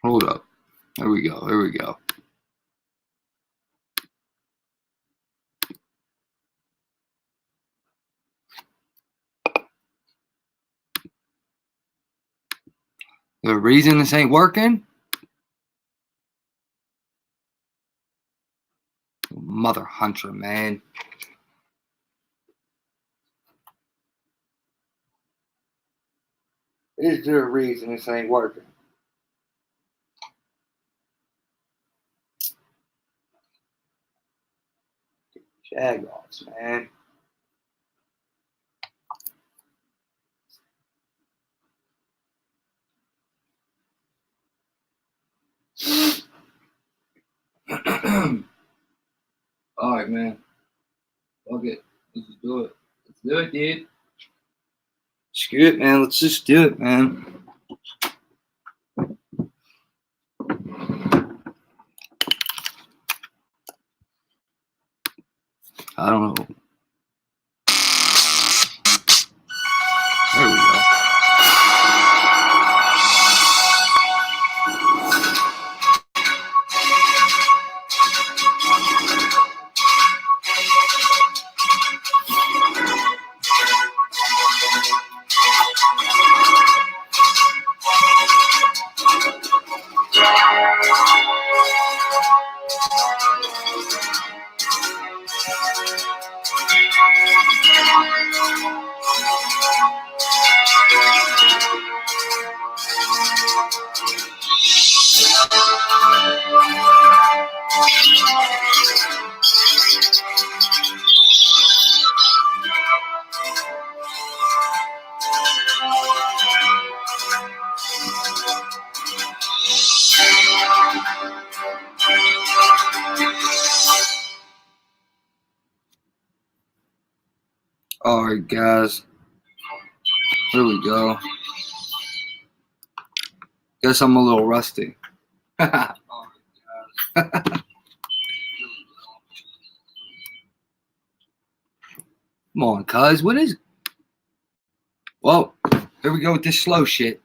Hold up. There we go. Here we go. The reason this ain't working? Mother hunter, man. Is there a reason this ain't working? Jagoffs, man. Alright, man. Fuck it. Let's just do it. Let's do it, dude. Screw it, man. Let's just do it, man. I don't know. There we go. Alright, guys. Here we go. Guess I'm a little rusty. Come on, cuz. What is... Well, here we go with this slow shit.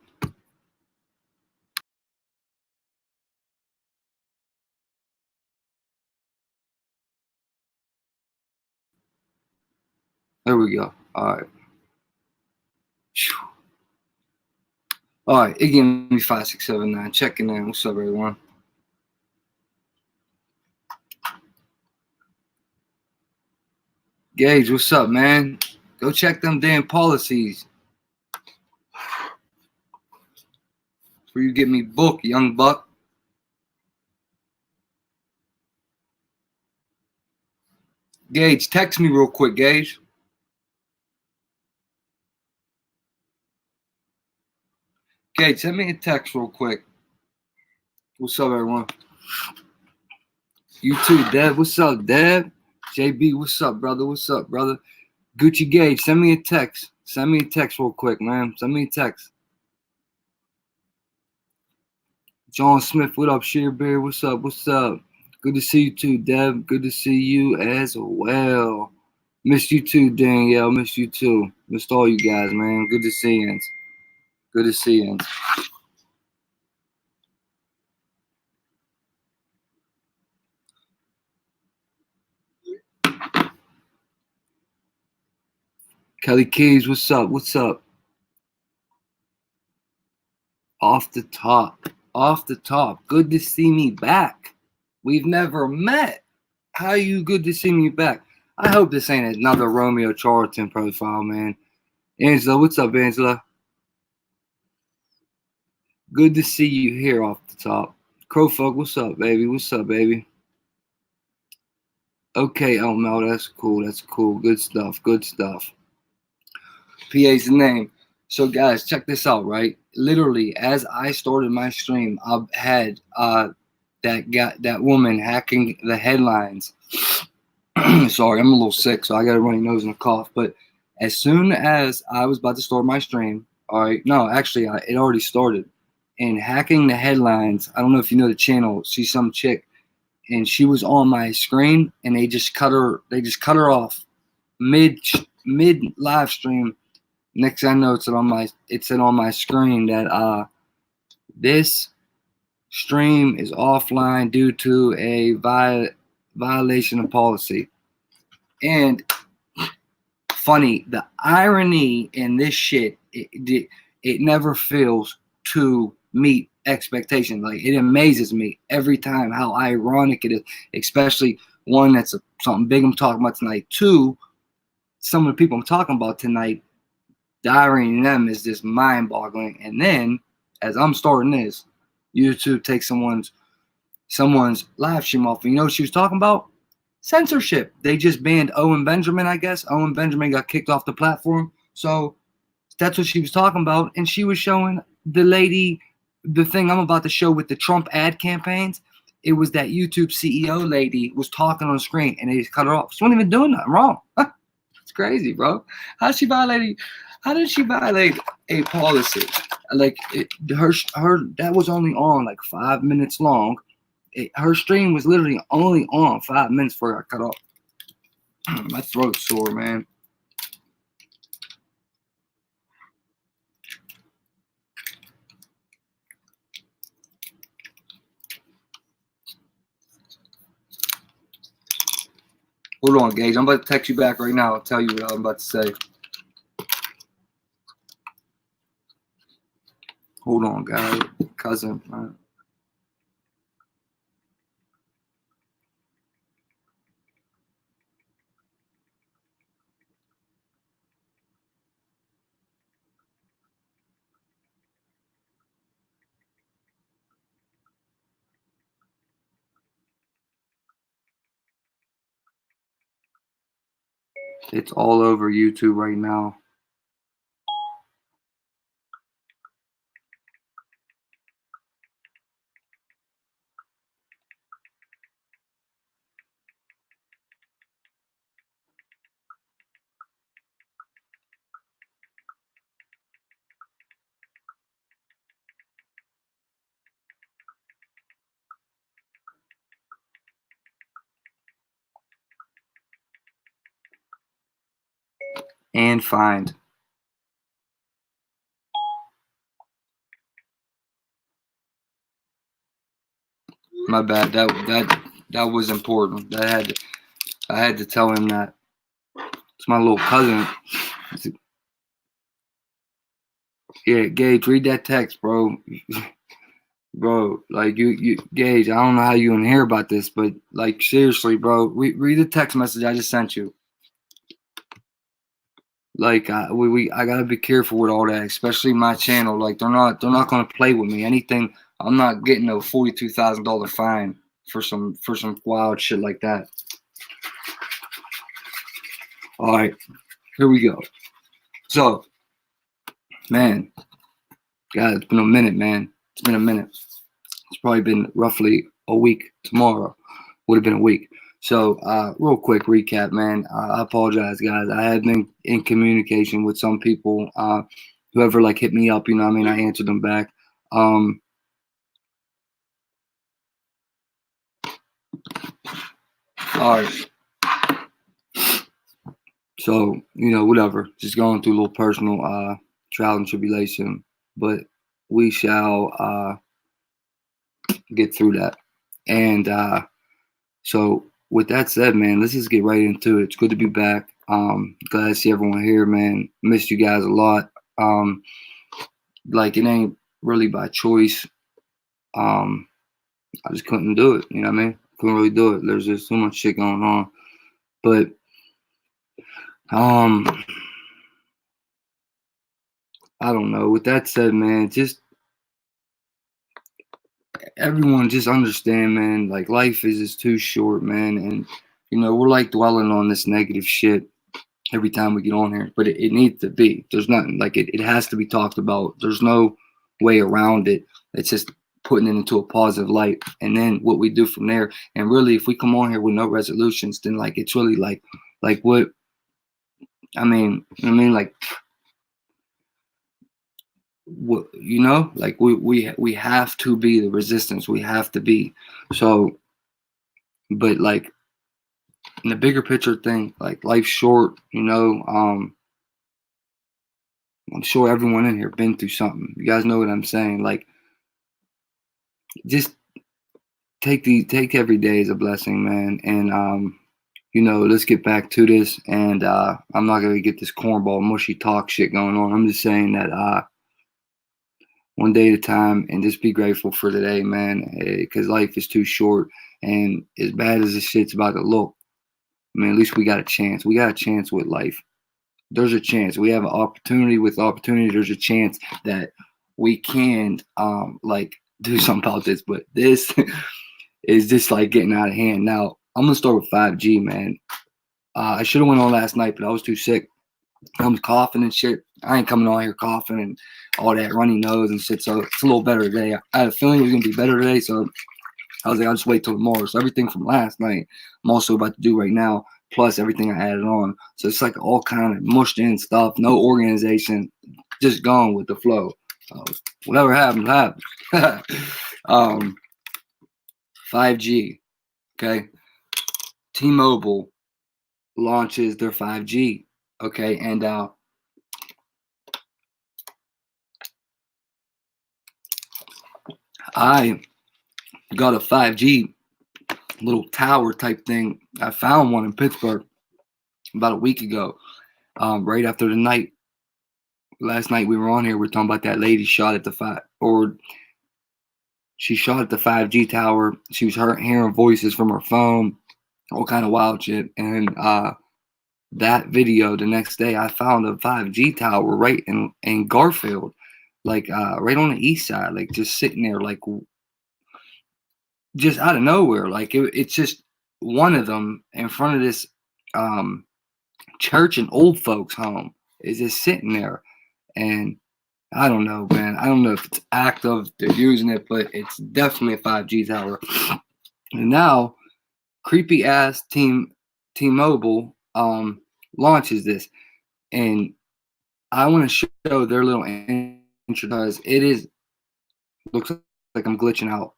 There we go. Alright. Alright, it gave me 5679. Checking in. What's up, everyone? Gage, what's up, man? Go check them damn policies. Before you get me booked, young buck. Gage, text me real quick, Gage. Gage, send me a text real quick. What's up, everyone? You too, Dev. What's up, Dev? JB, what's up, brother? What's up, brother? Gucci Gage, send me a text. Send me a text real quick, man. Send me a text. John Smith, what up, Shearbeard? What's up? What's up? Good to see you too, Dev. Good to see you as well. Missed you too, Danielle. Missed you too. Missed all you guys, man. Good to see you. Good to see you. Kelly Keys, what's up? What's up? Off the top. Off the top. Good to see me back. We've never met. How you good to see me back? I hope this ain't another Romeo Charlton profile, man. Angela, what's up, Angela? Good to see you here off the top. Crowfuck, what's up, baby? What's up, baby? Okay, Mel, that's cool. That's cool. Good stuff. Good stuff. PA's the name. So, guys, check this out, right? Literally, as I started my stream, I've had that woman hacking the headlines. Sorry, I'm a little sick, so I got a runny nose and a cough. But as soon as I was about to start my stream, all right, no, actually, it already started. And hacking the headlines, I don't know if you know the channel. She's some chick, and she was on my screen, and they just cut her. They just cut her off mid live stream. Next thing I know, it said on my screen that this stream is offline due to a violation of policy. And funny, the irony in this shit, it never fails to meet expectations. Like, it amazes me every time how ironic it is, especially one, that's something big I'm talking about tonight. Two, some of the people I'm talking about tonight, the irony in them is just mind-boggling. And then, as I'm starting this, YouTube takes someone's live stream off. And you know what she was talking about? Censorship. They just banned Owen Benjamin, I guess. Owen Benjamin got kicked off the platform. So that's what she was talking about. And she was showing the lady the thing I'm about to show with the Trump ad campaigns. It was that YouTube CEO lady was talking on screen, and they just cut her off. She wasn't even doing nothing wrong. It's crazy, bro. How did she violate a policy? Like, her that was only on like 5 minutes long. Her stream was literally only on 5 minutes before it got cut off. My throat's sore, man. Hold on, Gage. I'm about to text you back right now. I'll tell you what I'm about to say. Hold on, guys. Cousin. It's all over YouTube right now. And find. My bad. That was important. I had to tell him that. It's my little cousin. Yeah, Gage, read that text, bro. Bro, like, you Gage, I don't know how you didn't hear about this, but like, seriously, bro, read the text message I just sent you. Like, I gotta be careful with all that, especially my channel. Like, they're not gonna play with me. Anything, I'm not getting a $42,000 fine for some wild shit like that. All right, here we go. So, man, God, it's been a minute, man. It's been a minute. It's probably been roughly a week. Tomorrow would have been a week. So, real quick recap, man. I apologize, guys. I have been in communication with some people. Whoever like hit me up, you know what I mean? I answered them back. All right. So, you know, whatever. Just going through a little personal trial and tribulation, but we shall get through that. And so, with that said, man, let's just get right into it. It's good to be back. Glad to see everyone here, man. Missed you guys a lot. Like, it ain't really by choice. I just couldn't do it. You know what I mean? Couldn't really do it. There's just so much shit going on. But I don't know. With that said, man, just everyone just understand, man. Like, life is just too short, man. And you know, we're like dwelling on this negative shit every time we get on here, but it needs to be. There's nothing like it has to be talked about. There's no way around it. It's just putting it into a positive light, and then what we do from there. And really, if we come on here with no resolutions, then like it's really like what I mean, like what, you know, like we have to be the resistance. We have to be. So, but like in the bigger picture thing, like life's short, you know. I'm sure everyone in here been through something. You guys know what I'm saying. Like, just take every day as a blessing, man. And you know, let's get back to this. And I'm not gonna get this cornball mushy talk shit going on. I'm just saying that one day at a time, and just be grateful for today, man. Because life is too short, and as bad as this shit's about to look, I mean, at least we got a chance. We got a chance with life. There's a chance. We have an opportunity. With opportunity, there's a chance that we can like do something about this. But this is just like getting out of hand. Now I'm gonna start with 5G, man. I should have went on last night, but I was too sick. I was coughing and shit. I ain't coming on here coughing and all that runny nose and shit. So it's a little better today. I had a feeling it was gonna be better today, so I was like, I'll just wait till tomorrow. So everything from last night, I'm also about to do right now, plus everything I added on. So it's like all kind of mushed in stuff, no organization, just going with the flow. Whatever happens, happens. 5G, okay? T-Mobile launches their 5G, okay? And I got a 5G little tower type thing. I found one in Pittsburgh about a week ago, right after the night. Last night we were on here. We're talking about that lady shot at the she shot at the 5G tower. She was hearing voices from her phone, all kind of wild shit. And that video, the next day, I found a 5G tower right in Garfield, like right on the east side, like just sitting there, like just out of nowhere. Like it's just one of them in front of this church and old folks home is just sitting there. And I don't know, man. I don't know if it's active, they're using it, but it's definitely a 5G tower. And now, creepy ass T-Mobile launches this, and I want to show their little intro because it is looks like I'm glitching out.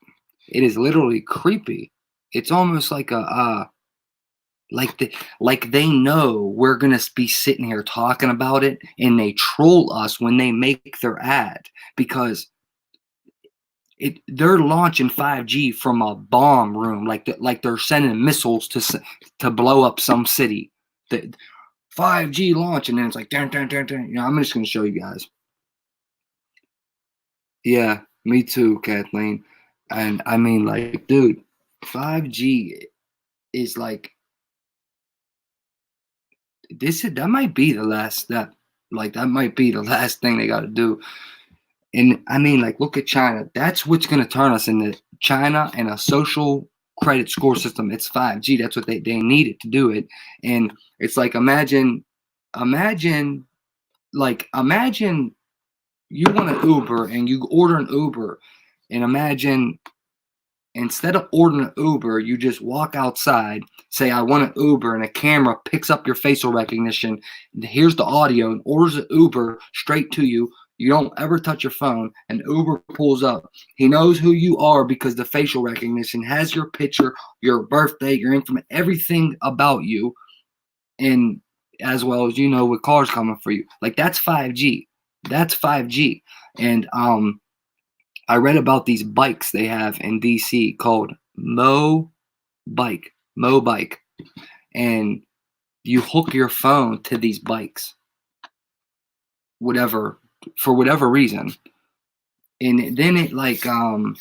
It is literally creepy. It's almost like a like they know we're gonna be sitting here talking about it, and they troll us when they make their ad because they're launching 5G from a bomb room, like they're sending missiles to blow up some city. The 5G launch, and then it's like dun, dun, dun, dun. You know, I'm just gonna show you guys. Yeah, me too, Kathleen. And I mean, like, dude, 5G is like that might be the last step. Like that might be the last thing they got to do. And I mean, like, look at China. That's what's going to turn us into China and a social credit score system. It's 5G. That's what they needed to do it. And it's like, imagine you want an Uber and you order an Uber, and imagine instead of ordering an Uber, you just walk outside, say, I want an Uber, and a camera picks up your facial recognition. Here's the audio and orders an Uber straight to you. You don't ever touch your phone, and Uber pulls up. He knows who you are because the facial recognition has your picture, your birthday, your information, everything about you, and as well as you know what car's coming for you. Like that's 5G. That's 5G. And I read about these bikes they have in DC called Mo Bike, and you hook your phone to these bikes, for whatever reason, and then it like in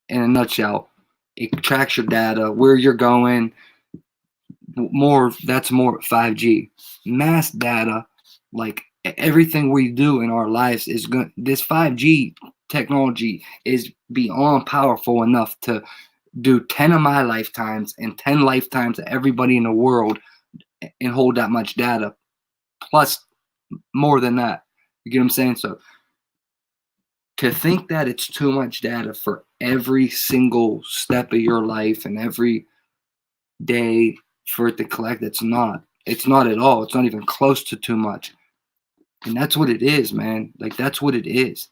a nutshell, it tracks your data, where you're going. That's more 5G, mass data, like everything we do in our lives is good. This 5G technology is beyond powerful enough to do 10 of my lifetimes and 10 lifetimes of everybody in the world and hold that much data, plus more than that. You get what I'm saying? So to think that it's too much data for every single step of your life and every day for it to collect, it's not at all. It's not even close to too much. And that's what it is, man. Like that's what it is.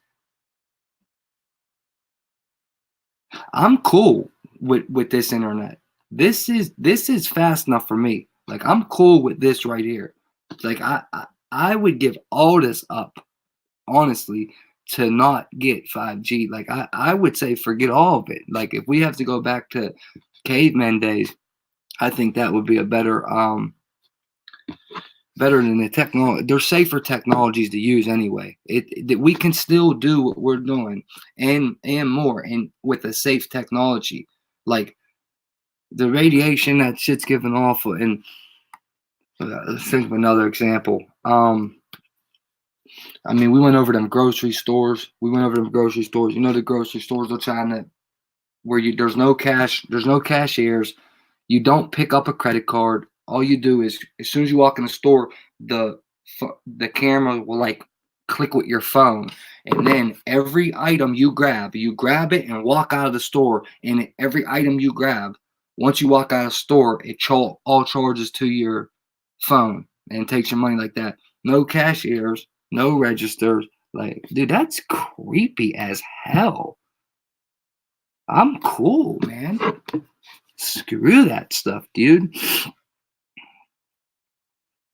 I'm cool with this internet. This is fast enough for me. Like I'm cool with this right here. Like I would give all this up, honestly, to not get 5G. Like I would say forget all of it. Like if we have to go back to caveman days, I think that would be a better better than the technology. They're safer technologies to use anyway. That we can still do what we're doing and more, and with a safe technology. Like the radiation that shit's giving off, and let's think of another example. I mean, we went over them grocery stores. You know, the grocery stores are trying to where there's no cash, there's no cashiers. You don't pick up a credit card. All you do is as soon as you walk in the store, the camera will like click with your phone, and then every item you grab it and walk out of the store. And every item you grab, once you walk out of the store, it all charges to your phone and takes your money like that. No cashiers, no registers. Like, dude, that's creepy as hell. I'm cool, man. Screw that stuff, dude.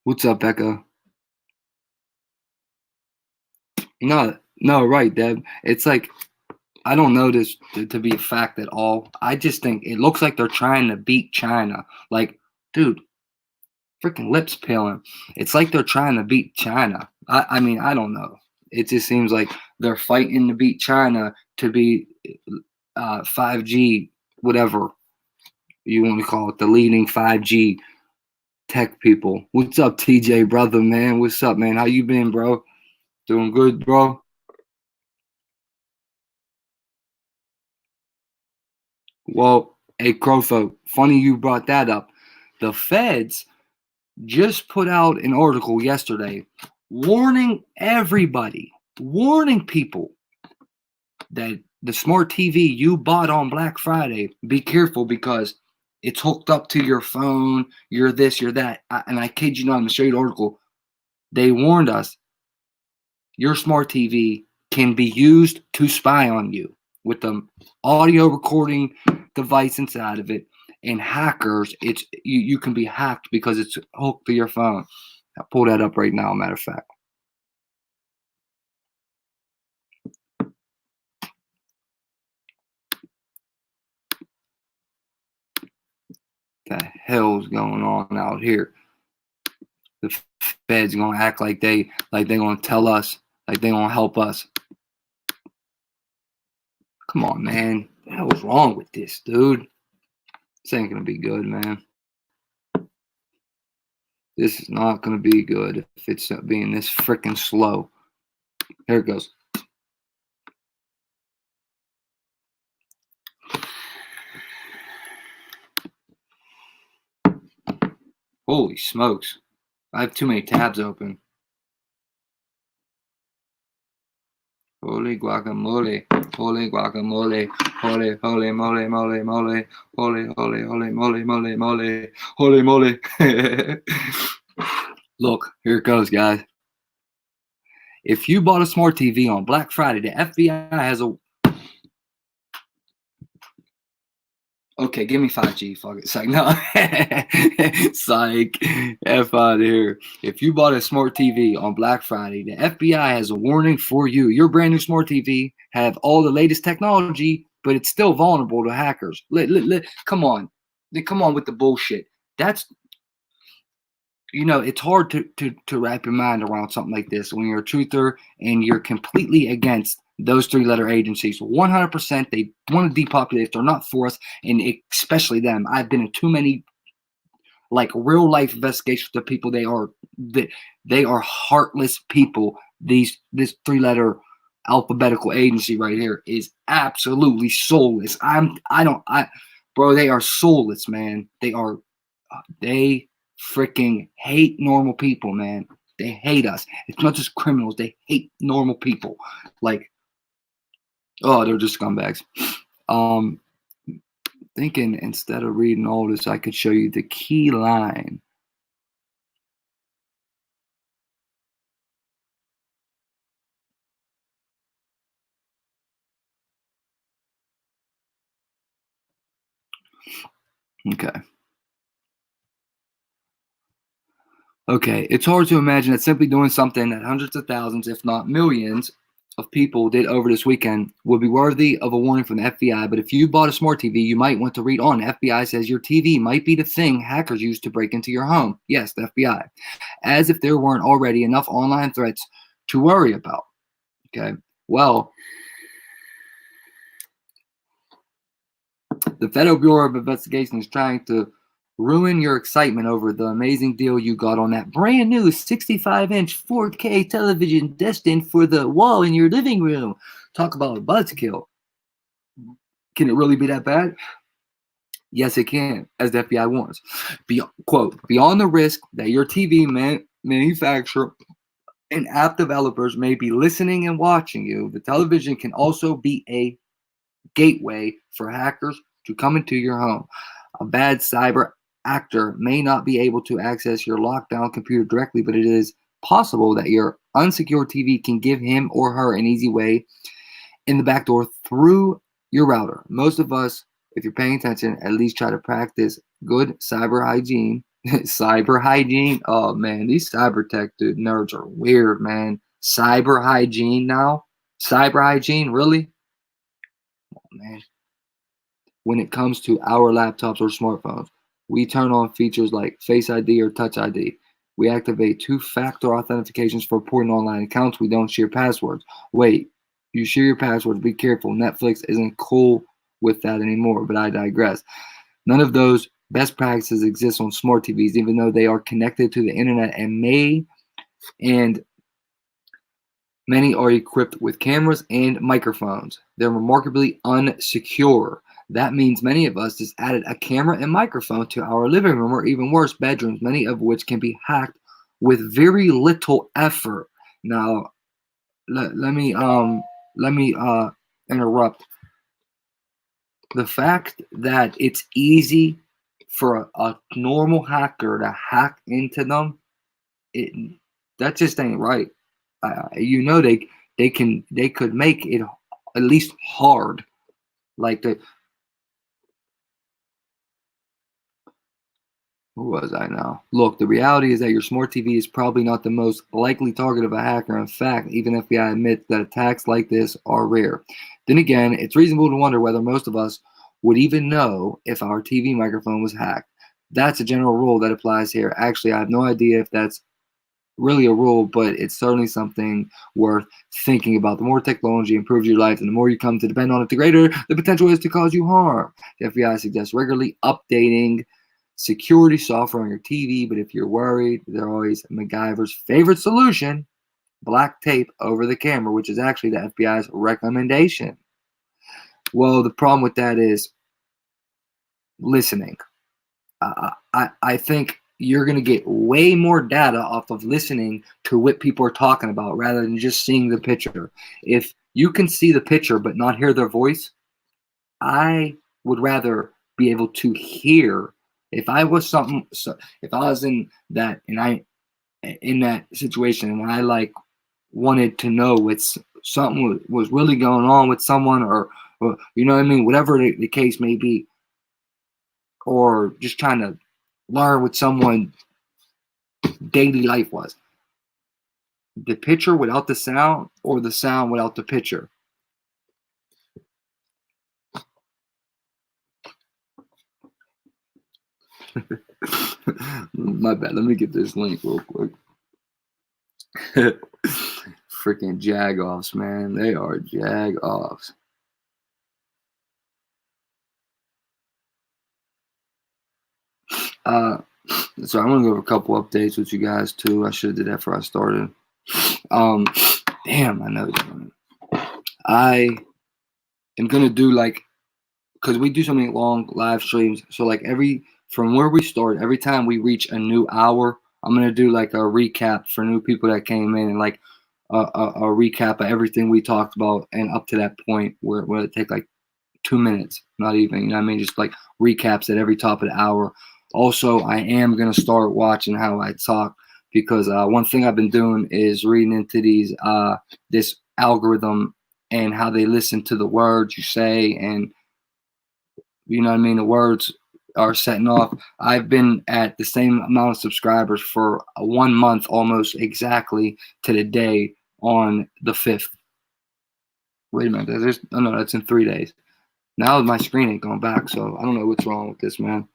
What's up, Becca? No, right, Deb. It's like I don't know this to be a fact at all. I just think it looks like they're trying to beat China. Like, dude, freaking lips peeling. It's like they're trying to beat China. I mean, I don't know. It just seems like they're fighting to beat China to be 5G, whatever you want to call it, the leading 5G tech people. What's up, TJ, brother, man? What's up, man? How you been, bro? Doing good, bro? Well, hey, Crowfoot, funny you brought that up. The feds just put out an article yesterday warning everybody, warning people that the smart TV you bought on Black Friday, be careful because it's hooked up to your phone, you're this, you're that. And I kid you not, I'm going to show you the article. They warned us your smart TV can be used to spy on you with the audio recording device inside of it. And hackers, you can be hacked because it's hooked to your phone. I'll pull that up right now, matter of fact. The hell's going on out here? The Fed's gonna act like they gonna tell us, like they gonna help us. Come on, man. What the hell's wrong with this, dude? This ain't gonna be good, man. This is not gonna be good if it's being this freaking slow. There it goes. Holy smokes. I have too many tabs open. Holy guacamole, holy guacamole, holy, holy, moly, moly, moly, holy, holy, holy, moly, moly, moly, holy moly. Look, here it goes, guys. If you bought a smart TV on Black Friday, the FBI has a... Okay, give me 5G. Fuck it. Psych. No. Psych. F out of here. If you bought a smart TV on Black Friday, the FBI has a warning for you. Your brand new smart TV have all the latest technology, but it's still vulnerable to hackers. Come on. Come on with the bullshit. That's... You know, it's hard to wrap your mind around something like this when you're a truther and you're completely against those three-letter agencies. 100%, they want to depopulate. They're not for us, and especially them. I've been in too many, like, real-life investigations with people. They are heartless people. This three-letter alphabetical agency right here is absolutely soulless. Bro, they are soulless, man. They freaking hate normal people, man. They hate us. It's not just criminals. They hate normal people. Like, oh, they're just scumbags. Thinking instead of reading all this, I could show you the key line. Okay, it's hard to imagine that simply doing something that hundreds of thousands, if not millions, of people did over this weekend would be worthy of a warning from the FBI. But if you bought a smart TV, you might want to read on. The FBI says your TV might be the thing hackers use to break into your home. Yes, the FBI. As if there weren't already enough online threats to worry about. Okay. Well, the Federal Bureau of Investigation is trying to ruin your excitement over the amazing deal you got on that brand new 65-inch 4K television destined for the wall in your living room. Talk about a buzzkill. Can it really be that bad? Yes, it can, as the FBI warns. Quote, beyond the risk that your TV manufacturer and app developers may be listening and watching you, the television can also be a gateway for hackers to come into your home. A bad cyber actor may not be able to access your lockdown computer directly, but it is possible that your unsecured TV can give him or her an easy way in the back door through your router. Most of us, if you're paying attention, at least try to practice good cyber hygiene. Cyber hygiene? Oh man, these cyber tech nerds are weird, man. Cyber hygiene now? Cyber hygiene? Really? Oh, man. When it comes to our laptops or smartphones, we turn on features like Face ID or Touch ID. We activate two-factor authentications for important online accounts. We don't share passwords. Wait, you share your passwords. Be careful. Netflix isn't cool with that anymore, but I digress. None of those best practices exist on smart TVs, even though they are connected to the internet and many are equipped with cameras and microphones. They're remarkably unsecure. That means many of us just added a camera and microphone to our living room or even worse, bedrooms, many of which can be hacked with very little effort. Now, let me interrupt. The fact that it's easy for a normal hacker to hack into them, that just ain't right. They could make it at least hard, like the. Who was I now? Look, the reality is that your smart TV is probably not the most likely target of a hacker. In fact, even FBI admits that attacks like this are rare. Then again, it's reasonable to wonder whether most of us would even know if our TV microphone was hacked. That's a general rule that applies here. Actually, I have no idea if that's really a rule, but it's certainly something worth thinking about. The more technology improves your life and the more you come to depend on it, the greater the potential is to cause you harm. The FBI suggests regularly updating security software on your TV, but if you're worried, there's always MacGyver's favorite solution, black tape over the camera, which is actually the FBI's recommendation. Well, the problem with that is listening. I think you're going to get way more data off of listening to what people are talking about rather than just seeing the picture. If you can see the picture but not hear their voice, I would rather be able to hear. If I was in that situation and I like wanted to know what something was really going on with someone or you know what I mean, whatever the case may be, or just trying to learn what someone daily life was. The picture without the sound or the sound without the picture. My bad. Let me get this link real quick. Freaking jag-offs, man. They are jag-offs. So I'm gonna go over a couple updates with you guys too. I should have did that before I started. Damn, I know. I am gonna do because we do so many long live streams. So from where we start, every time we reach a new hour, I'm gonna do like a recap for new people that came in and like a recap of everything we talked about and up to that point where it take like 2 minutes, not even, you know what I mean? Just like recaps at every top of the hour. Also, I am going to start watching how I talk because one thing I've been doing is reading into this algorithm and how they listen to the words you say, and you know what I mean, the words are setting off. I've been at the same amount of subscribers for 1 month almost exactly to the day on the 5th. Wait a minute. Oh no, that's in 3 days. Now my screen ain't going back, so I don't know what's wrong with this, man.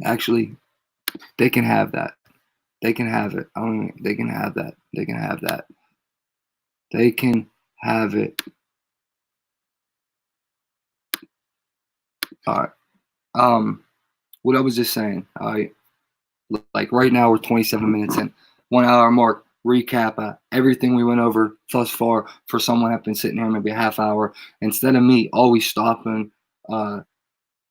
Actually, they can have that. They can have it. They can have that. They can have that. They can have it. All right. What I was just saying. All right. Like right now we're 27 minutes in. 1 hour mark. Recap everything we went over thus far for someone that's been sitting here maybe a half hour. Instead of me always stopping what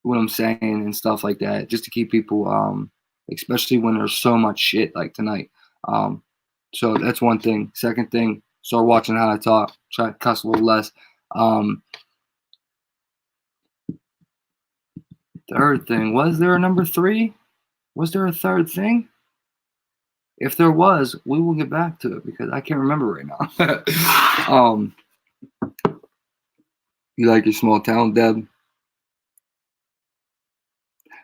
I'm saying and stuff like that, just to keep people, especially when there's so much shit like tonight. So that's one thing. Second thing, start watching how I talk. Try to cuss a little less. Third thing, was there a number 3? Was there a third thing? If there was, we will get back to it because I can't remember right now. You like your small town, Deb?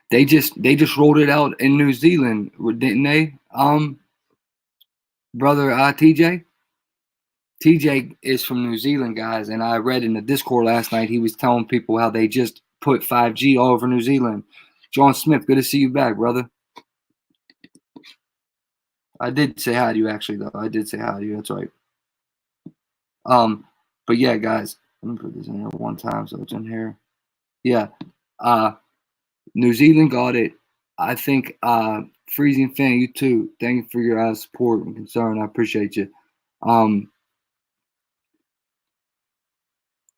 They just rolled it out in New Zealand, didn't they? Brother TJ? TJ is from New Zealand, guys, and I read in the Discord last night he was telling people how they just put 5G all over New Zealand. John Smith, good to see you back, brother. I did say hi to you, actually, though. I did say hi to you. That's right. But yeah, guys, let me put this in here one time so it's in here. Yeah. New Zealand got it. I think Freezing Fan, you too. Thank you for your support and concern. I appreciate you.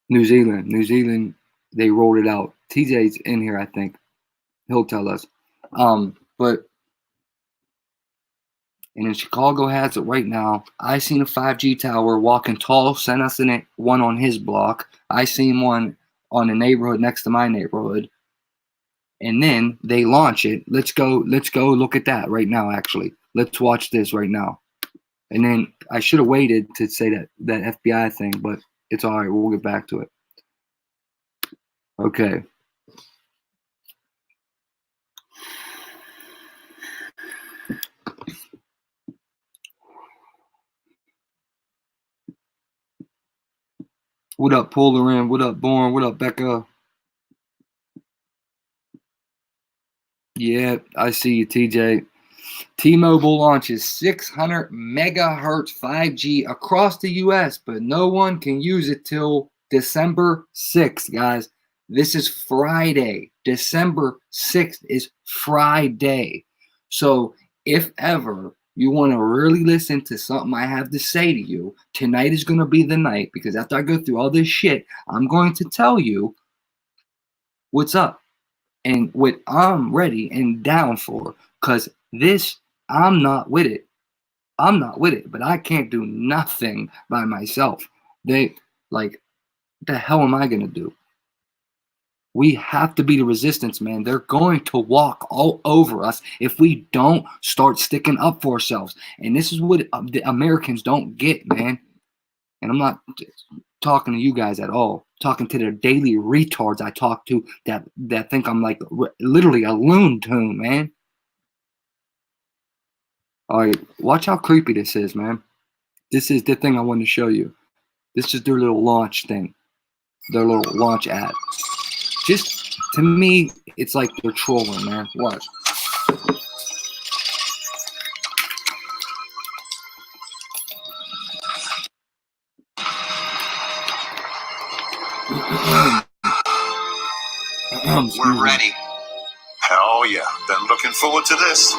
New Zealand, they rolled it out. TJ's in here, I think. He'll tell us. But and in Chicago has it right now. I seen a 5G tower walking tall, sent us in it, one on his block. I seen one on a neighborhood next to my neighborhood. And then they launch it. Let's go look at that right now, actually. Let's watch this right now. And then I should have waited to say that FBI thing, but it's all right. We'll get back to it. Okay. What up, Polarin? What up, Born? What up, Becca? Yeah, I see you, TJ. T-Mobile launches 600 megahertz 5G across the U.S., but no one can use it till December 6th, guys. This is Friday. December 6th is Friday. So if ever you want to really listen to something I have to say to you, tonight is going to be the night, because after I go through all this shit, I'm going to tell you what's up and what I'm ready and down for, because this, I'm not with it. I'm not with it, but I can't do nothing by myself. The hell am I going to do? We have to be the resistance, man. They're going to walk all over us if we don't start sticking up for ourselves. And this is what the Americans don't get, man. And I'm not talking to you guys at all. I'm talking to the daily retards I talk to that think I'm like literally a loon tune, man. All right, watch how creepy this is, man. This is the thing I wanted to show you. This is their little launch thing, their little launch ad. Just, to me, it's like they're trolling, man. Watch. We're ready. Hell yeah, been looking forward to this.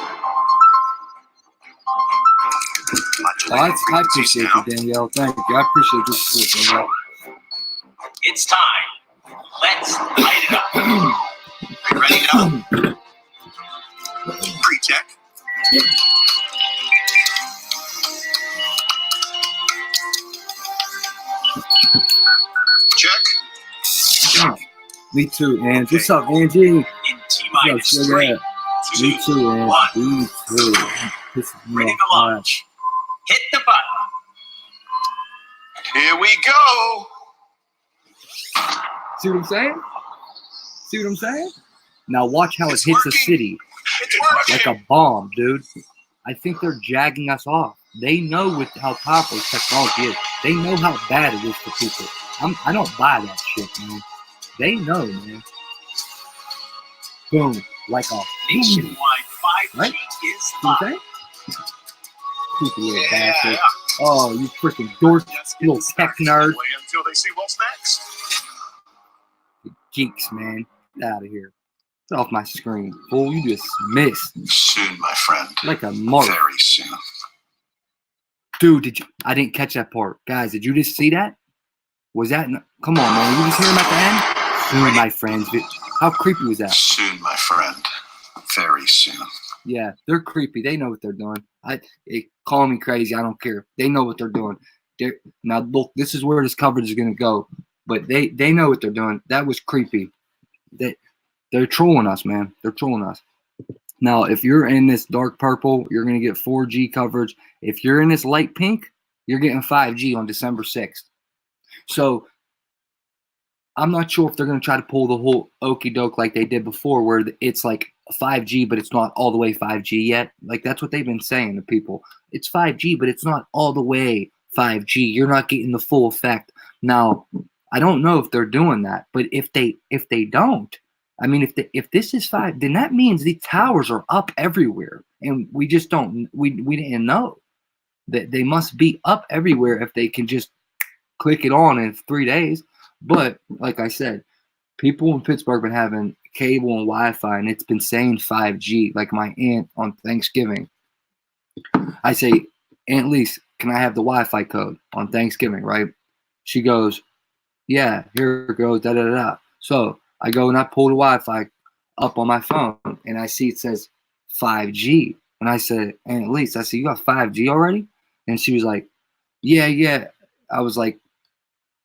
I appreciate you, Danielle. Thank you. I appreciate this support, Danielle. It's time. Let's light it up. Are you ready now? Pre-check. Check. Me too, Angie. What's up, Angie? In T-minus 3, 2, Me too, Angie. 1. Me too. Ready to launch. Hit the button. Here we go. See what I'm saying? See what I'm saying? Now watch how it hits a city It's working. like a bomb, dude. I think they're jagging us off. They know how powerful technology is. They know how bad it is for people. I don't buy that shit, man. They know, man. Boom, like a Nationwide 5G right? is You live. say? Stupid little bastard. Oh, you freaking dork, little tech nerd. Until they see what's next. Geeks, man. Get out of here. Get off my screen. Fool, you just missed. Soon, my friend. Like a mark. Very soon. Dude, I didn't catch that part. Guys, did you just see that? Was that? Come on, man. You just hear him at the end? Soon, my friends. How creepy was that? Soon, my friend. Very soon. Yeah, they're creepy. They know what they're doing. Call me crazy. I don't care. They know what they're doing. Now, look, this is where this coverage is going to go. But they know what they're doing. That was creepy. They're trolling us, man. They're trolling us. Now, if you're in this dark purple, you're going to get 4G coverage. If you're in this light pink, you're getting 5G on December 6th. So I'm not sure if they're going to try to pull the whole okey doke like they did before, where it's like 5G, but it's not all the way 5G yet. Like, that's what they've been saying to people. It's 5G, but it's not all the way 5G. You're not getting the full effect. Now, I don't know if they're doing that, but if they don't, I mean, if this is 5, then that means the towers are up everywhere, and we just don't. We didn't know that they must be up everywhere if they can just click it on in 3 days. But like I said, people in Pittsburgh have been having cable and Wi-Fi, and it's been saying 5G. Like my aunt on Thanksgiving, I say, Aunt Lise, can I have the Wi-Fi code on Thanksgiving? Right? She goes, yeah, here it goes. Da da da. So I go and I pull the Wi-Fi up on my phone, and I see it says 5G. And I said, Aunt Lise, I said, you got 5G already? And she was like, yeah. I was like,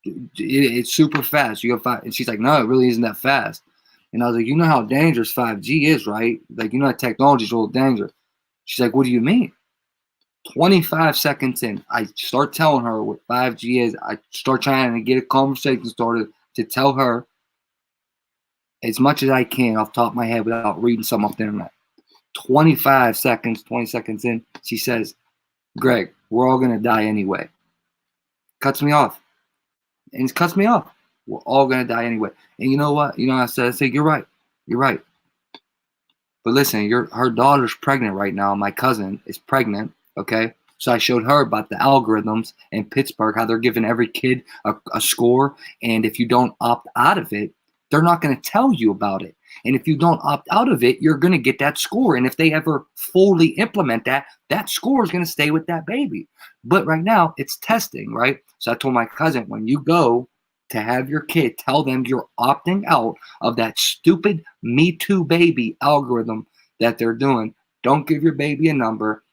it's super fast. You got 5, and she's like, no, it really isn't that fast. And I was like, you know how dangerous 5G is, right? Like, you know that technology is a little dangerous. She's like, what do you mean? 25 seconds in, I start telling her what 5G is. I start trying to get a conversation started to tell her as much as I can off the top of my head without reading some off the internet. 20 seconds in, she says, Greg, we're all going to die anyway. Cuts me off. And it cuts me off. We're all going to die anyway. And you know what? You know what I said, you're right. You're right. But listen, her daughter's pregnant right now. My cousin is pregnant. Okay. So I showed her about the algorithms in Pittsburgh, how they're giving every kid a score. And if you don't opt out of it, they're not going to tell you about it. And if you don't opt out of it, you're going to get that score. And if they ever fully implement that, that score is going to stay with that baby. But right now, it's testing, right? So I told my cousin, when you go to have your kid, tell them you're opting out of that stupid Me Too baby algorithm that they're doing. Don't give your baby a number.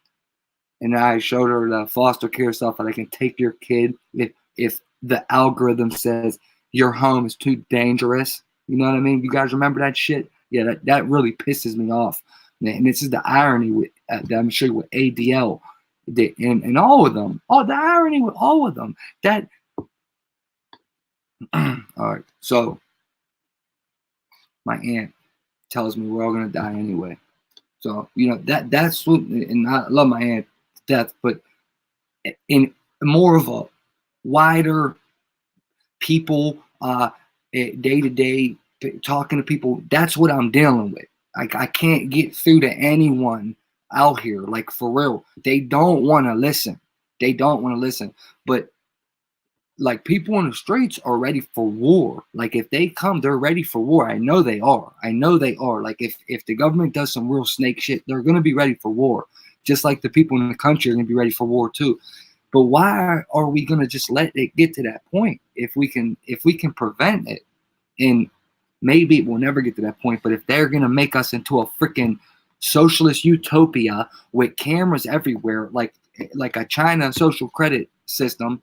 And I showed her the foster care stuff that I can take your kid if the algorithm says your home is too dangerous. You know what I mean? You guys remember that shit? Yeah, that really pisses me off. And this is the irony with that I'm sure with ADL and all of them. Oh, the irony with all of them. That all right. So my aunt tells me we're all gonna die anyway. So you know that's what, and I love my aunt to death, but in more of a wider people day to day talking to people, that's what I'm dealing with. I can't get through to anyone out here, like for real. They don't want to listen. They don't want to listen. But like people in the streets are ready for war. Like if they come, they're ready for war. I know they are. I know they are. Like if the government does some real snake shit, they're going to be ready for war. Just like the people in the country are going to be ready for war too. But why are we going to just let it get to that point? If we can prevent it, and maybe it will never get to that point, but if they're going to make us into a freaking socialist utopia with cameras everywhere, like a China social credit system,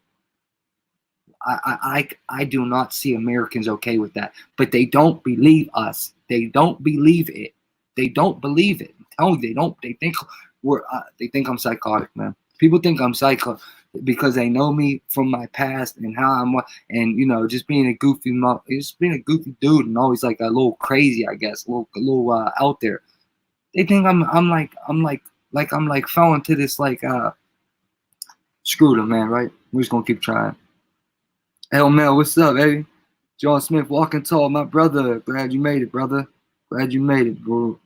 I do not see Americans okay with that. But they don't believe us. They don't believe it. They don't believe it. I'm telling you, they don't. They think they think I'm psychotic, man. People think I'm psycho because they know me from my past and how I'm, and you know, just being a goofy dude and always like a little crazy, I guess, a little out there. They think I'm like fell into this like Screw them, man, right? We're just gonna keep trying. Hell, Mel, what's up, baby? John Smith, walking tall, my brother. Glad you made it, brother. Glad you made it, bro.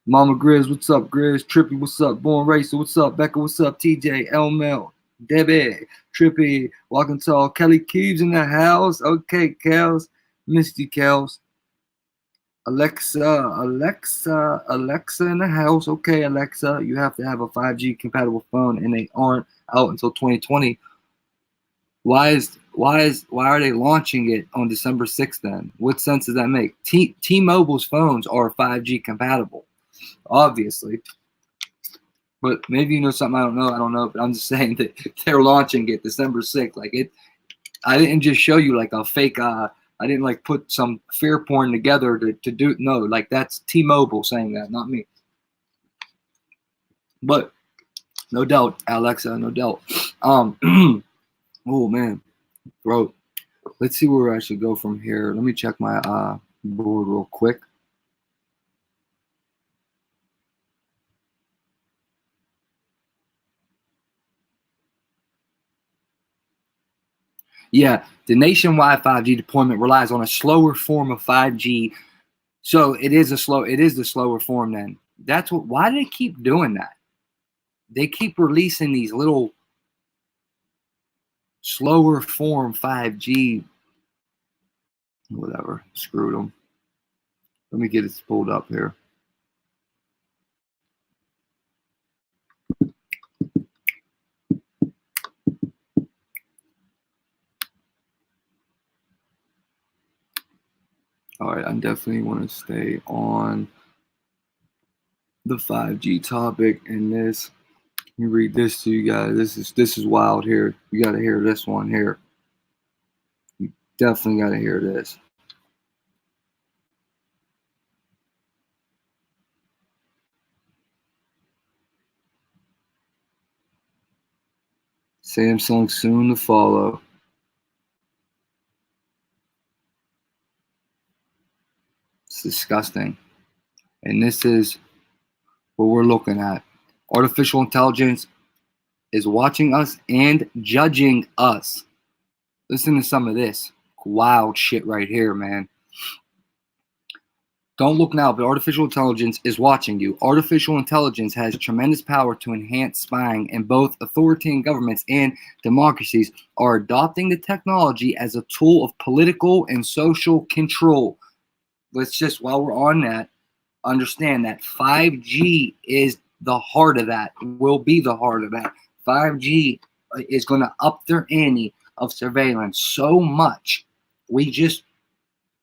Mama Grizz, what's up, Grizz? Trippy, what's up? Born Racer, what's up? Becca, what's up? TJ, L Mel, Debbie, Trippy, walking tall. Kelly Keeves in the house. Okay, Kels. Misty Kels. Alexa in the house. Okay, Alexa, you have to have a 5G compatible phone, and they aren't out until 2020. Why are they launching it on December 6th then? What sense does that make? T-Mobile's phones are 5G compatible, obviously. But maybe you know something I don't know, but I'm just saying that they're launching it December 6th. Like it, I didn't just show you like a fake I didn't like put some fear porn together to do, no, like that's T-Mobile saying that, not me. But no doubt, Alexa, no doubt. Oh man, bro. Let's see where I should go from here. Let me check my board real quick. Yeah, the nationwide 5G deployment relies on a slower form of 5G. So it is the slower form then. That's what, why do they keep doing that? They keep releasing these little slower form 5G, whatever, screw them. Let me get it pulled up here. All right, I definitely want to stay on the 5G topic in this. Let me read this to you guys. This is wild here. You got to hear this one here. You definitely got to hear this. Samsung soon to follow. It's disgusting. And this is what we're looking at. Artificial intelligence is watching us and judging us. Listen to some of this wild shit right here, man. Don't look now, but artificial intelligence is watching you. Artificial intelligence has tremendous power to enhance spying, and both authoritarian governments and democracies are adopting the technology as a tool of political and social control. Let's just, while we're on that, understand that 5G is the heart of that, will be the heart of that. 5G is going to up their ante of surveillance so much. We just,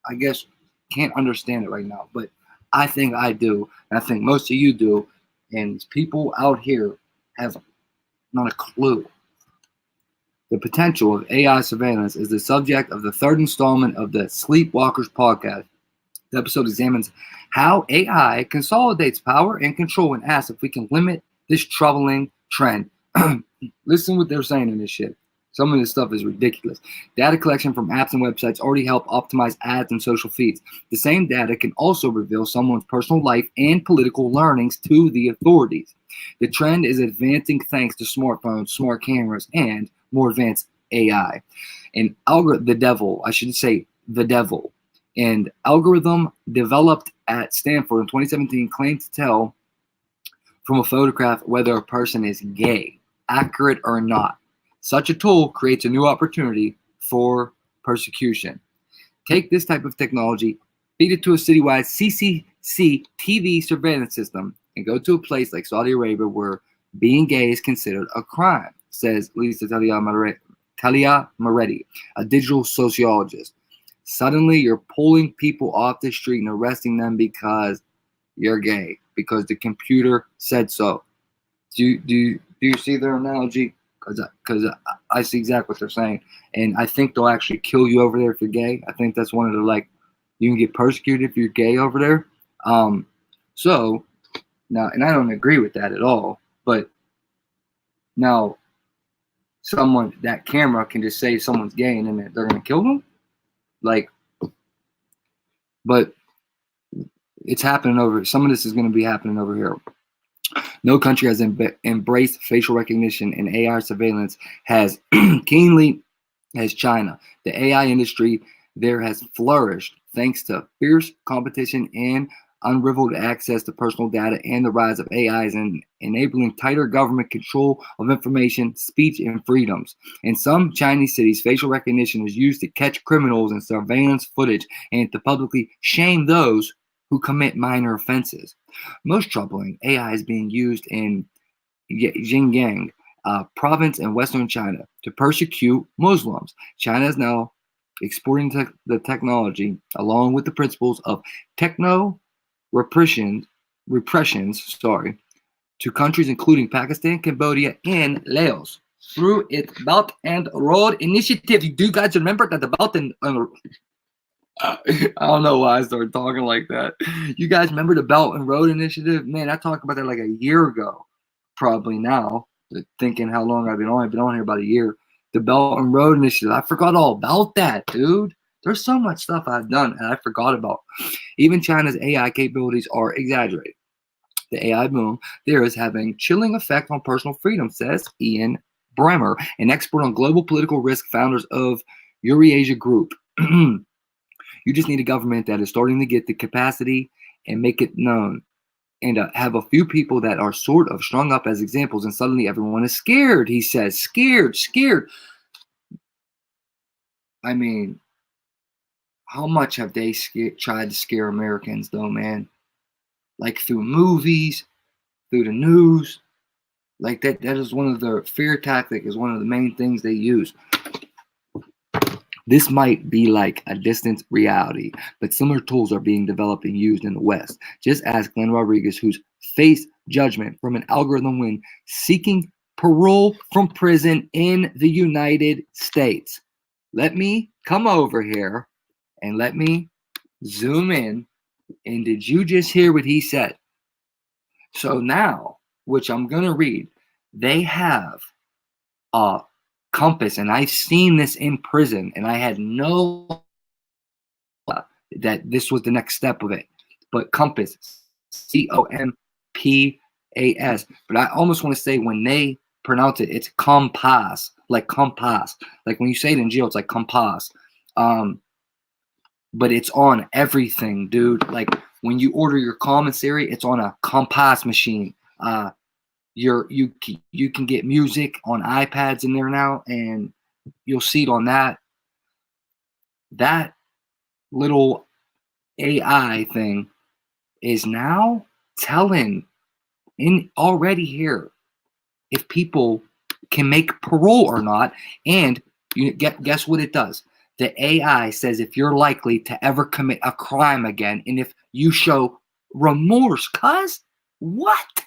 I guess, can't understand it right now, but I think I do, and I think most of you do, and people out here have not a clue. The potential of AI surveillance is the subject of the third installment of the Sleepwalkers podcast. The episode examines how AI consolidates power and control and asks if we can limit this troubling trend. Listen what they're saying in this shit. Some of this stuff is ridiculous. Data collection from apps and websites already help optimize ads and social feeds. The same data can also reveal someone's personal life and political learnings to the authorities. The trend is advancing thanks to smartphones, smart cameras, and more advanced AI. And the devil. And algorithm developed at Stanford in 2017 claimed to tell from a photograph whether a person is gay, accurate or not. Such a tool creates a new opportunity for persecution. Take this type of technology, feed it to a citywide CCTV surveillance system, and go to a place like Saudi Arabia where being gay is considered a crime, says Lisa Talia Moretti, a digital sociologist. Suddenly, you're pulling people off the street and arresting them because you're gay, because the computer said so. Do you see their analogy? Because I see exactly what they're saying, and I think they'll actually kill you over there if you're gay. I think that's one of the, like, you can get persecuted if you're gay over there. So now, and I don't agree with that at all, but now that camera can just say someone's gay and then they're gonna kill them, like. But it's happening over. Some of this is going to be happening over here. No country has embraced facial recognition and AI surveillance as keenly as China. The AI industry there has flourished thanks to fierce competition and unrivaled access to personal data, and the rise of AIs and enabling tighter government control of information, speech, and freedoms. In some Chinese cities, facial recognition is used to catch criminals in surveillance footage and to publicly shame those who commit minor offenses. Most troubling, AI is being used in Xinjiang province in western China to persecute Muslims. China is now exporting the technology along with the principles of techno repressions, to countries including Pakistan, Cambodia, and Laos through its Belt and Road Initiative. Do you guys remember that the Belt and I don't know why I started talking like that. You guys remember the Belt and Road Initiative? Man, I talked about that like a year ago, probably now. Thinking how long I've been on. I've been on here about a year. The Belt and Road Initiative. I forgot all about that, dude. There's so much stuff I've done and I forgot about. Even China's AI capabilities are exaggerated. The AI boom there is having chilling effect on personal freedom, says Ian Bremmer, an expert on global political risk, founders of Eurasia Group. You just need a government that is starting to get the capacity and make it known, and have a few people that are sort of strung up as examples, and suddenly everyone is scared. He says, scared. I mean, how much have they tried to scare Americans, though, man? Like through movies, through the news. Like that is one of the fear tactic, is one of the main things they use. This might be like a distant reality, but similar tools are being developed and used in the West. Just ask Glenn Rodriguez, who's faced judgment from an algorithm when seeking parole from prison in the United States. Let me come over here and let me zoom in. And did you just hear what he said? So now, which I'm going to read, they have a compass, and I've seen this in prison, and I had no that this was the next step of it. But compass, COMPAS. But I almost want to say when they pronounce it, it's compass, like compass. Like when you say it in jail, it's like compass. But it's on everything, dude. Like when you order your commissary, it's on a compass machine. You can get music on iPads in there now, and you'll see it on that little AI thing is now telling already here if people can make parole or not. And you guess what it does? The AI says if you're likely to ever commit a crime again, and if you show remorse. Cuz what?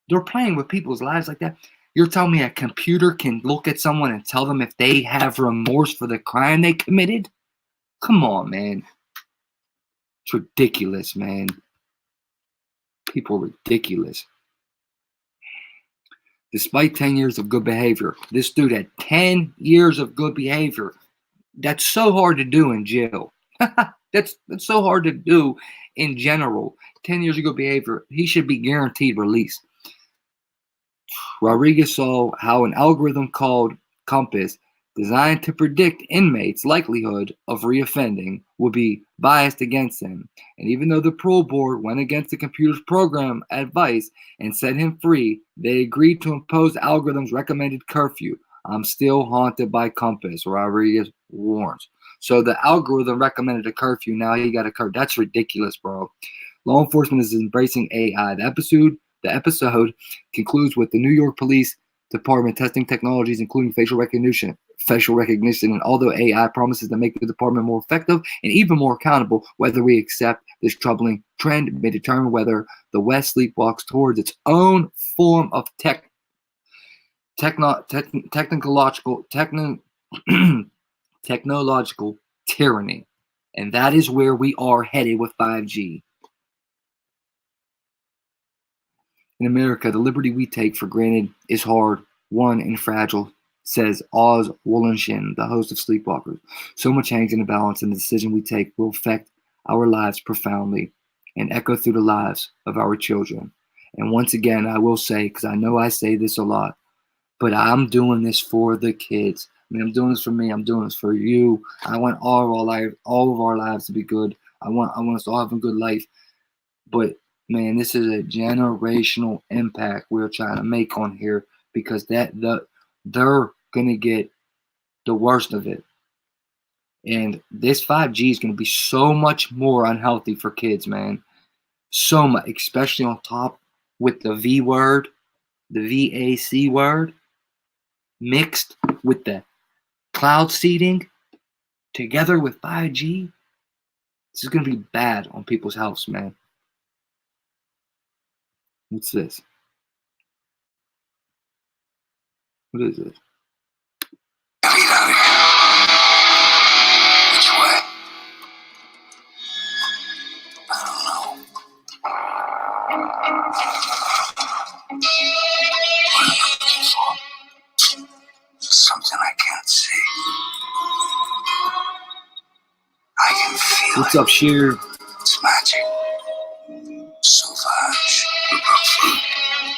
They're playing with people's lives like that. You're telling me a computer can look at someone and tell them if they have remorse for the crime they committed? Come on, man. It's ridiculous, man. People are ridiculous. Despite 10 years of good behavior, this dude had 10 years of good behavior. That's so hard to do in jail. That's so hard to do in general. 10 years of good behavior. He should be guaranteed release. Rodriguez saw how an algorithm called Compass, designed to predict inmates' likelihood of reoffending, would be biased against him. And even though the parole board went against the computer's program advice and set him free, they agreed to impose the algorithm's recommended curfew. I'm still haunted by Compass, Rodriguez warns. So the algorithm recommended a curfew. Now he got a curfew. That's ridiculous, bro. Law enforcement is embracing AI. The episode concludes with the New York Police Department testing technologies, including facial recognition. And although AI promises to make the department more effective and even more accountable, whether we accept this troubling trend may determine whether the West sleepwalks towards its own form of technological tyranny. And that is where we are headed with 5G. In America, the liberty we take for granted is hard, won, and fragile, says Oz Wollenshin, the host of Sleepwalkers. So much hangs in the balance, and the decision we take will affect our lives profoundly and echo through the lives of our children. And once again, I will say, because I know I say this a lot, but I'm doing this for the kids. I mean, I'm doing this for me. I'm doing this for you. I want all of our lives to be good. I want us to all have a good life. But man, this is a generational impact we're trying to make on here, because they're gonna get the worst of it. And this 5G is gonna be so much more unhealthy for kids, man. So much, especially on top with the V word, the VAC word, mixed with the cloud seeding, together with 5G. This is gonna be bad on people's health, man. What's this? What is this? Get out of here. Which way? I don't know. What am I looking for? Something I can't see. I can feel What's it. up, Sheer? It's magic. Sauvage.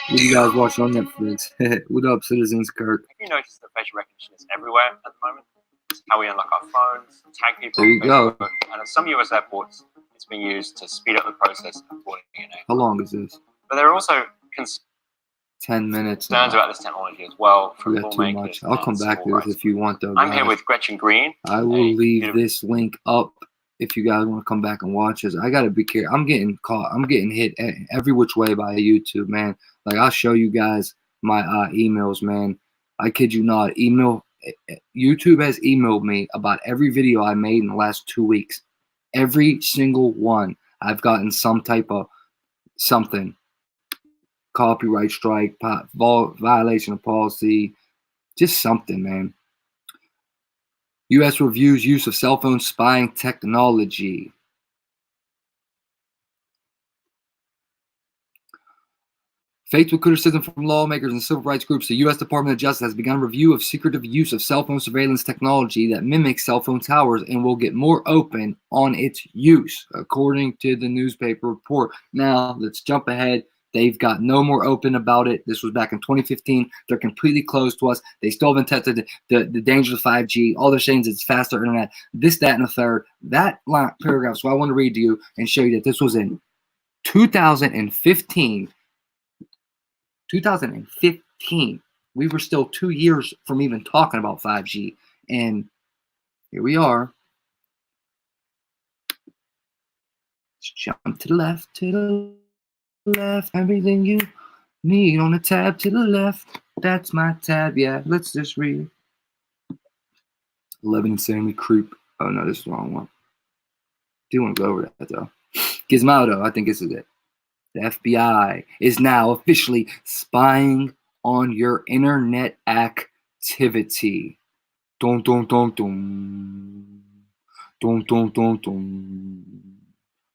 What do you guys watch on Netflix? What up, Citizens Kirk? Have you noticed that facial recognition is everywhere at the moment? It's how we unlock our phones, tag people There you on go. Facebook, and at some US airports, it's being used to speed up the process of boarding DNA. How long is this? But there are also concerns 10 minutes. about this technology as well from We got too much. lawmakers I'll come and back civil to this rights if you want, though. I'm here guys. with Gretchen Green. I will a leave beautiful- this link up if you guys want to come back and watch this. I gotta be careful. I'm getting caught. I'm getting hit every which way by YouTube, man. Like, I'll show you guys my emails, man. I kid you not. YouTube has emailed me about every video I made in the last 2 weeks. Every single one, I've gotten some type of something. Copyright strike, violation of policy, just something, man. U.S. reviews use of cell phone spying technology. Faced with criticism from lawmakers and civil rights groups, the U.S. Department of Justice has begun a review of secretive use of cell phone surveillance technology that mimics cell phone towers and will get more open on its use, according to the newspaper report. Now, let's jump ahead. They've got no more open about it. This was back in 2015. They're completely closed to us. They still haven't tested the dangers of 5G. All they're saying is it's faster internet. This, that, and the third. That paragraph. So I want to read to you and show you that this was in 2015. 2015. We were still 2 years from even talking about 5G. And here we are. Let's jump to the left, Everything you need on the tab to the left. That's my tab. Yeah, let's just read. 11 Insanely Creep. Oh, no, this is the wrong one. Do want to go over that, though. Gizmodo, I think this is it. The FBI is now officially spying on your internet activity. Dun, dun, dun, dun. Dun, dun, dun, dun.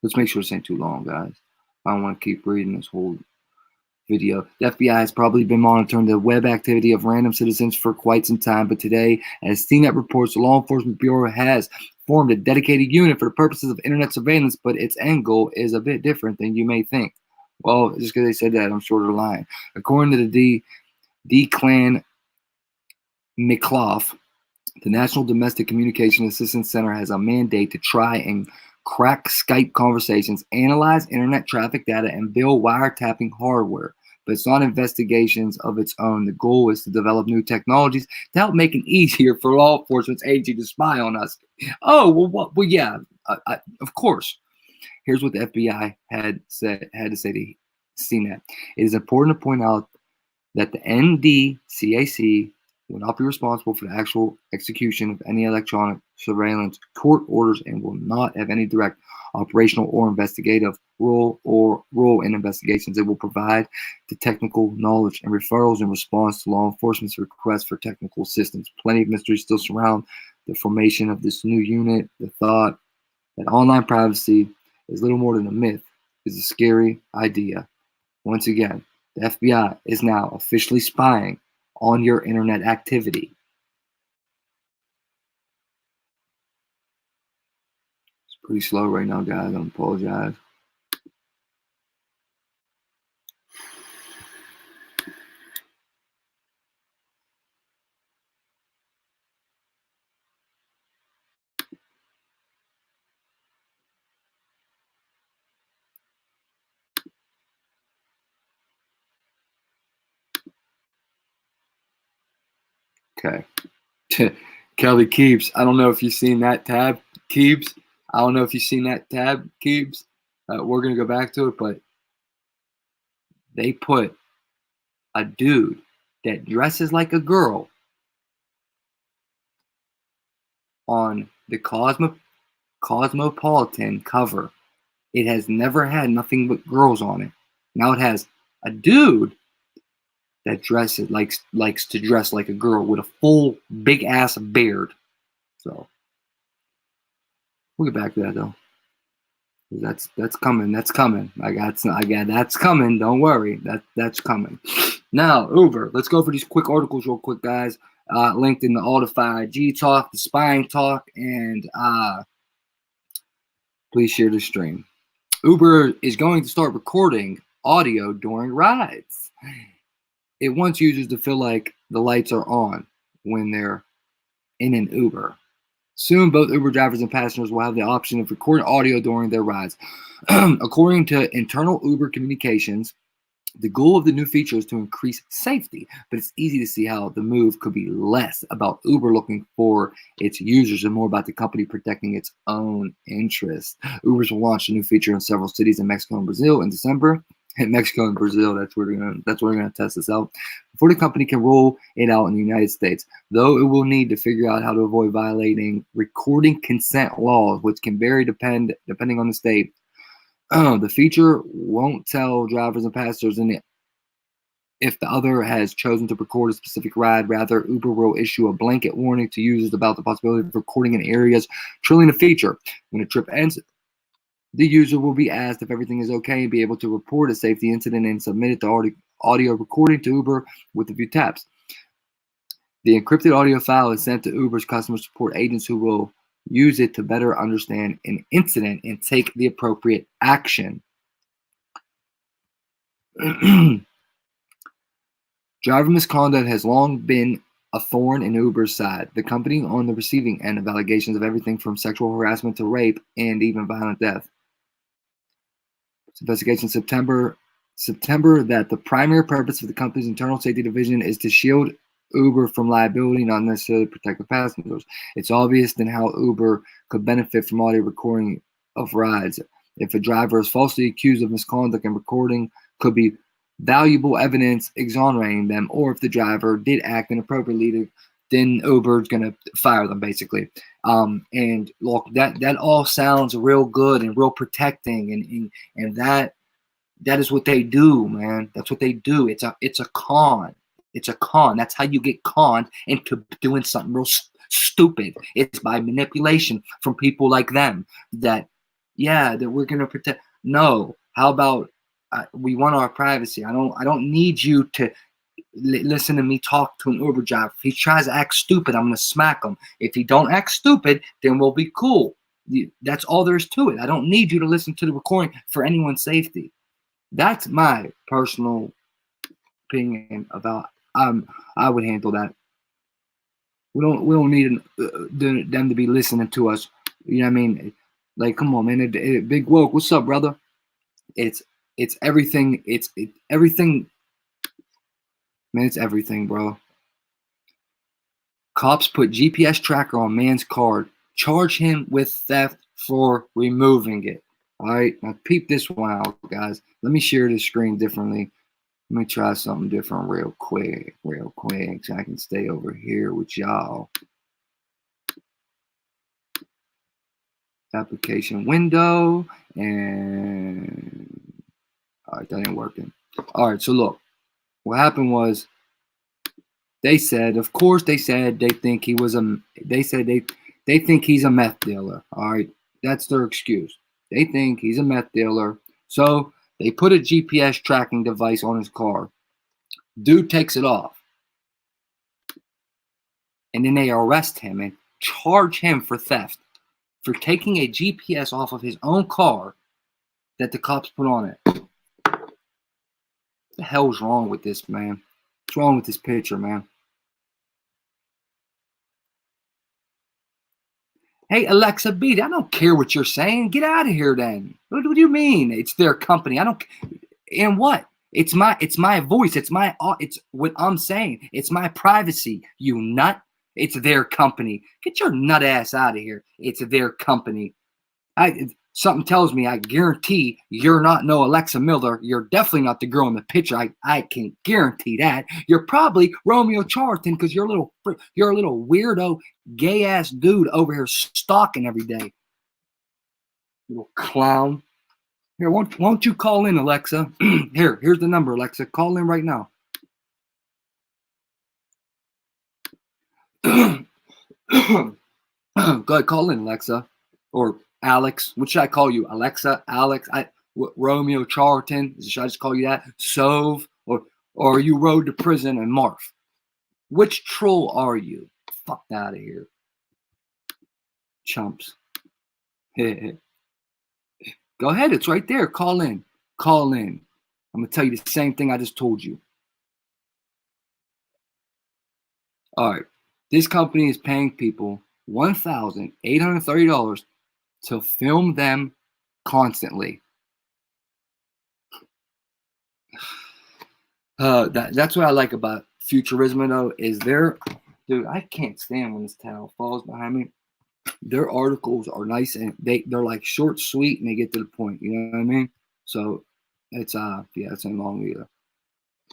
Let's make sure this ain't too long, guys. I don't want to keep reading this whole video. The FBI has probably been monitoring the web activity of random citizens for quite some time, but today, as CNET reports, the Law Enforcement Bureau has formed a dedicated unit for the purposes of internet surveillance, but its end goal is a bit different than you may think. Well, just because they said that, I'm sure they're lying. According to the Declan McClough, the National Domestic Communication Assistance Center has a mandate to try and crack Skype conversations, analyze internet traffic data, and build wiretapping hardware. But it's not investigations of its own. The goal is to develop new technologies to help make it easier for law enforcement agencies to spy on us. Oh, well, what? Well, yeah, of course. Here's what the FBI had to say to CNET. It is important to point out that the NDCAC will not be responsible for the actual execution of any electronic surveillance court orders and will not have any direct operational or investigative role in investigations. It will provide the technical knowledge and referrals in response to law enforcement's requests for technical assistance. Plenty of mysteries still surround the formation of this new unit. The thought that online privacy is little more than a myth is a scary idea. Once again, the FBI is now officially spying on your internet activity. It's pretty slow right now, guys. I apologize. Okay. Kelly Keeps. I don't know if you've seen that tab, Keeps. I don't know if you've seen that tab, Keeps. We're going to go back to it, but they put a dude that dresses like a girl on the Cosmopolitan cover. It has never had nothing but girls on it. Now it has a dude that likes to dress like a girl with a full big ass beard. So we'll get back to that though. That's coming. That's coming. I got that's coming. Don't worry. That's coming. Now, Uber. Let's go for these quick articles real quick, guys. Linked in the Altify G Talk, the Spying Talk, and please share the stream. Uber is going to start recording audio during rides. It wants users to feel like the lights are on when they're in an Uber. Soon, both Uber drivers and passengers will have the option of recording audio during their rides. According to internal Uber communications, the goal of the new feature is to increase safety, but it's easy to see how the move could be less about Uber looking for its users and more about the company protecting its own interests. Uber's will launch a new feature in several cities in Mexico and Brazil in December. In Mexico and Brazil, that's where we're gonna test this out before the company can roll it out in the United States. Though it will need to figure out how to avoid violating recording consent laws, which can vary depending on the state. The feature won't tell drivers and passengers if the other has chosen to record a specific ride. Rather, Uber will issue a blanket warning to users about the possibility of recording in areas trilling the feature. When a trip ends, the user will be asked if everything is okay and be able to report a safety incident and submit the audio recording to Uber with a few taps. The encrypted audio file is sent to Uber's customer support agents who will use it to better understand an incident and take the appropriate action. Driver misconduct has long been a thorn in Uber's side. The company on the receiving end of allegations of everything from sexual harassment to rape and even violent death. Investigation September that the primary purpose of the company's internal safety division is to shield Uber from liability, not necessarily protect the passengers. It's obvious then how Uber could benefit from audio recording of rides. If a driver is falsely accused of misconduct and recording could be valuable evidence exonerating them, or if the driver did act inappropriately, then Uber's gonna fire them basically. And look, that all sounds real good and real protecting, and that is what they do, man. That's what they do. It's a con. It's a con. That's how you get conned into doing something real stupid. It's by manipulation from people like them that we're gonna protect. No, how about we want our privacy. I don't need you to listen to me talk to an Uber driver. If he tries to act stupid, I'm gonna smack him. If he don't act stupid, then we'll be cool. That's all there is to it. I don't need you to listen to the recording for anyone's safety. That's my personal opinion about. I would handle that. We don't need them to be listening to us. You know what I mean? Like, come on, man. Big Woke, what's up, brother? It's everything. It's everything. Man, it's everything, bro. Cops put GPS tracker on man's car. Charge him with theft for removing it. All right, now peep this one out, guys. Let me share the screen differently. Let me try something different real quick, so I can stay over here with y'all. Application window, and all right, that ain't working. All right, so look, what happened was they said, of course, they said they think he was they think he's a meth dealer. All right, that's their excuse. They think he's a meth dealer, so they put a GPS tracking device on his car. Dude takes it off. And then they arrest him and charge him for theft for taking a GPS off of his own car that the cops put on it. What the hell's wrong with this, man? What's wrong with this picture, man? Hey, Alexa Beat, I don't care what you're saying. Get out of here then. What do you mean? It's their company. And what? It's my voice. It's what I'm saying. It's my privacy, you nut. It's their company. Get your nut ass out of here. It's their company. Something tells me, I guarantee you're not no Alexa Miller. You're definitely not the girl in the picture. I can guarantee that. You're probably Romeo Charlton because you're a little weirdo, gay ass dude over here stalking every day. Little clown. Here, won't you call in, Alexa? Here's the number, Alexa. Call in right now. Go ahead, call in, Alexa. Or Alex. What should I call you? Alexa, Alex, Romeo Charlton. Should I just call you that? Sove? Or are you Road to Prison and Marf? Which troll are you? Fuck out of here. Chumps. Go ahead, it's right there. Call in. Call in. I'm going to tell you the same thing I just told you. All right. This company is paying people $1,830 to film them constantly. That's what I like about Futurism, though, is dude, I can't stand when this towel falls behind me. Their articles are nice and they're like short, sweet, and they get to the point. You know what I mean? So it's it's in long either.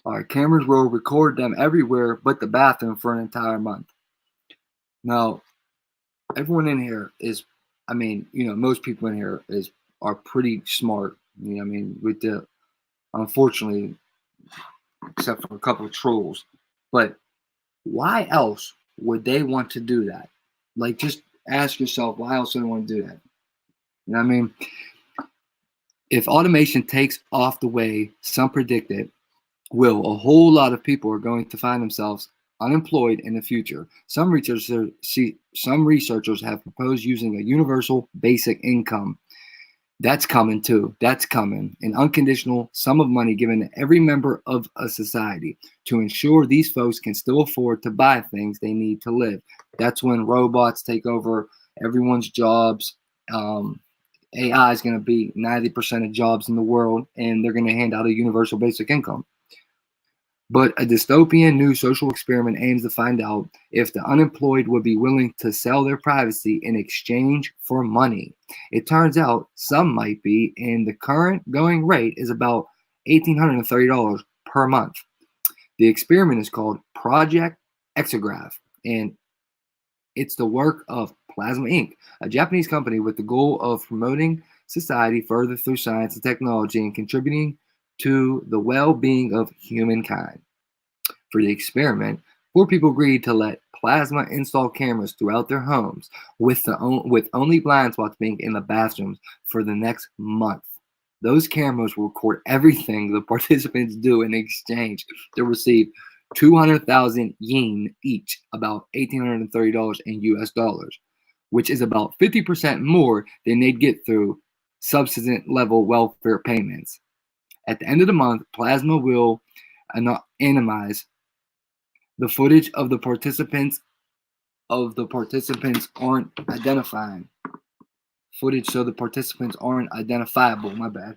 All right, cameras will record them everywhere but the bathroom for an entire month. Now, everyone in here is, most people in here are pretty smart. You know what I mean? With the, unfortunately, except for a couple of trolls. But why else would they want to do that? Like, just ask yourself, why else would they want to do that? You know what I mean? If automation takes off the way some predict it will, a whole lot of people are going to find themselves unemployed in the future. Some researchers have proposed using a universal basic income. That's coming too. That's coming. An unconditional sum of money given to every member of a society to ensure these folks can still afford to buy things they need to live. That's when robots take over everyone's jobs. AI is going to be 90% of jobs in the world, and they're going to hand out a universal basic income. But a dystopian new social experiment aims to find out if the unemployed would be willing to sell their privacy in exchange for money. It turns out some might be, and the current going rate is about $1,830 per month. The experiment is called Project Exograph, and it's the work of Plasma Inc., a Japanese company with the goal of promoting society further through science and technology and contributing to the well-being of humankind. For the experiment, 4 people agreed to let Plasma install cameras throughout their homes with only blind spots being in the bathrooms for the next month. Those cameras will record everything the participants do in exchange to receive 200,000 yen each, about $1,830 in US dollars, which is about 50% more than they'd get through subsistence level welfare payments. At the end of the month, Plasma will anonymize the footage of the participants aren't identifying. Footage so the participants aren't identifiable. My bad.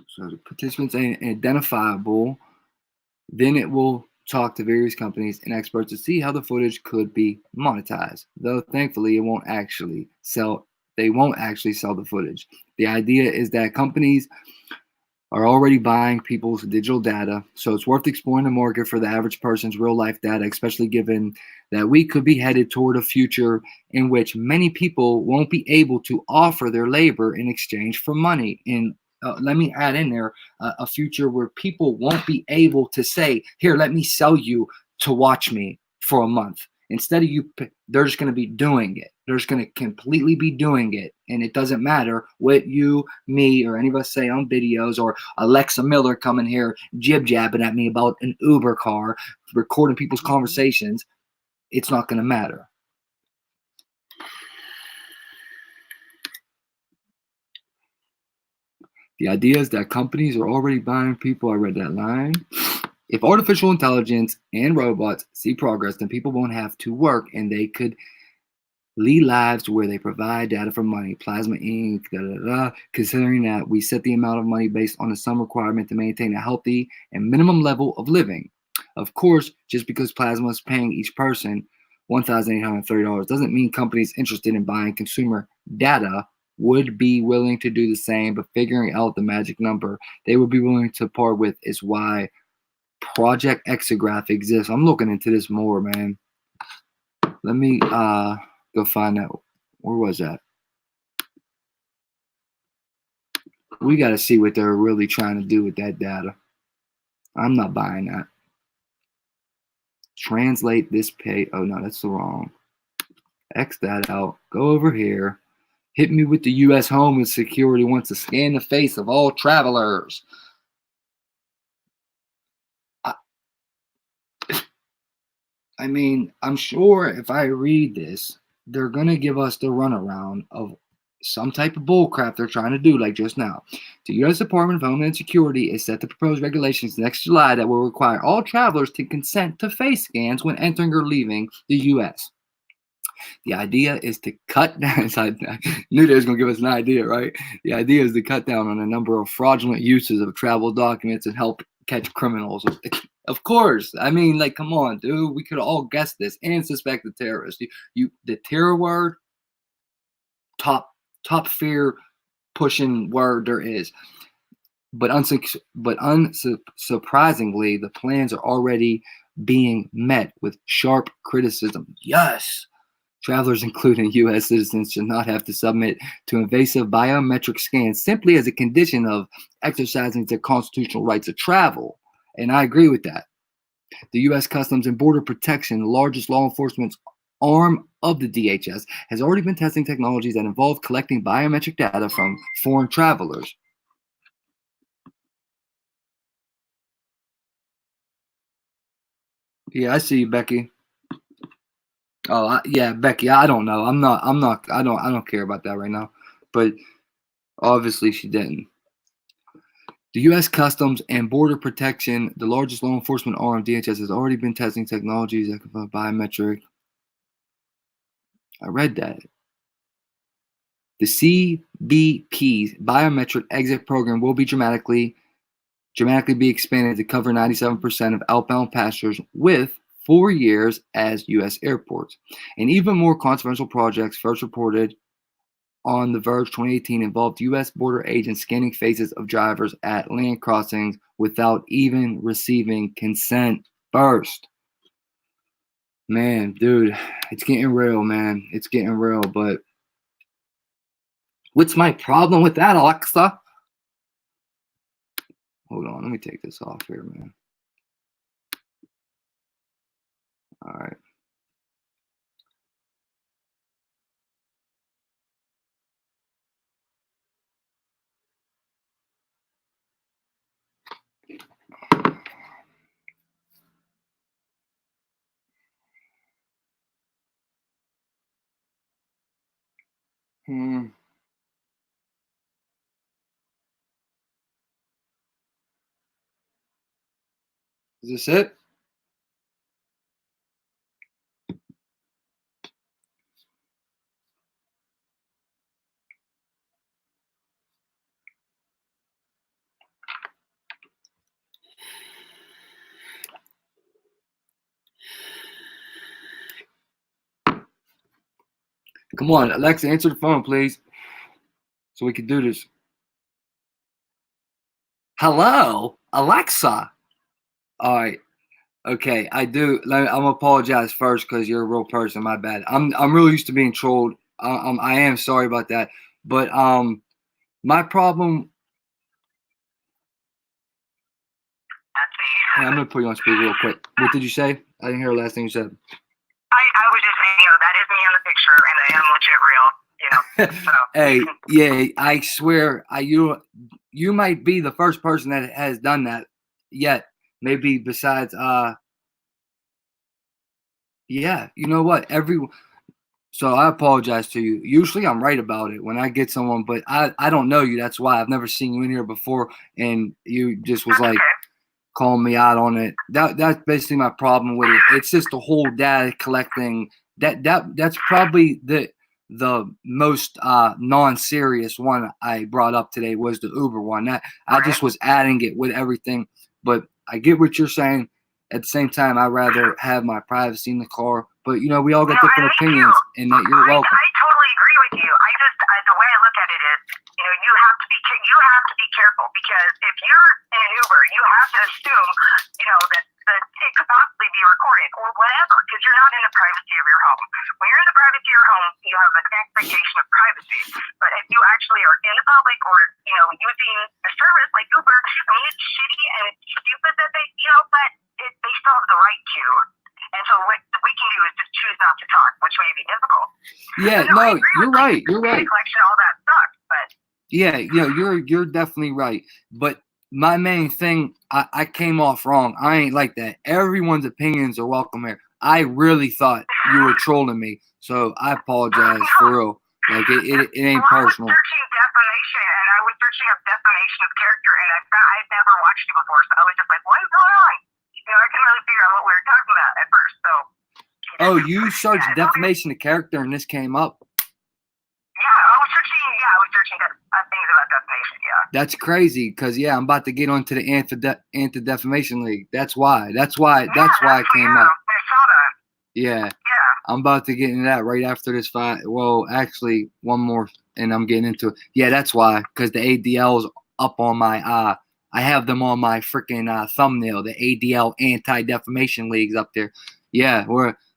So the participants ain't identifiable. Then it will talk to various companies and experts to see how the footage could be monetized. Though thankfully it won't actually sell. They won't actually sell the footage. The idea is that companies are already buying people's digital data, so it's worth exploring the market for the average person's real-life data, especially given that we could be headed toward a future in which many people won't be able to offer their labor in exchange for money. And let me add in there a future where people won't be able to say, here, let me sell you to watch me for a month. Instead of they're just going to be doing it. They're just going to completely be doing it. And it doesn't matter what you, me, or any of us say on videos, or Alexa Miller coming here jib-jabbing at me about an Uber car, recording people's conversations. It's not going to matter. The idea is that companies are already buying people. I read that line. If artificial intelligence and robots see progress, then people won't have to work, and they could Lee Lives, where they provide data for money. Plasma Inc. Considering that we set the amount of money based on the sum requirement to maintain a healthy and minimum level of living. Of course, just because Plasma is paying each person $1,830 doesn't mean companies interested in buying consumer data would be willing to do the same, but figuring out the magic number they would be willing to part with is why Project Exograph exists. I'm looking into this more, man. Let me go find out. Where was that? We got to see what they're really trying to do with that data. I'm not buying that. Translate this page. Oh, no, that's the wrong. X that out. Go over here. Hit me with the U.S. Homeland Security wants to scan the face of all travelers. I mean, I'm sure if I read this, they're going to give us the runaround of some type of bullcrap they're trying to do, like just now. The U.S. Department of Homeland Security is set to propose regulations next July that will require all travelers to consent to face scans when entering or leaving the U.S. The idea is to cut down. I knew they was going to give us an idea, right? The idea is to cut down on the number of fraudulent uses of travel documents and help catch criminals. Of course. I mean, like, come on, dude. We could all guess this and suspect the terrorists. The terror word, top fear pushing word there is. But unsurprisingly, the plans are already being met with sharp criticism. Yes. Travelers, including U.S. citizens, should not have to submit to invasive biometric scans simply as a condition of exercising their constitutional right to travel. And I agree with that. The U.S. Customs and Border Protection, the largest law enforcement arm of the DHS, has already been testing technologies that involve collecting biometric data from foreign travelers. Yeah, I see you, Becky. Oh, yeah, Becky. I don't know. I don't care about that right now. But obviously, she didn't. The U.S. Customs and Border Protection, the largest law enforcement arm of DHS, has already been testing technologies that can provide biometric. I read that. The CBP's biometric exit program will be dramatically be expanded to cover 97% of outbound passengers with 4 years as U.S. airports. And even more controversial projects first reported on The Verge 2018 involved U.S. border agents scanning faces of drivers at land crossings without even receiving consent first. Man, dude, it's getting real, man. It's getting real, but what's my problem with that, Alexa? Hold on, let me take this off here, man. All right. Is this it? Come on, Alexa, answer the phone, please, so we can do this. Hello, Alexa. All right. Okay, I do. I'm gonna apologize first because you're a real person. My bad. I'm really used to being trolled. I am sorry about that. But my problem. Hey, I'm gonna put you on speaker real quick. What did you say? I didn't hear the last thing you said. I was just saying, that is me on the picture, and I am legit real. So. Hey, yeah, I swear, you might be the first person that has done that yet. Maybe besides, yeah, you know what? So I apologize to you. Usually I'm right about it when I get someone, but I don't know you. That's why I've never seen you in here before, and you just was like calling me out on it. That's basically my problem with it. It's just the whole data collecting that's probably the most non-serious one I brought up today was the Uber one. That I just was adding it with everything, but I get what you're saying. At the same time, I'd rather have my privacy in the car. But you know, we all got different opinions, and that you're welcome. I totally agree with you. The way I look at it is, you have to be careful, because if you're in an Uber, you have to assume, that it could possibly be recorded or whatever, because you're not in the privacy of your home. When you're in the privacy of your home, you have an expectation of privacy. But if you actually are in the public, or using a service like Uber, I mean, it's shitty and it's stupid that they, but they still have the right to. And so what we can do is just choose not to talk, which may be difficult. Yeah, no, you're right. You're right. Collection, all that sucks, but yeah, you're definitely right. But my main thing, I came off wrong. I ain't like that. Everyone's opinions are welcome here. I really thought you were trolling me, so I apologize for real. Like it ain't personal. I was searching defamation, and I was searching up defamation of character, and I'd never watched you before, so I was just like, what is going on? I couldn't really figure out what we were talking about at first. So. Oh, you searched defamation of character, and this came up. Yeah, I was searching things about defamation. Yeah. That's crazy, because I'm about to get onto the anti-defamation league. That's why it came up. I saw that. Yeah. I'm about to get into that right after this fight. Well, actually, one more, and I'm getting into it. Yeah, that's why, because the ADL's up on my I have them on my freaking thumbnail. The ADL Anti-Defamation League's up there. Yeah,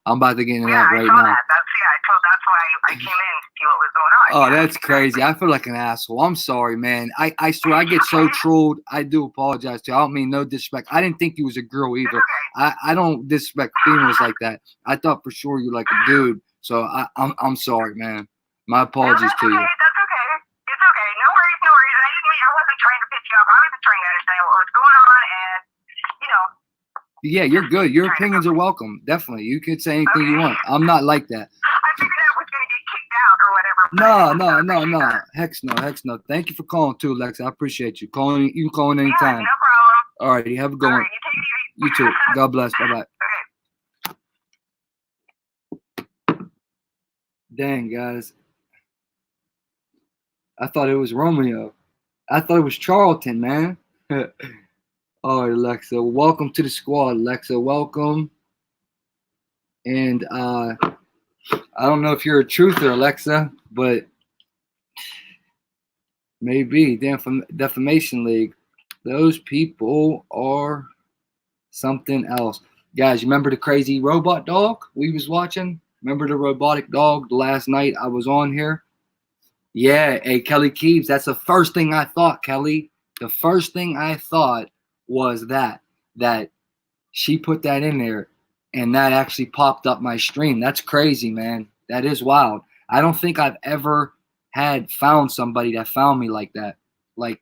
I'm about to get into that right now. That's why I came in to see what was going on. Oh, that's crazy. I feel like an asshole. I'm sorry, man. I swear I get so trolled. I do apologize to you. I don't mean no disrespect. I didn't think you was a girl either. I don't disrespect females like that. I thought for sure you're like a dude. So I'm sorry, man. My apologies to you. That's okay. It's okay. No worries. I wasn't trying to piss you off. I was just trying to understand what was going on, and Yeah, you're good. Your opinions are welcome. Definitely. You can say anything you want. I'm not like that. I figured I was going to get kicked out or whatever. No. Heck no. Thank you for calling too, Alexa. I appreciate you. You can call in anytime. Yeah, no problem. All right, you have a good one. Right, you take it easy. You too. God bless. Bye-bye. Okay. Dang, guys. I thought it was Romeo. I thought it was Charlton, man. All right, Alexa. Welcome to the squad, Alexa. Welcome. And I don't know if you're a truther, Alexa, but maybe. Defamation League. Those people are something else. Guys, you remember the crazy robot dog we was watching? Remember the robotic dog the last night I was on here? Yeah, hey, Kelly Keeves, that's the first thing I thought, Kelly. The first thing I thought was that she put that in there, and that actually popped up my stream. That's crazy, man. That is wild. I don't think I've ever found somebody that found me like that. Like,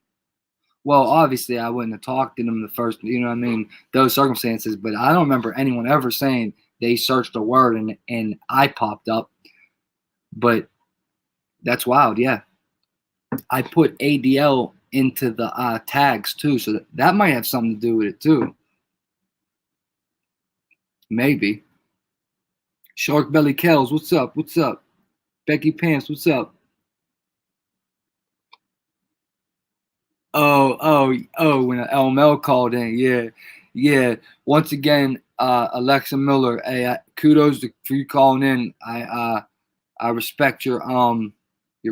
well, obviously I wouldn't have talked to them the first, those circumstances, but I don't remember anyone ever saying they searched a word and I popped up. But that's wild, yeah. I put ADL into the tags too, so that might have something to do with it too. Maybe. Shark Belly Kells, what's up? What's up? Becky Pants, what's up? Oh, when LML called in, yeah. Once again, Alexa Miller, hey, kudos for you calling in. I respect your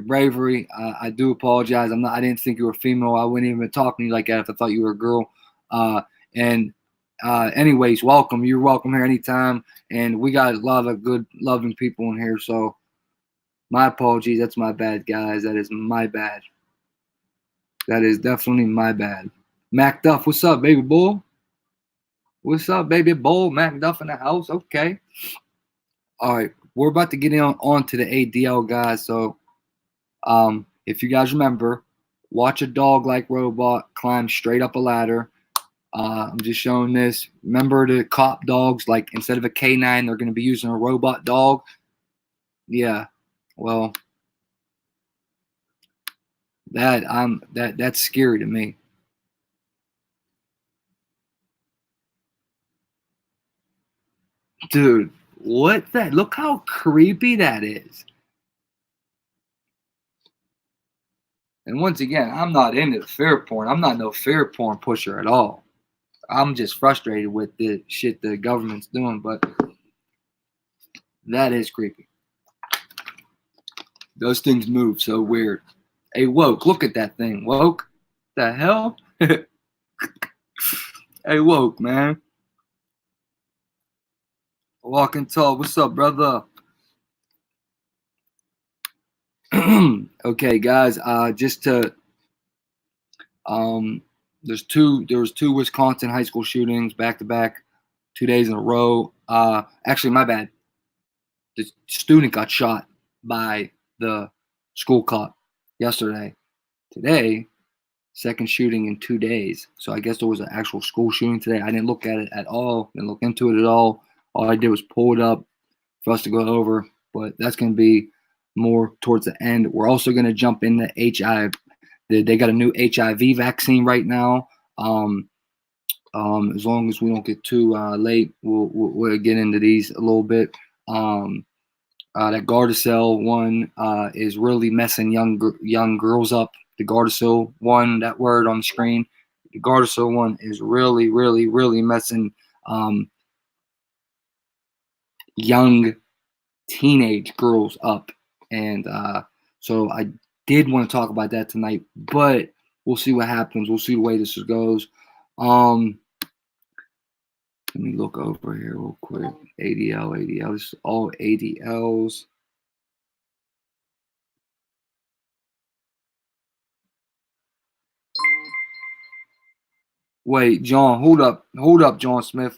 bravery. I do apologize. I didn't think you were female. I wouldn't even talk to you like that if I thought you were a girl. Anyways, welcome. You're welcome here anytime. And we got a lot of good, loving people in here. So my apologies. That's my bad, guys. That is my bad. That is definitely my bad. Mac Duff, what's up, baby bull? What's up, baby bull? Mac Duff in the house. Okay. All right. We're about to get on to the ADL, guys. So if you guys remember, watch a dog-like robot climb straight up a ladder. I'm just showing this. Remember the cop dogs, like instead of a K9, they're going to be using a robot dog. Yeah. Well, that's scary to me. Dude, What that? Look how creepy that is. And once again, I'm not into fear porn. I'm not no fear porn pusher at all. I'm just frustrated with the shit the government's doing, but that is creepy. Those things move so weird. Hey, Woke, look at that thing. Woke? The hell? Hey, Woke, man. Walking tall. What's up, brother? Okay, guys. Just to there was two Wisconsin high school shootings back to back, 2 days in a row. Actually, my bad. The student got shot by the school cop yesterday. Today, second shooting in 2 days. So I guess there was an actual school shooting today. I didn't look at it at all. Didn't look into it at all. All I did was pull it up for us to go over. But that's going to be more towards the end. We're also going to jump into HIV. They got a new HIV vaccine right now. As long as we don't get too late, we'll get into these a little bit. That Gardasil one is really messing young girls up. The Gardasil one, that word on the screen, the Gardasil one is really, really, really messing young teenage girls up. And so I did want to talk about that tonight, but we'll see what happens. We'll see the way this goes. Let me look over here real quick. ADL. This is all ADLs. Wait, John, hold up, John Smith.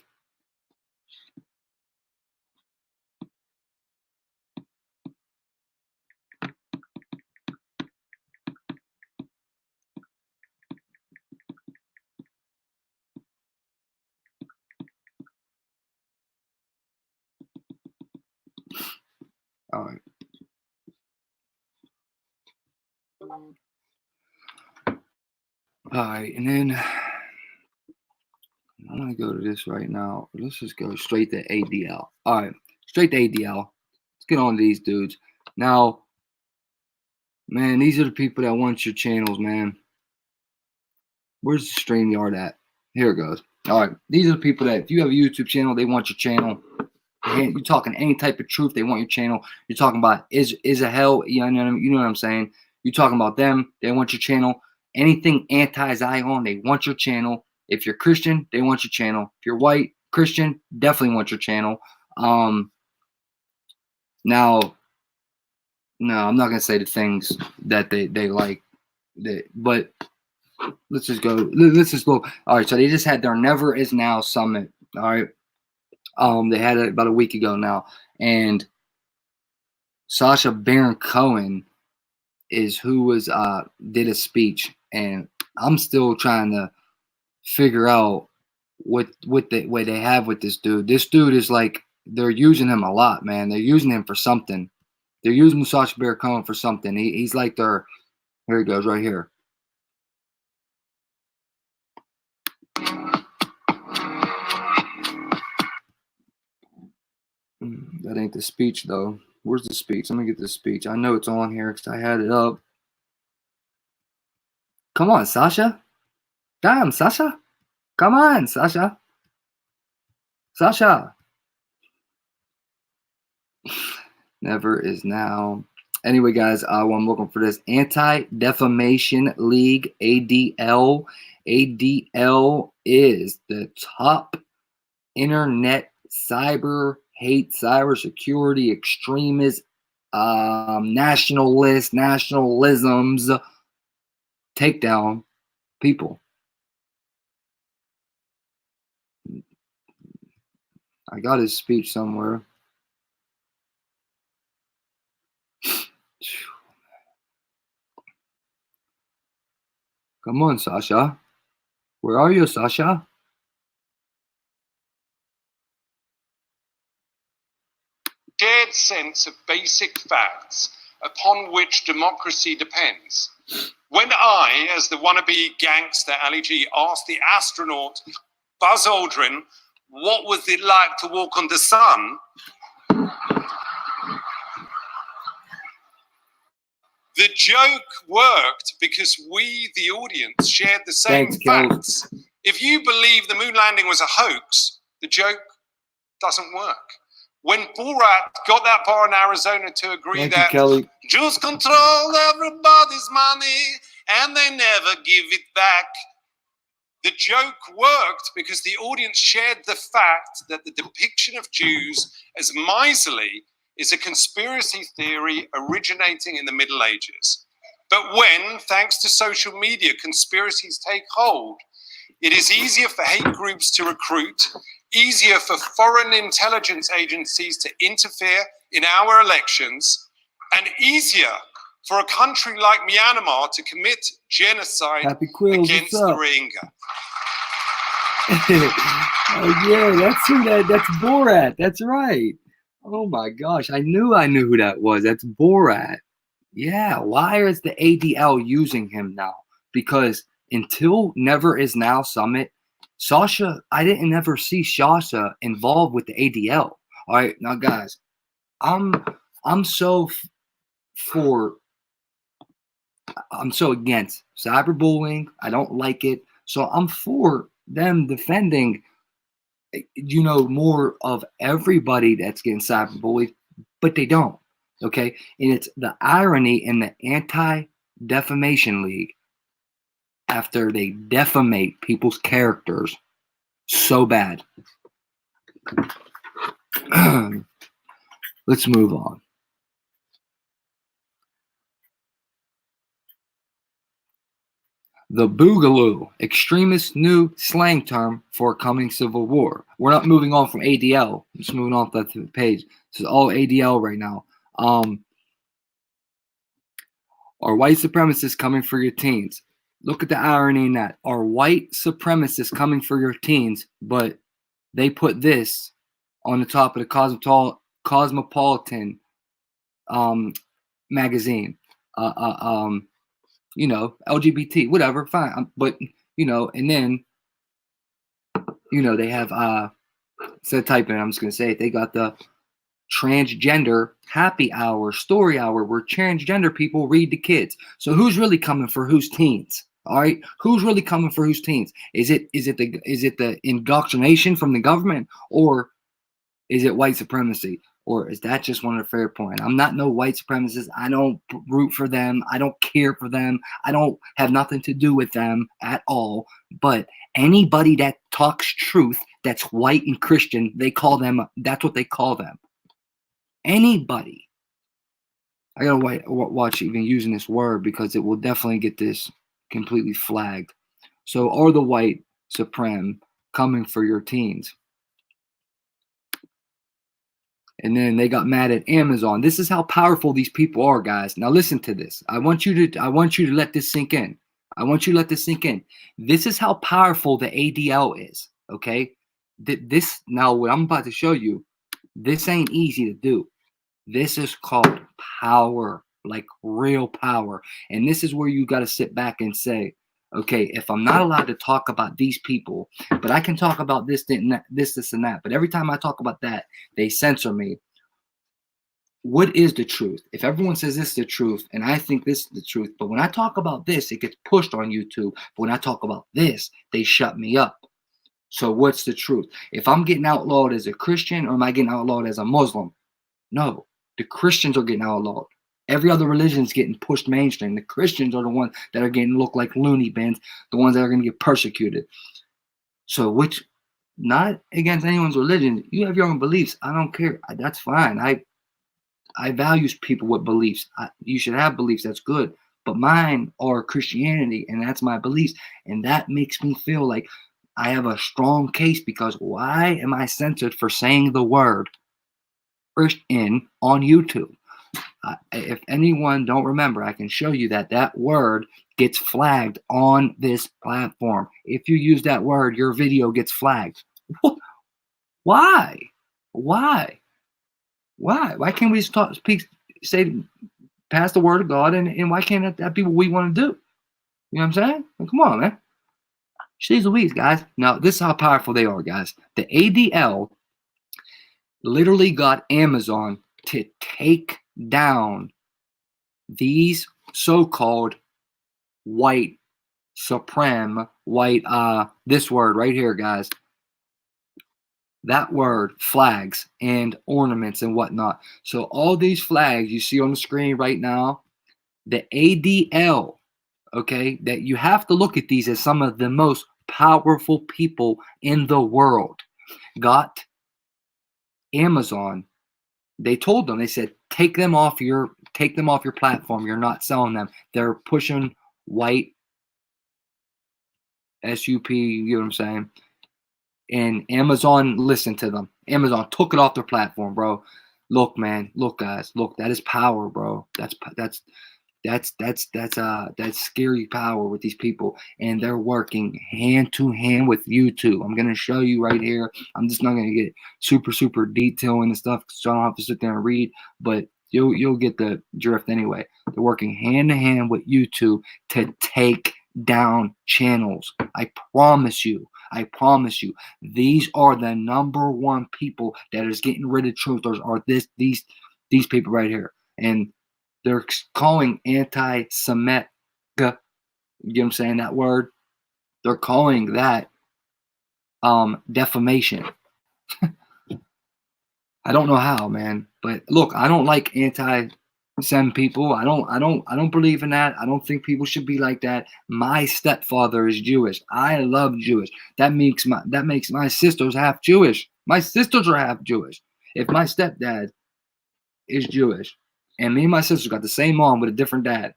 All right. All right, and then I'm going to go to this right now. Let's just go straight to ADL. All right, straight to ADL. Let's get on to these dudes. Now, man, these are the people that want your channels, man. Where's the StreamYard at? Here it goes. All right, these are the people that, if you have a YouTube channel, they want your channel. You're talking any type of truth, they want your channel. You're talking about is a hell, you know what I'm saying? You're talking about them, they want your channel. Anything anti-Zion, they want your channel. If you're Christian, they want your channel. If you're white, Christian, definitely want your channel. Now, no, I'm not gonna say the things that they like, but let's just go. All right, so they just had their Never Is Now summit. All right, they had it about a week ago now, and Sacha Baron Cohen is who was did a speech, and I'm still trying to figure out what they have with this dude. This dude is like, they're using him a lot, man. They're using him for something. They're using Sacha Baron Cohen for something. He's like their, here he goes right here. That ain't the speech though. Where's the speech? Let me get the speech. I know it's on here because I had it up. Come on, Sasha. Damn, Sasha. Come on, Sasha. Sasha. Never Is Now. Anyway, guys, I'm looking for this Anti-Defamation League, ADL. ADL is the top internet cyber security extremist, nationalisms takedown people. I got his speech somewhere. Come on, Sasha. Where are you, Sasha? Shared sense of basic facts upon which democracy depends. When I, as the wannabe gangster Ali G, asked the astronaut Buzz Aldrin what was it like to walk on the sun, The joke worked because we, the audience, shared the same Thanks, Kelly. facts. If you believe the moon landing was a hoax, the joke doesn't work. When Borat got that bar in Arizona to agree Thank you, that Kelly. Jews control everybody's money and they never give it back, the joke worked because the audience shared the fact that the depiction of Jews as miserly is a conspiracy theory originating in the Middle Ages. But when, thanks to social media, conspiracies take hold, it is easier for hate groups to recruit, easier for foreign intelligence agencies to interfere in our elections, and easier for a country like Myanmar to commit genocide Happy Quills, against what's the up? Rohingya. Oh yeah, that's who that's Borat. That's right. Oh my gosh, I knew who that was. That's Borat. Yeah, why is the ADL using him now? Because until Never Is Now Summit, Sasha, I didn't ever see Sasha involved with the ADL. All right, now guys, I'm so against cyberbullying. I don't like it. So I'm for them defending, more of everybody that's getting cyberbullied, but they don't. Okay. And it's the irony in the Anti-Defamation League after they defamate people's characters so bad. Let's move on. The Boogaloo, extremist new slang term for a coming civil war. We're not moving on from ADL. I'm just moving on to the page. This is all ADL right now. Are white supremacists coming for your teens? Look at the irony in that. Are white supremacists coming for your teens, but they put this on the top of the Cosmopolitan magazine. LGBT, whatever, fine. But, and then, they have, instead of typing, I'm just going to say it, they got the transgender happy hour, story hour, where transgender people read to kids. So who's really coming for whose teens? All right, who's really coming for whose teens? Is it the indoctrination from the government, or is it white supremacy? Or is that just one of the fair point? I'm not no white supremacist. I don't root for them. I don't care for them. I don't have nothing to do with them at all. But anybody that talks truth, that's white and Christian, they call them, that's what they call them. Anybody. I gotta watch even using this word because it will definitely get this completely flagged. So are the white supreme coming for your teens? And then they got mad at Amazon. This is how powerful these people are, guys. Now listen to this. I want you to let this sink in. I want you to let this sink in. This is how powerful the ADL is. Okay. This now what I'm about to show you, this ain't easy to do. This is called power, like real power. And this is where you got to sit back and say, okay, if I'm not allowed to talk about these people, but I can talk about this, and that. But every time I talk about that, they censor me. What is the truth? If everyone says this is the truth, and I think this is the truth, but when I talk about this, it gets pushed on YouTube. But when I talk about this, they shut me up. So what's the truth? If I'm getting outlawed as a Christian, or am I getting outlawed as a Muslim? No, the Christians are getting outlawed. Every other religion is getting pushed mainstream. The Christians are the ones that are getting look like loony bins, the ones that are going to get persecuted. So which, not against anyone's religion. You have your own beliefs. I don't care. That's fine. I value people with beliefs. You should have beliefs. That's good. But mine are Christianity, and that's my beliefs. And that makes me feel like I have a strong case, because why am I censored for saying the word Christian on YouTube? If anyone don't remember, I can show you that word gets flagged on this platform. If you use that word, your video gets flagged. Why? Why can't we just pass the word of God, and why can't that be what we want to do? You know what I'm saying? Well, come on, man. Jeez Louise, guys. Now, this is how powerful they are, guys. The ADL literally got Amazon to take down these so-called white supreme white this word right here, guys. That word, flags and ornaments and whatnot. So all these flags you see on the screen right now, the ADL, okay, that you have to look at these as some of the most powerful people in the world. Got Amazon. They told them, they said, take them off your platform. You're not selling them. They're pushing white SUP, you know what I'm saying? And Amazon listened to them. Amazon took it off their platform, bro. Look, man. Look, guys. Look, that is power, bro. That's scary power with these people, and they're working hand to hand with YouTube. I'm gonna show you right here. I'm just not gonna get super detail in the stuff, so I don't have to sit there and read. But you'll get the drift anyway. They're working hand to hand with YouTube to take down channels. I promise you. I promise you, these are the number one people that is getting rid of truthers. Are these people right here, and they're calling anti-Semitic. You know what I'm saying? That word. They're calling that defamation. I don't know how, man. But look, I don't like anti-Sem people. I don't believe in that. I don't think people should be like that. My stepfather is Jewish. I love Jewish. That makes my sisters half Jewish. My sisters are half Jewish. If my stepdad is Jewish, and me and my sister got the same mom with a different dad,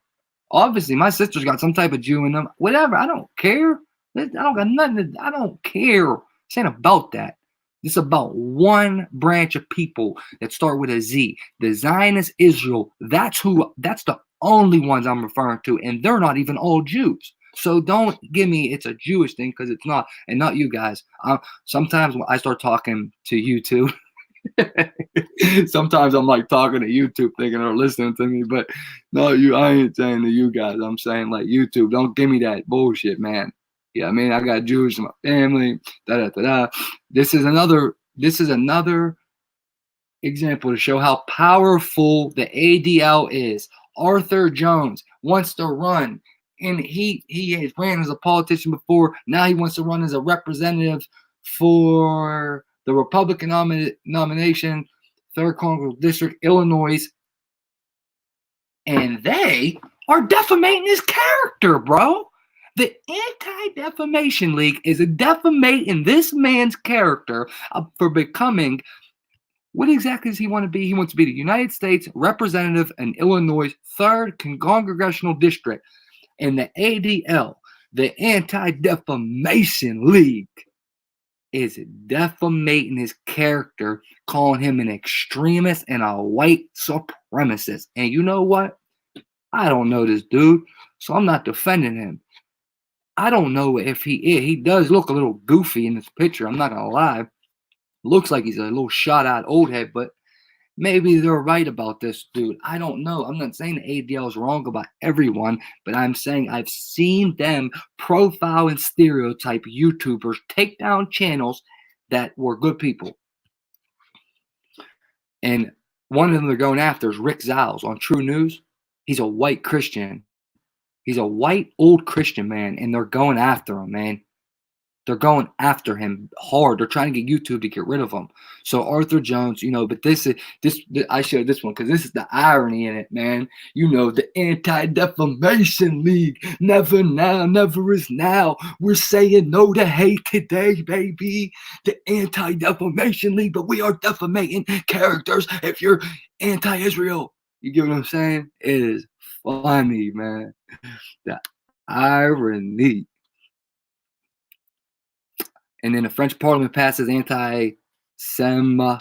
obviously my sister's got some type of Jew in them. Whatever. I don't care. I don't got nothing. I don't care. This ain't about that. It's about one branch of people that start with a Z. The Zionist Israel. That's the only ones I'm referring to, and they're not even all Jews. So don't give me it's a Jewish thing, because it's not, and not you guys. Sometimes when I start talking to you too, sometimes I'm like talking to YouTube thinking they're listening to me, but no, I ain't saying to you guys. I'm saying like YouTube. Don't give me that bullshit, man. Yeah, I mean, I got Jews in my family. This is another example to show how powerful the ADL is. Arthur Jones wants to run, and he has ran as a politician before. Now he wants to run as a representative for the Republican nomination, 3rd Congressional District, Illinois. And they are defamating his character, bro. The Anti-Defamation League is defamating this man's character for becoming, what exactly does he want to be? He wants to be the United States representative in Illinois' 3rd Congressional District. And the ADL, the Anti-Defamation League, is defamating his character, calling him an extremist and a white supremacist. And you know what? I don't know this dude, so I'm not defending him. I don't know if he does look a little goofy in this picture. I'm not gonna lie. Looks like he's a little shot out old head, but maybe they're right about this dude. I don't know. I'm not saying the ADL is wrong about everyone, but I'm saying I've seen them profile and stereotype YouTubers, take down channels that were good people. And one of them they're going after is Rick Ziles on True News. He's a white Christian. He's a white old Christian man, and they're going after him, man. They're going after him hard. They're trying to get YouTube to get rid of him. So Arthur Jones, but this I showed this one because this is the irony in it, man. The Anti-Defamation League. Never now, never is now. We're saying no to hate today, baby. The Anti-Defamation League, but we are defamating characters if you're anti-Israel. You get what I'm saying? It is funny, man. The irony. And then the French Parliament passes anti-Sem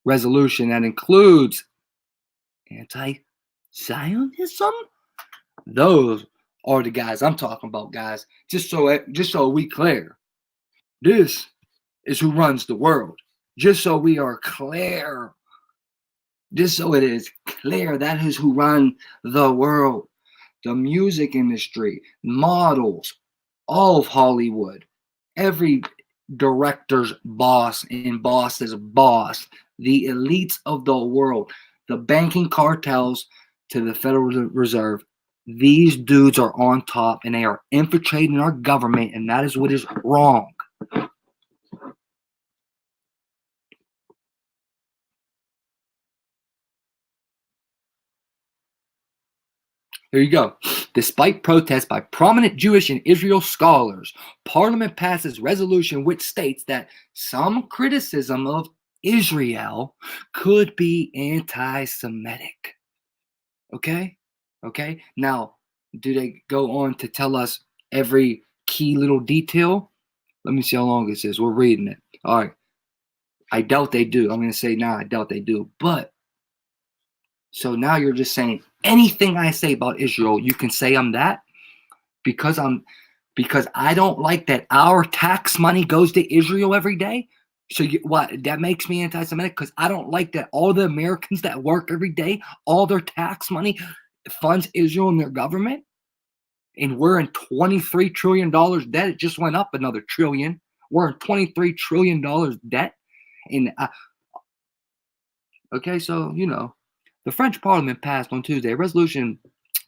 resolution that includes anti-Zionism. Those are the guys I'm talking about, guys. Just so we clear, this is who runs the world. Just so we are clear. Just so it is clear, that is who run the world. The music industry, models, all of Hollywood, every director's boss and boss's boss, the elites of the world, the banking cartels to the Federal Reserve, These dudes are on top and they are infiltrating our government, and that is what is wrong. Here you go. Despite protests by prominent Jewish and Israel scholars, Parliament passes resolution which states that some criticism of Israel could be anti-Semitic. Okay? Okay? Now, do they go on to tell us every key little detail? Let me see how long this is. We're reading it. All right. I doubt they do. I'm going to say now I doubt they do. But, so now you're just saying anything I say about Israel, you can say I'm that? Because I don't like that our tax money goes to Israel every day. So what? That makes me anti-Semitic because I don't like that all the Americans that work every day, all their tax money funds Israel and their government, and we're in $23 trillion debt. It just went up another trillion. We're in $23 trillion debt, and okay, so the French Parliament passed on Tuesday a resolution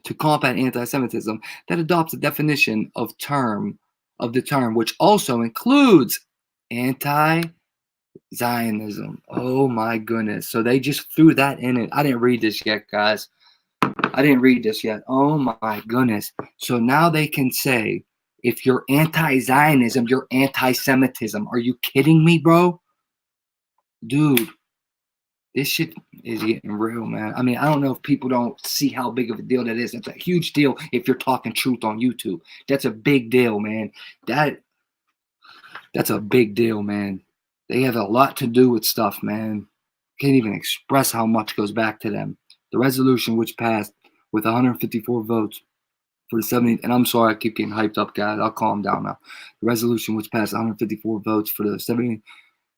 to combat anti-Semitism that adopts a definition of the term, which also includes anti-Zionism. Oh my goodness. So they just threw that in it. I didn't read this yet, guys. I didn't read this yet. Oh my goodness. So now they can say, if you're anti-Zionism, you're anti-Semitism. Are you kidding me, bro? Dude. This shit is getting real, man. I mean, I don't know if people don't see how big of a deal that is. That's a huge deal if you're talking truth on YouTube. That's a big deal, man. That's a big deal, man. They have a lot to do with stuff, man. Can't even express how much goes back to them. The resolution, which passed with 154 votes for the 70, and I'm sorry I keep getting hyped up, guys. I'll calm down now. The resolution, which passed 154 votes for the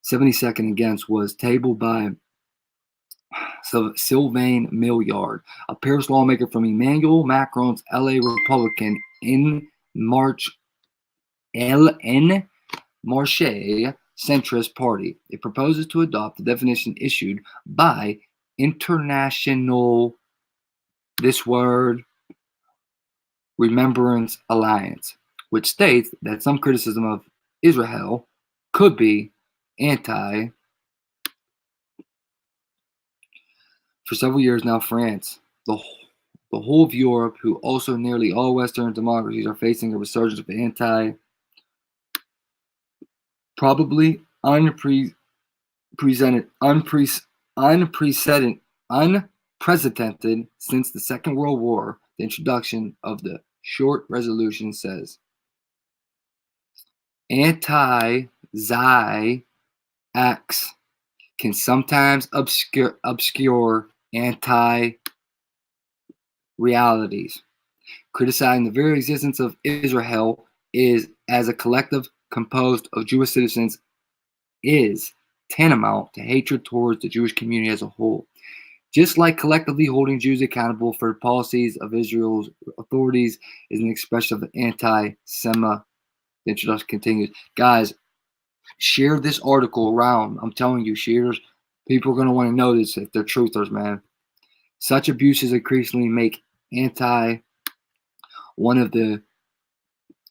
72nd against, was tabled by Sylvain Milliard, a Paris lawmaker from Emmanuel Macron's LA Republican in Marche centrist party. It proposes to adopt the definition issued by International, this word, Remembrance Alliance, which states that some criticism of Israel could be anti. For several years now, France, the whole of Europe, who also nearly all Western democracies are facing a resurgence of probably unprecedented since the Second World War. The introduction of the short resolution says, anti-Zi acts can sometimes obscure anti-realities. Criticizing the very existence of Israel is, as a collective composed of Jewish citizens, is tantamount to hatred towards the Jewish community as a whole. Just like collectively holding Jews accountable for the policies of Israel's authorities is an expression of anti-Semitism. The introduction continues. Guys, share this article around. I'm telling you, shares. People are going to want to know this if they're truthers, man. Such abuses increasingly make one of the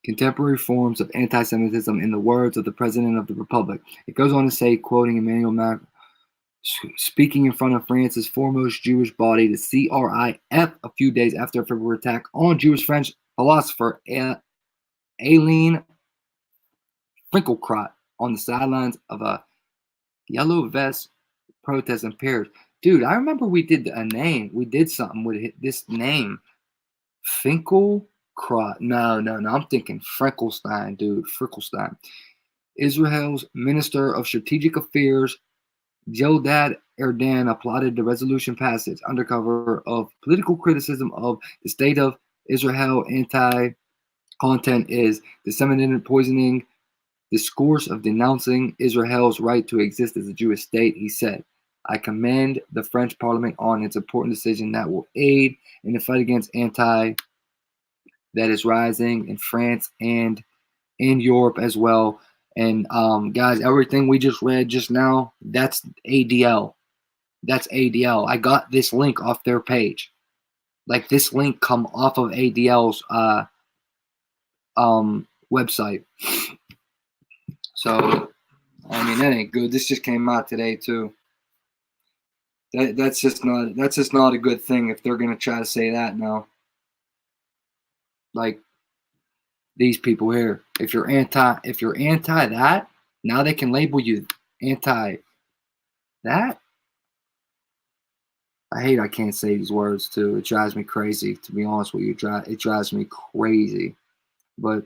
contemporary forms of anti-Semitism, in the words of the President of the Republic. It goes on to say, quoting Emmanuel Macron, speaking in front of France's foremost Jewish body, the CRIF, a few days after a February attack on Jewish French philosopher Aileen Finkielkraut on the sidelines of a yellow vest protest in Paris. Dude, I remember we did something with this name. Finkielkraut. No. I'm thinking Frankenstein, dude. Frankenstein. Israel's Minister of Strategic Affairs, Gilad Erdan, applauded the resolution passage under cover of political criticism of the state of Israel. Anti-content is disseminated, poisoning discourse of denouncing Israel's right to exist as a Jewish state. He said, I commend the French Parliament on its important decision that will aid in the fight against that is rising in France and in Europe as well. And guys, everything we just read just now, that's ADL. That's ADL. I got this link off their page. like this link come off of ADL's website. So I mean that ain't good. This just came out today too. That's just not a good thing if they're gonna try to say that now. Like these people here, if you're anti that, now they can label you anti that. I can't say these words too. It drives me crazy, to be honest with you. It drives me crazy. But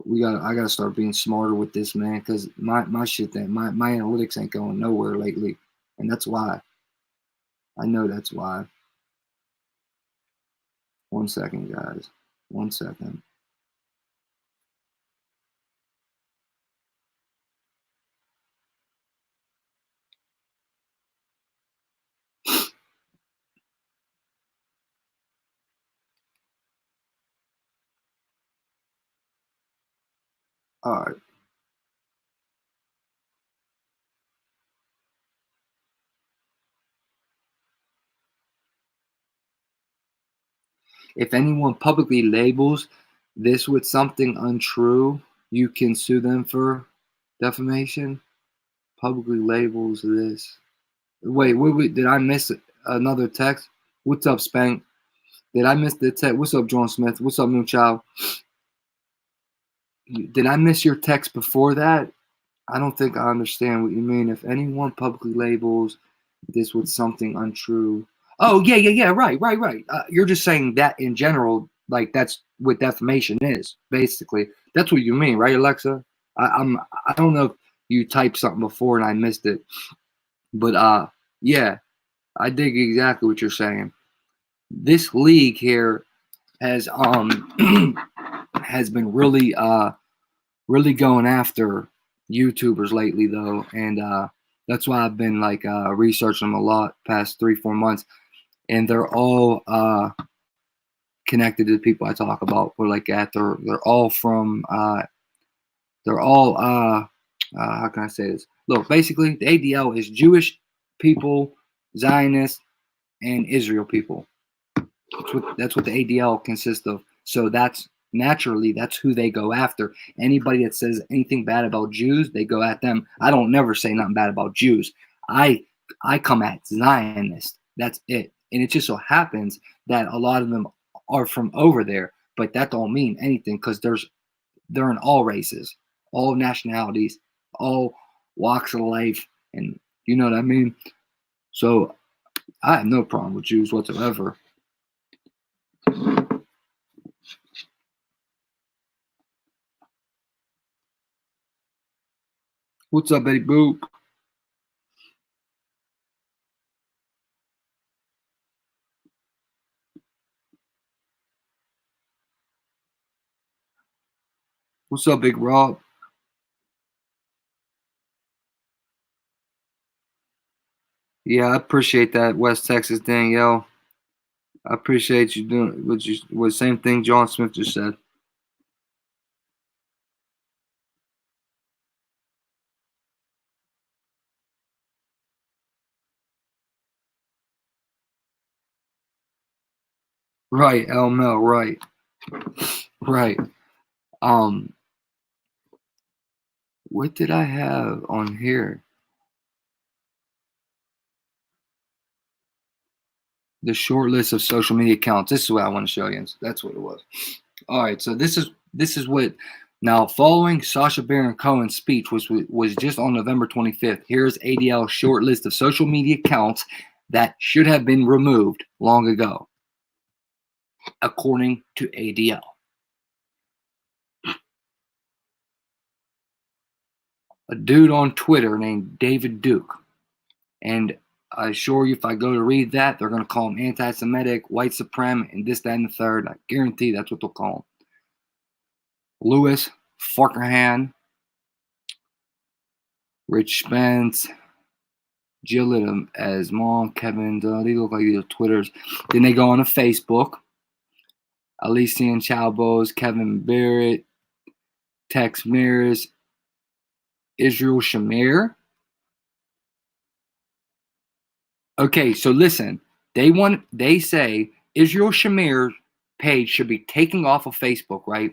I gotta start being smarter with this, man, because my shit my analytics ain't going nowhere lately. And that's why. I know that's why. 1 second, guys. 1 second. All right. If anyone publicly labels this with something untrue, you can sue them for defamation. Publicly labels this. Wait, did I miss another text? What's up, Spank? Did I miss the text? What's up, John Smith? What's up, Moonchild? Did I miss your text before that? I don't think I understand what you mean. If anyone publicly labels this with something untrue. Oh, yeah. Right. You're just saying that in general, like that's what defamation is, basically. That's what you mean, right, Alexa? I don't know if you typed something before and I missed it. But yeah, I dig exactly what you're saying. This league here has has been really going after YouTubers lately though, and that's why I've been like researching them a lot past 3-4 months, and they're all connected to the people I talk about. We're like they're all from they're all how can I say this? Look, basically the ADL is Jewish people, Zionists, and Israel people. That's what the ADL consists of. So that's naturally that's who they go after. Anybody that says anything bad about Jews, they go at them. I don't never say nothing bad about Jews. I come at Zionists. That's it. And it just so happens that a lot of them are from over there, but that don't mean anything because they're in all races, all nationalities, all walks of life, and you know what I mean. So I have no problem with Jews whatsoever. What's up, Betty Boop? What's up, Big Rob? Yeah, I appreciate that, West Texas Danielle. I appreciate you doing what same thing John Smith just said. Right, Mel, right. What did I have on here? The short list of social media accounts. This is what I want to show you. That's what it was. All right, so this is what. Now, following Sacha Baron Cohen's speech, was just on November 25th. Here's ADL's short list of social media accounts that should have been removed long ago, according to ADL. A dude on Twitter named David Duke, and I assure you, if I go to read that, they're going to call him anti-Semitic, white supremacist, and this, that, and the third. I guarantee that's what they'll call him. Louis Farquharson, Rich Spence, Jill as mom, Kevin. They look like these Twitters. Then they go on to Facebook. Alician Chalbos, Kevin Barrett, Tex Mears, Israel Shamir. Okay, so listen. They say Israel Shamir's page should be taken off of Facebook, right?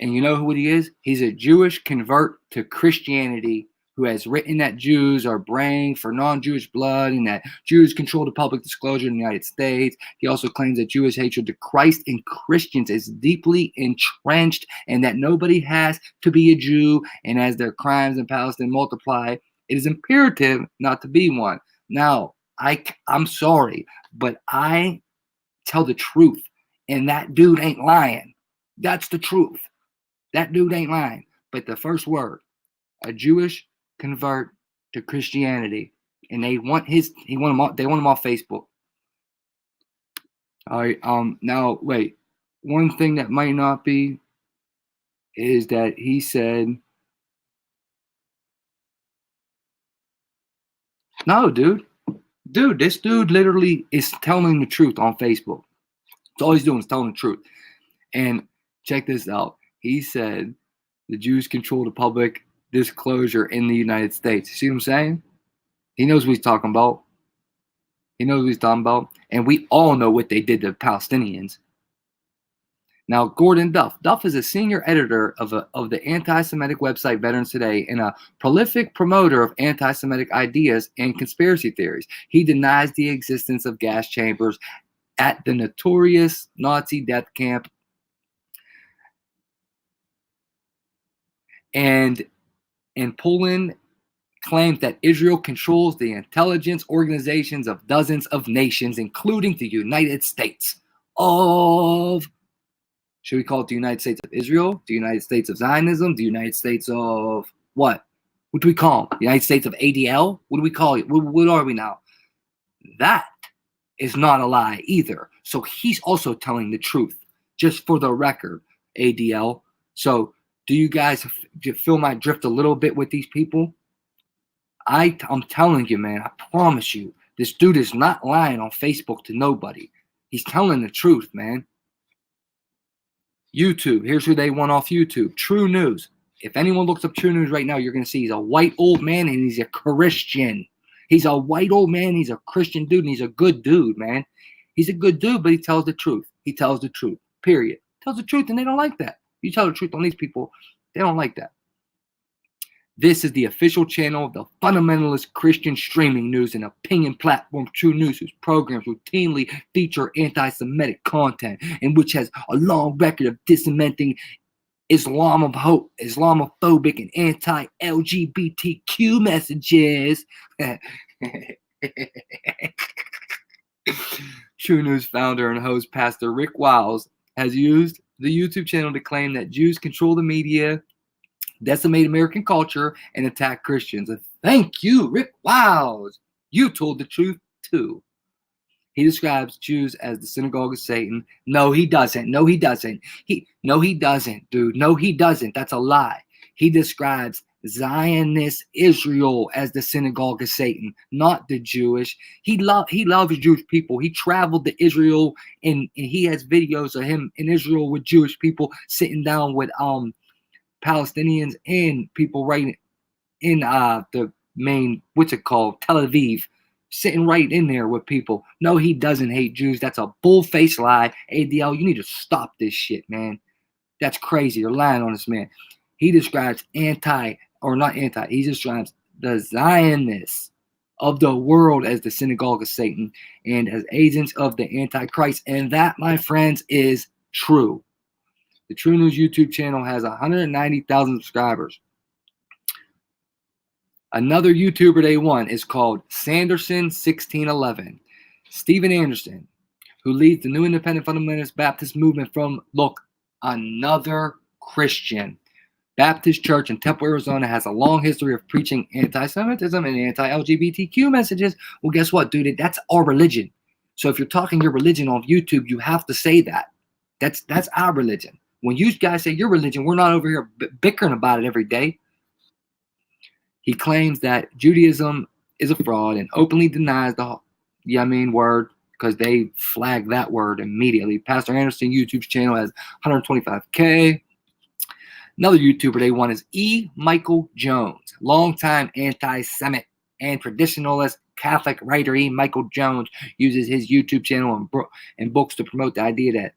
And you know who he is? He's a Jewish convert to Christianity who has written that Jews are braying for non-Jewish blood and that Jews control the public disclosure in the United States. He also claims that Jewish hatred to Christ and Christians is deeply entrenched and that nobody has to be a Jew. And as their crimes in Palestine multiply, it is imperative not to be one. Now, I'm sorry, but I tell the truth. And that dude ain't lying. That's the truth. That dude ain't lying. But the first word, a Jewish convert to Christianity, and they want him off Facebook. All right. Now wait. One thing that might not be is that he said, no, dude, this dude literally is telling the truth on Facebook. That's all he's doing is telling the truth. And check this out. He said the Jews control the public disclosure in the United States. You see what I'm saying? He knows what he's talking about. He knows what he's talking about. And we all know what they did to Palestinians. Now, Gordon Duff. Duff is a senior editor of the anti-Semitic website Veterans Today and a prolific promoter of anti-Semitic ideas and conspiracy theories. He denies the existence of gas chambers at the notorious Nazi death camp and in Poland claims that Israel controls the intelligence organizations of dozens of nations, including the United States of, should we call it the United States of Israel, the United States of Zionism, the United States of what? What do we call them? The United States of ADL? What do we call it? What are we now? That is not a lie either. So he's also telling the truth, just for the record, ADL. So do you guys feel my drift a little bit with these people? I'm telling you, man, I promise you, this dude is not lying on Facebook to nobody. He's telling the truth, man. YouTube, here's who they want off YouTube. True News. If anyone looks up True News right now, you're going to see he's a white old man and he's a Christian. He's a white old man, he's a Christian dude, and he's a good dude, man. He's a good dude, but he tells the truth. He tells the truth, period. Tells the truth, and they don't like that. You tell the truth on these people, they don't like that. This is the official channel of the fundamentalist Christian streaming news and opinion platform True News, whose programs routinely feature anti-Semitic content and which has a long record of disseminating Islamophobic and anti-LGBTQ messages. True News founder and host Pastor Rick Wiles has used the YouTube channel to claim that Jews control the media, decimate American culture, and attack Christians. And thank you, Rick Wiles. You told the truth too. He describes Jews as the synagogue of Satan. No, he doesn't. No, he doesn't. No, he doesn't, dude. No, he doesn't. That's a lie. He describes Zionist Israel as the synagogue of Satan, not the Jewish. He loves Jewish people. He traveled to Israel, and he has videos of him in Israel with Jewish people sitting down with Palestinians and people right in the main, what's it called, Tel Aviv, sitting right in there with people. No, he doesn't hate Jews. That's a bull-faced lie. ADL, you need to stop this shit, man. That's crazy. You're lying on this man. He describes he describes the Zionists of the world as the synagogue of Satan and as agents of the Antichrist. And that, my friends, is true. The True News YouTube channel has 190,000 subscribers. Another YouTuber they want is called Sanderson1611. Stephen Anderson, who leads the New Independent Fundamentalist Baptist movement from, another Christian. Baptist Church in Temple, Arizona has a long history of preaching anti-Semitism and anti-LGBTQ messages. Well, guess what, dude? That's our religion. So if you're talking your religion on YouTube, you have to say that. That's our religion. When you guys say your religion, we're not over here bickering about it every day. He claims that Judaism is a fraud and openly denies the word because they flag that word immediately. Pastor Anderson YouTube's channel has 125K. Another YouTuber they want is E. Michael Jones, longtime anti-Semite. and traditionalist Catholic writer E. Michael Jones uses his YouTube channel and books to promote the idea that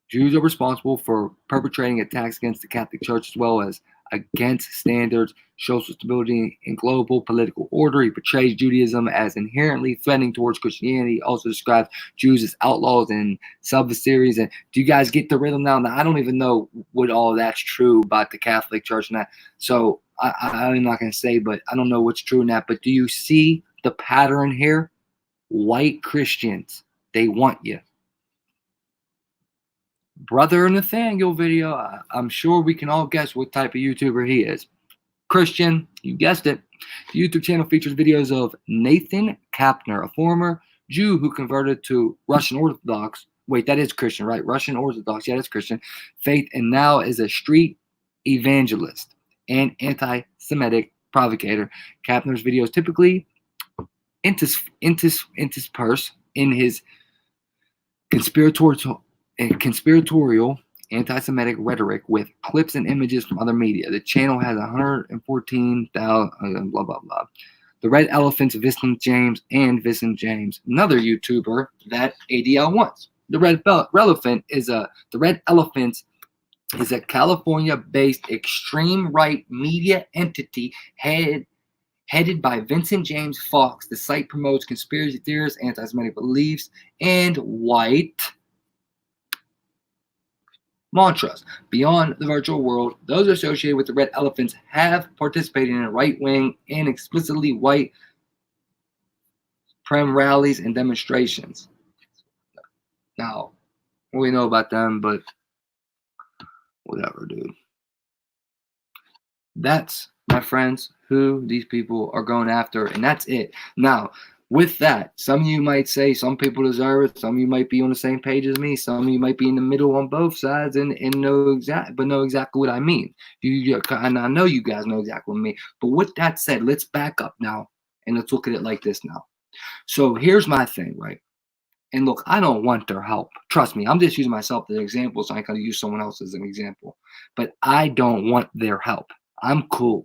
Jews are responsible for perpetrating attacks against the Catholic Church as well as against standards, social stability, and global political order. He portrays Judaism as inherently threatening towards Christianity. He also describes Jews as outlaws in series. And do you guys get the rhythm now? Now, I don't even know what all that's true about the Catholic Church and that. So I'm not going to say, but I don't know what's true in that. But do you see the pattern here? White Christians, they want you. Brother Nathaniel video, I'm sure we can all guess what type of YouTuber he is. Christian, you guessed it. The YouTube channel features videos of Nathan Kapner, a former Jew who converted to Russian Orthodox. Wait, that is Christian, right? Russian Orthodox, yeah, that's Christian. Faith, and now is a street evangelist and anti-Semitic provocator. Kapner's videos typically intersperse in his conspiratorial anti-Semitic rhetoric with clips and images from other media. The channel has 114,000 blah blah blah. The Red Elephants, Vincent James, another YouTuber that ADL wants. The Red Elephant is a California-based extreme right media entity headed by Vincent James Fox. The site promotes conspiracy theories, anti-Semitic beliefs, and white mantras. Beyond the virtual world, those associated with the Red Elephants have participated in right-wing and explicitly white prem rallies and demonstrations. Now, we know about them, but whatever, dude. That's, my friends, who these people are going after, and that's it. Now, with that, some of you might say some people deserve it. Some of you might be on the same page as me. Some of you might be in the middle on both sides and know exactly what I mean. And I know you guys know exactly what I mean. But with that said, let's back up now and let's look at it like this now. So here's my thing, right? And look, I don't want their help. Trust me, I'm just using myself as an example, so I can use someone else as an example. But I don't want their help. I'm cool.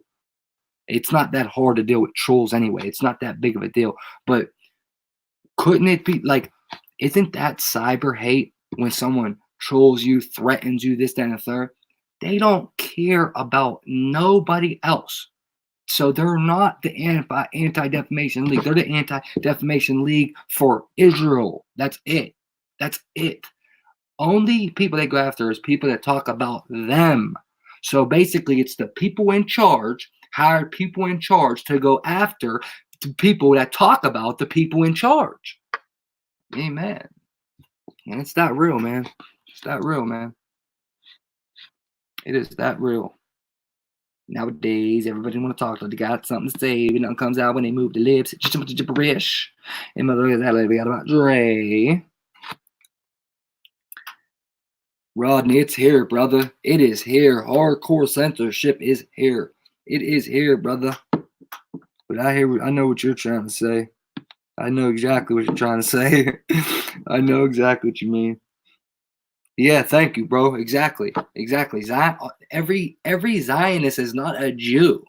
It's not that hard to deal with trolls anyway. It's not that big of a deal. But couldn't it be like, isn't that cyber hate when someone trolls you, threatens you, this, that, and the third? They don't care about nobody else. So they're not the anti-defamation league. They're the anti-defamation league for Israel. That's it. That's it. Only people they go after is people that talk about them. So basically, it's the people in charge, hired people in charge to go after the people that talk about the people in charge. Amen. And it's that real, man. It's that real, man. It is that real. Nowadays, everybody want to talk like they got something to say. Nothing comes out when they move the lips. It's just a bunch of gibberish. And mother is we got about Dre. Rodney, it's here, brother. It is here. Hardcore censorship is here. It is here, brother. But I know what you're trying to say. I know exactly what you're trying to say. I know exactly what you mean. Yeah, thank you, bro. Exactly. Every Zionist is not a Jew.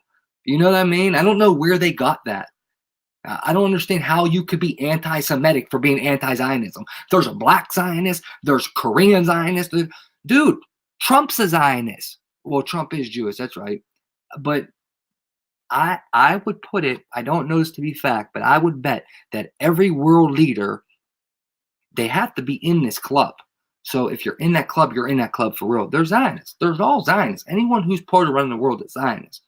You know what I mean? I don't know where they got that. I don't understand how you could be anti-Semitic for being anti-Zionism. There's a black Zionist. There's Korean Zionist. Dude, Trump's a Zionist. Well, Trump is Jewish. That's right. But I would put it, I don't know this to be fact, but I would bet that every world leader, they have to be in this club. So if you're in that club, you're in that club for real. They're Zionists. There's all Zionists. Anyone who's part of running the world is Zionist.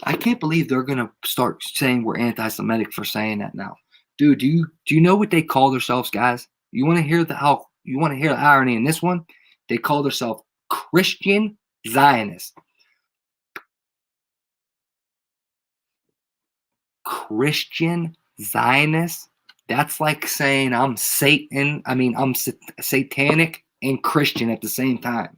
I can't believe they're gonna start saying we're anti-Semitic for saying that now, dude. Do you know what they call themselves, guys? You want to hear the irony in this one? They call themselves Christian Zionists. Christian Zionists. That's like saying I'm Satan. I'm satanic and Christian at the same time.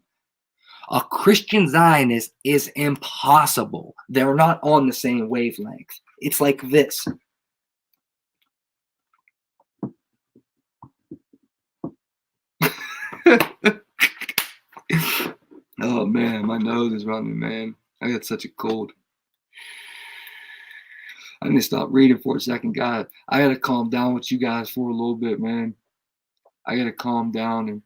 A Christian Zionist is impossible. They're not on the same wavelength. It's like this. Oh man, my nose is running, man. I got such a cold. I need to stop reading for a second, guys. I gotta calm down with you guys for a little bit, man. I gotta calm down, and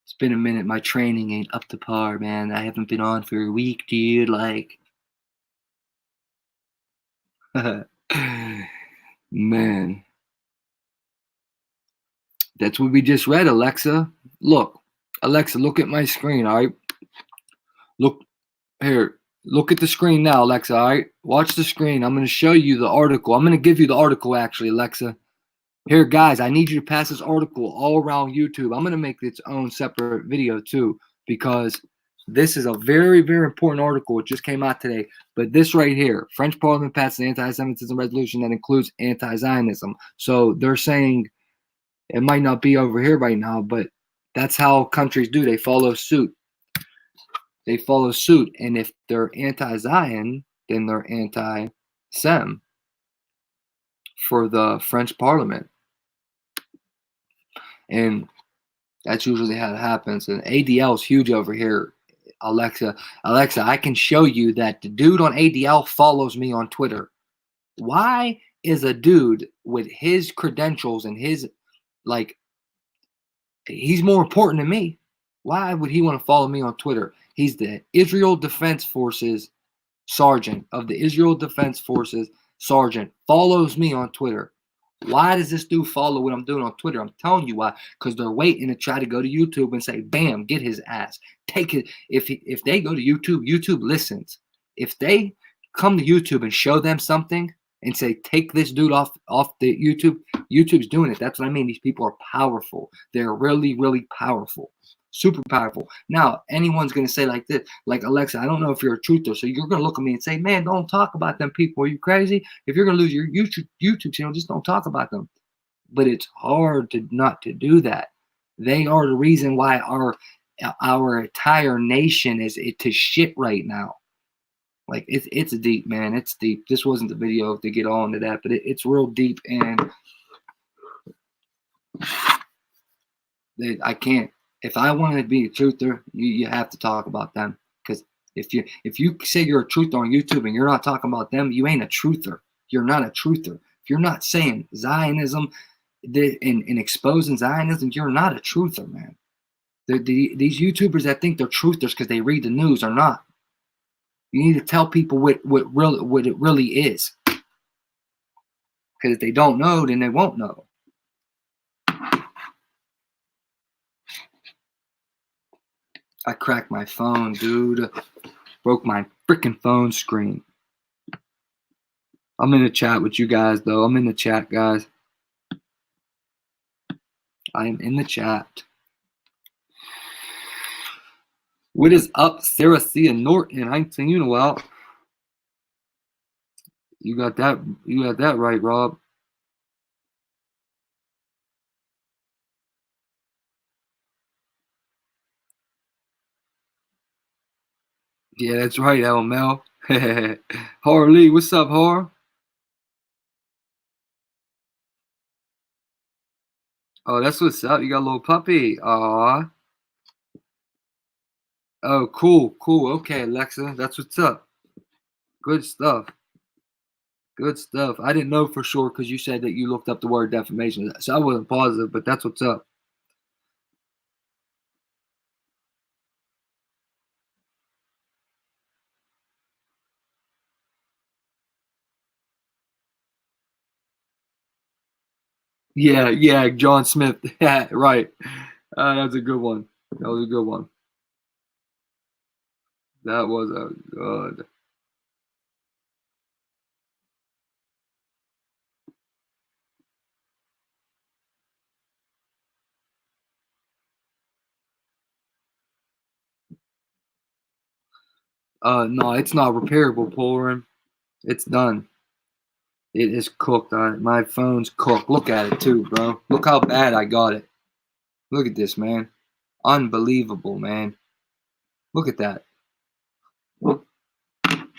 it's been a minute. My training ain't up to par, man. I haven't been on for a week, dude. Like, man. That's what we just read, Alexa. Look, Alexa, look at my screen, all right? Look here. Look at the screen now, Alexa, all right? Watch the screen. I'm going to show you the article. I'm going to give you the article, actually, Alexa. Here, guys, I need you to pass this article all around YouTube. I'm going to make its own separate video, too, because this is a very, very important article. It just came out today. But this right here, French Parliament passed an anti-Semitism resolution that includes anti-Zionism. So they're saying it might not be over here right now, but that's how countries do. They follow suit. They follow suit. And if they're anti-Zion, then they're anti-Sem for the French Parliament. And that's usually how it happens. And ADL is huge over here. Alexa, I can show you that the dude on ADL follows me on Twitter. Why is a dude with his credentials and his, like, he's more important than me? Why would he want to follow me on Twitter? He's the Israel Defense Forces sergeant of the Israel Defense Forces sergeant, follows me on Twitter. Why does this dude follow what I'm doing on Twitter? I'm telling you why. Because they're waiting to try to go to YouTube and say, bam, get his ass. Take it. If they go to YouTube, YouTube listens. If they come to YouTube and show them something and say, take this dude off the YouTube, YouTube's doing it. That's what I mean. These people are powerful. They're really, really powerful. Super powerful. Now, anyone's going to say like this, like, Alexa, I don't know if you're a truther, so you're going to look at me and say, man, don't talk about them people. Are you crazy? If you're going to lose your YouTube channel, just don't talk about them. But it's hard to not to do that. They are the reason why our entire nation is to shit right now. Like, it's deep, man. It's deep. This wasn't the video to get on to that, but it's real deep, and I can't. If I want to be a truther, you have to talk about them. Because if you say you're a truther on YouTube and you're not talking about them, you ain't a truther. You're not a truther. If you're not saying Zionism and exposing Zionism, you're not a truther, man. These YouTubers that think they're truthers because they read the news are not. You need to tell people what it really is. Because if they don't know, then they won't know. I cracked my phone, dude. Broke my freaking phone screen. I'm in the chat with you guys, though. I'm in the chat, guys. I am in the chat. What is up, Sarah Cia Norton? I ain't seen you in a while. You got that right, Rob. Yeah, that's right, Mel. Harley, what's up, Har? Oh, that's what's up. You got a little puppy. Aw. Oh, cool. Okay, Alexa, that's what's up. Good stuff. Good stuff. I didn't know for sure because you said that you looked up the word defamation. So I wasn't positive, but that's what's up. Yeah, John Smith. Right. That's a good one. That was a good one. That was a good. No, it's not repairable, Polarin. It's done. It is cooked. My phone's cooked. Look at it too, bro. Look how bad I got it. Look at this, man. Unbelievable, man. Look at that.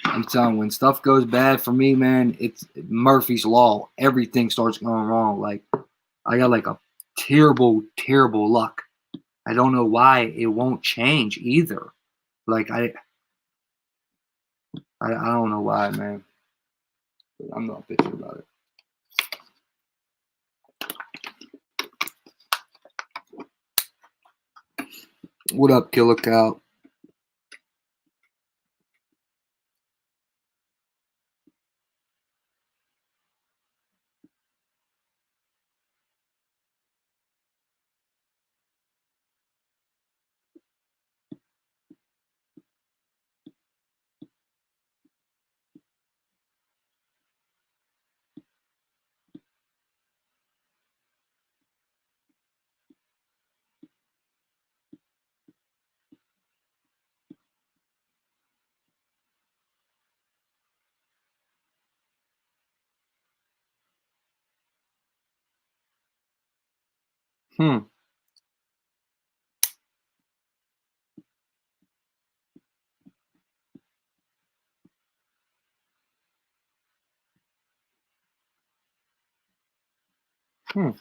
I'm telling you, when stuff goes bad for me, man, it's Murphy's Law. Everything starts going wrong. Like, I got like a terrible, terrible luck. I don't know why it won't change either. Like, I don't know why, man. but I'm not bitching about it. What up, Killer Cow? Hmm. Hmm.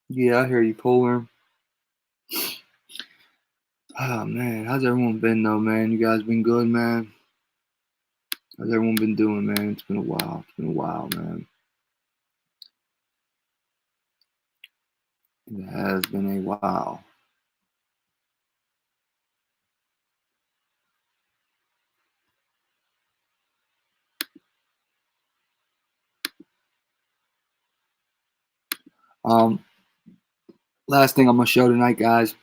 Yeah, I hear you, Polar. Oh man, how's everyone been though, man? You guys been good, man? How's everyone been doing, man? It's been a while. It's been a while, man. It has been a while. Last thing I'm gonna show tonight, guys,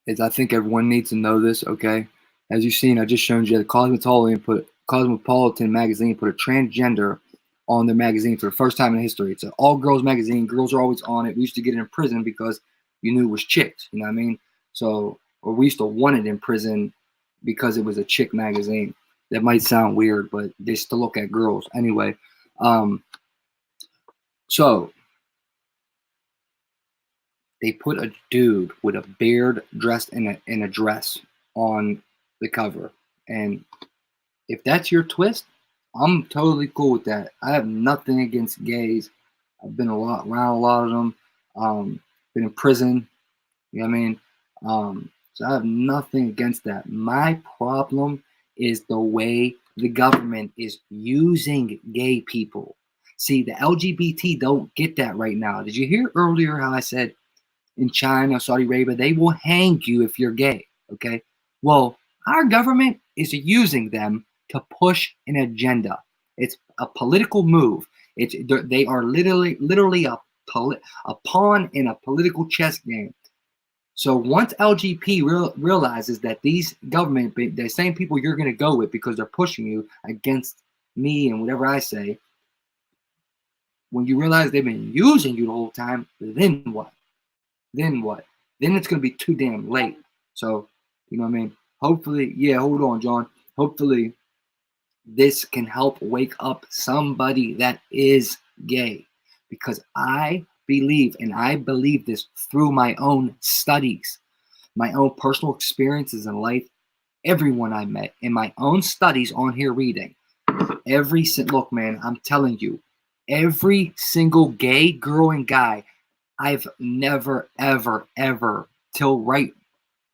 is I think everyone needs to know this, okay? As you've seen, I just showed you the Cosmopolitan magazine put a transgender on their magazine for the first time in history. It's an all-girls magazine. Girls are always on it. We used to get it in prison because you knew it was chicks, you know what I mean? So, or we used to want it in prison because it was a chick magazine. That might sound weird, but they still look at girls. Anyway, so they put a dude with a beard dressed in a dress on the cover. And if that's your twist, I'm totally cool with that. I have nothing against gays. I've been around a lot of them. Been in prison. You know what I mean? So I have nothing against that. My problem is the way the government is using gay people. See, the LGBT don't get that right now. Did you hear earlier how I said in China, Saudi Arabia, they will hang you if you're gay, okay? Well, our government is using them to push an agenda. It's a political move. They are literally a pawn in a political chess game. So once LGP realizes that these government, the same people you're going to go with because they're pushing you against me and whatever I say, when you realize they've been using you the whole time, then what? Then what? Then it's going to be too damn late. So, you know what I mean? Hopefully, yeah, hold on, John. Hopefully, this can help wake up somebody that is gay. Because I believe, and I believe this through my own studies, my own personal experiences in life, everyone I met, in my own studies on here reading. Look, man, I'm telling you, every single gay girl and guy I've never, ever, ever, till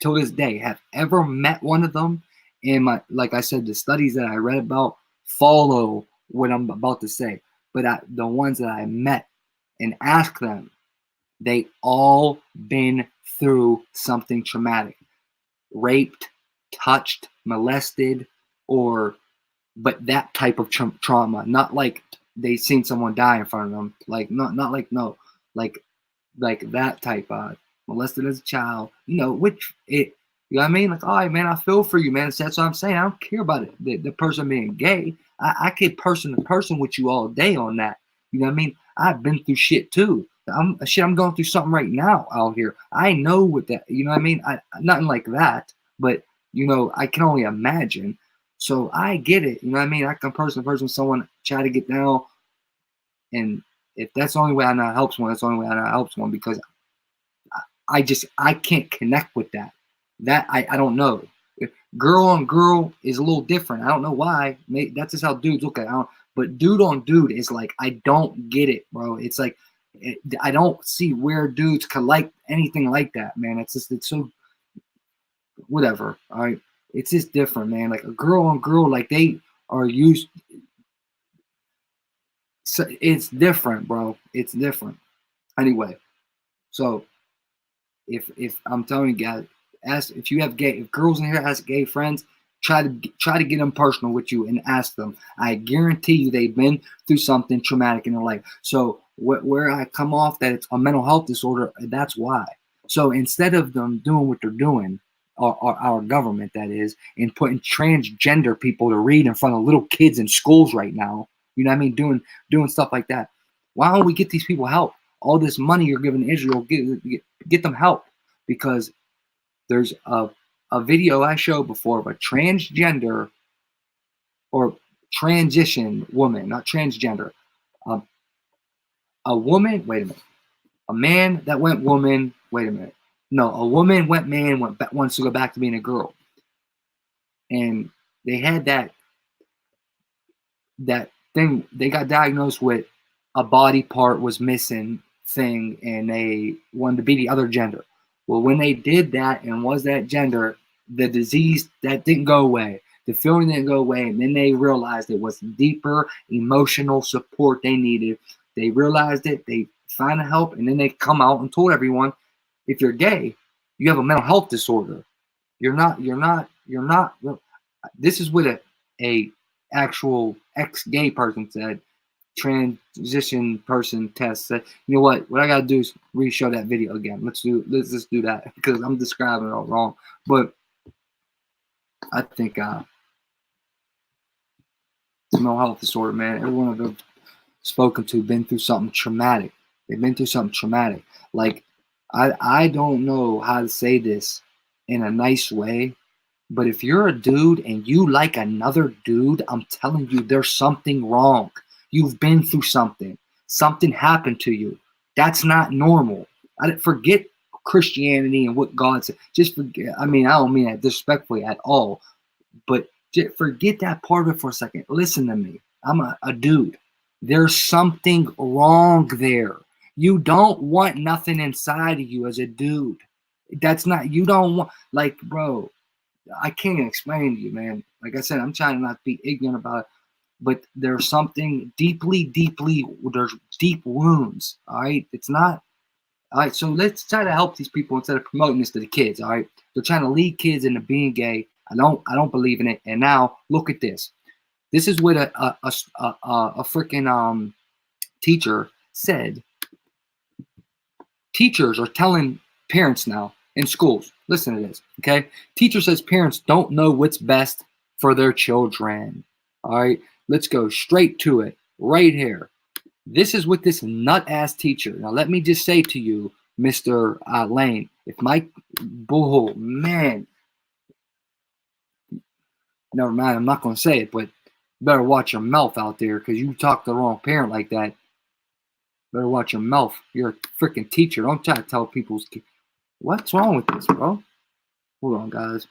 this day, have ever met one of them. And like I said, the studies that I read about follow what I'm about to say. But the ones that I met and asked them, they all been through something traumatic. Raped, touched, molested, but that type of trauma. Not like they seen someone die in front of them. Like, not like, no. Like that type of molested as a child, you know what I mean? Like, all right, man, I feel for you, man. That's what I'm saying. I don't care about it. The person being gay. I could person to person with you all day on that. You know what I mean? I've been through shit too. I'm going through something right now out here. I know what that, you know what I mean? Nothing like that, but you know, I can only imagine. So I get it. You know what I mean? I can person to person with someone, try to get down, and if that's the only way I know it helps one, that's the only way I know it helps one, because I can't connect with that. That I don't know. Girl on girl is a little different. I don't know why. That's just how dudes look at it. But dude on dude is like, I don't get it, bro. It's like, I don't see where dudes could like anything like that, man. It's just, it's so, whatever, all right? It's just different, man. Like a girl on girl, like they are used, so it's different, bro. It's different. Anyway, so if I'm telling you guys, ask if you have gay, if girls in here has gay friends, try to get them personal with you and ask them. I guarantee you they've been through something traumatic in their life. So where I come off that it's a mental health disorder, that's why. So instead of them doing what they're doing, our government that is, and putting transgender people to read in front of little kids in schools right now, you know what I mean, doing stuff like that. Why don't we get these people help? All this money you're giving Israel, get them help, because there's a video I showed before of a transgender or transition woman, not transgender, a woman. Wait a minute, a man that went woman. Wait a minute, no, a woman went man, wants to go back to being a girl, and they had that thing. They got diagnosed with a body part was missing thing, and they wanted to be the other gender. Well, when they did that and was that gender, the disease that didn't go away, the feeling didn't go away, and then they realized it was deeper emotional support they needed. They realized it, they found help, and then they come out and told everyone, if you're gay, you have a mental health disorder. You're not. This is what a actual ex-gay person said. Transition person test said, you know what I gotta do is re-show that video again. Let's just do that, because I'm describing it all wrong. But I think it's mental health disorder, man. Everyone I've spoken to been through something traumatic. They've been through something traumatic. Like I don't know how to say this in a nice way, but if you're a dude and you like another dude, I'm telling you, there's something wrong. You've been through something. Something happened to you. That's not normal. I didn't forget Christianity and what God said. Just forget. I mean, I don't mean that disrespectfully at all, but just forget that part of it for a second. Listen to me. I'm a dude. There's something wrong there. You don't want nothing inside of you as a dude. That's not, you don't want, like, bro, I can't explain to you, man. Like I said, I'm trying not to be ignorant about it, but there's something deeply, there's deep wounds. All right. It's not. All right. So let's try to help these people instead of promoting this to the kids. All right. They're trying to lead kids into being gay. I don't believe in it. And now look at this. This is what a freaking teacher said. Teachers are telling parents now in schools. Listen to this, okay? Teacher says parents don't know what's best for their children. All right, let's go straight to it right here. This is what this nut-ass teacher. Now, let me just say to you, Mr. Lane, if my bull, man, never mind, I'm not going to say it, but better watch your mouth out there, because you talk to the wrong parent like that. Better watch your mouth. You're a freaking teacher. Don't try to tell people's kids. What's wrong with this, bro? Hold on, guys.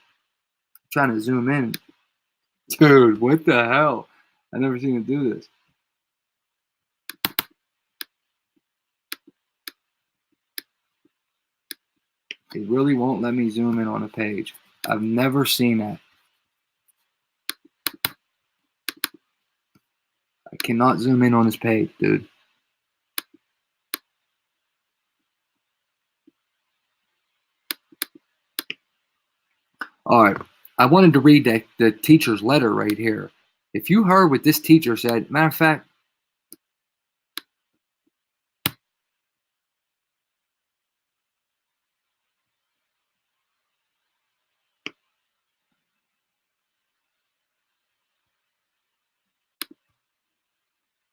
I'm trying to zoom in. Dude, what the hell? I've never seen him do this. It really won't let me zoom in on a page. I've never seen that. I cannot zoom in on this page, dude. All right. I wanted to read the teacher's letter right here. If you heard what this teacher said, matter of fact,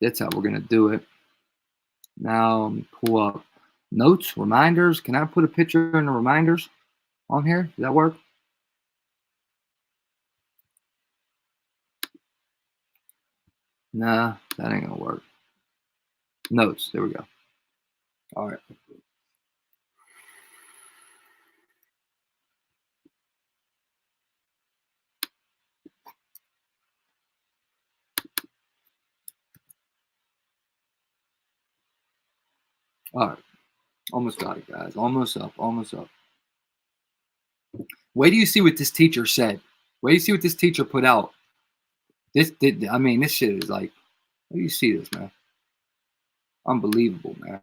that's how we're going to do it. Now, let me pull up notes, reminders. Can I put a picture in the reminders on here? Does that work? Nah, that ain't going to work. Notes. There we go. All right. All right. Almost got it, guys. Almost up. Almost up. Wait do you see what this teacher said. Wait do you see what this teacher put out. This shit is like, where do you see this, man? Unbelievable, man.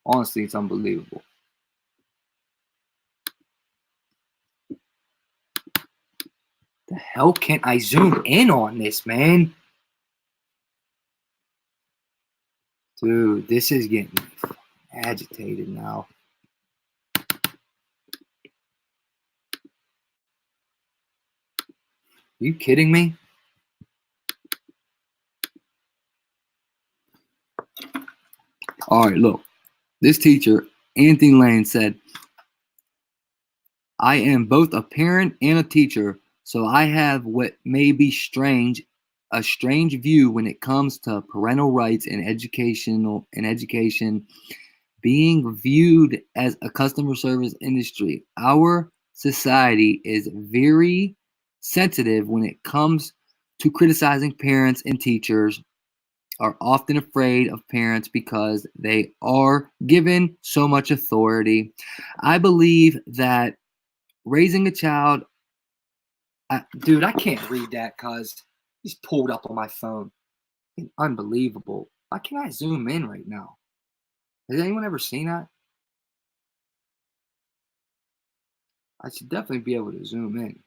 Honestly, it's unbelievable. The hell can't I zoom in on this, man? Dude, this is getting agitated now. Are you kidding me? All right, look. This teacher, Anthony Lane, said, I am both a parent and a teacher, so I have what may be a strange view when it comes to parental rights and education being viewed as a customer service industry. Our society is very sensitive when it comes to criticizing parents, and teachers are often afraid of parents because they are given so much authority. I believe that raising a child, dude, I can't read that because it's pulled up on my phone. Unbelievable. Why can't I zoom in right now? Has anyone ever seen that? I should definitely be able to zoom in.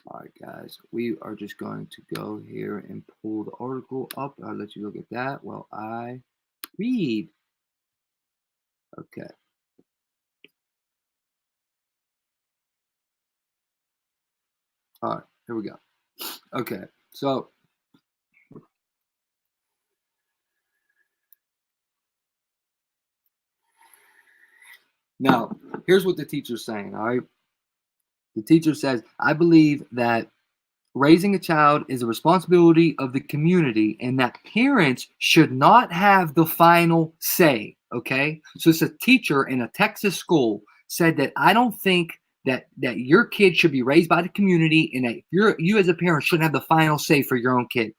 All right, guys, we are just going to go here and pull the article up. I'll let you look at that while I read. Okay. All right, here we go. Okay, so now here's what the teacher's saying, all right? The teacher says, I believe that raising a child is a responsibility of the community and that parents should not have the final say, okay? So it's a teacher in a Texas school said that I don't think that your kid should be raised by the community and that you as a parent shouldn't have the final say for your own kid.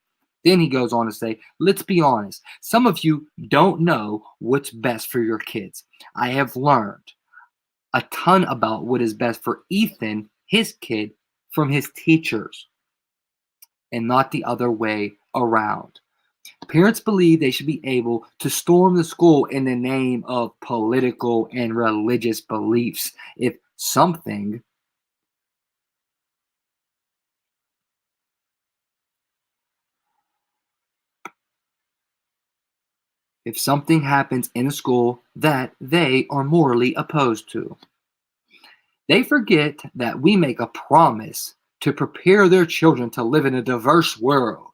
Then he goes on to say, let's be honest. Some of you don't know what's best for your kids. I have learned a ton about what is best for Ethan, his kid, from his teachers, and not the other way around. Parents believe they should be able to storm the school in the name of political and religious beliefs. If something happens in a school that they are morally opposed to. They forget that we make a promise to prepare their children to live in a diverse world.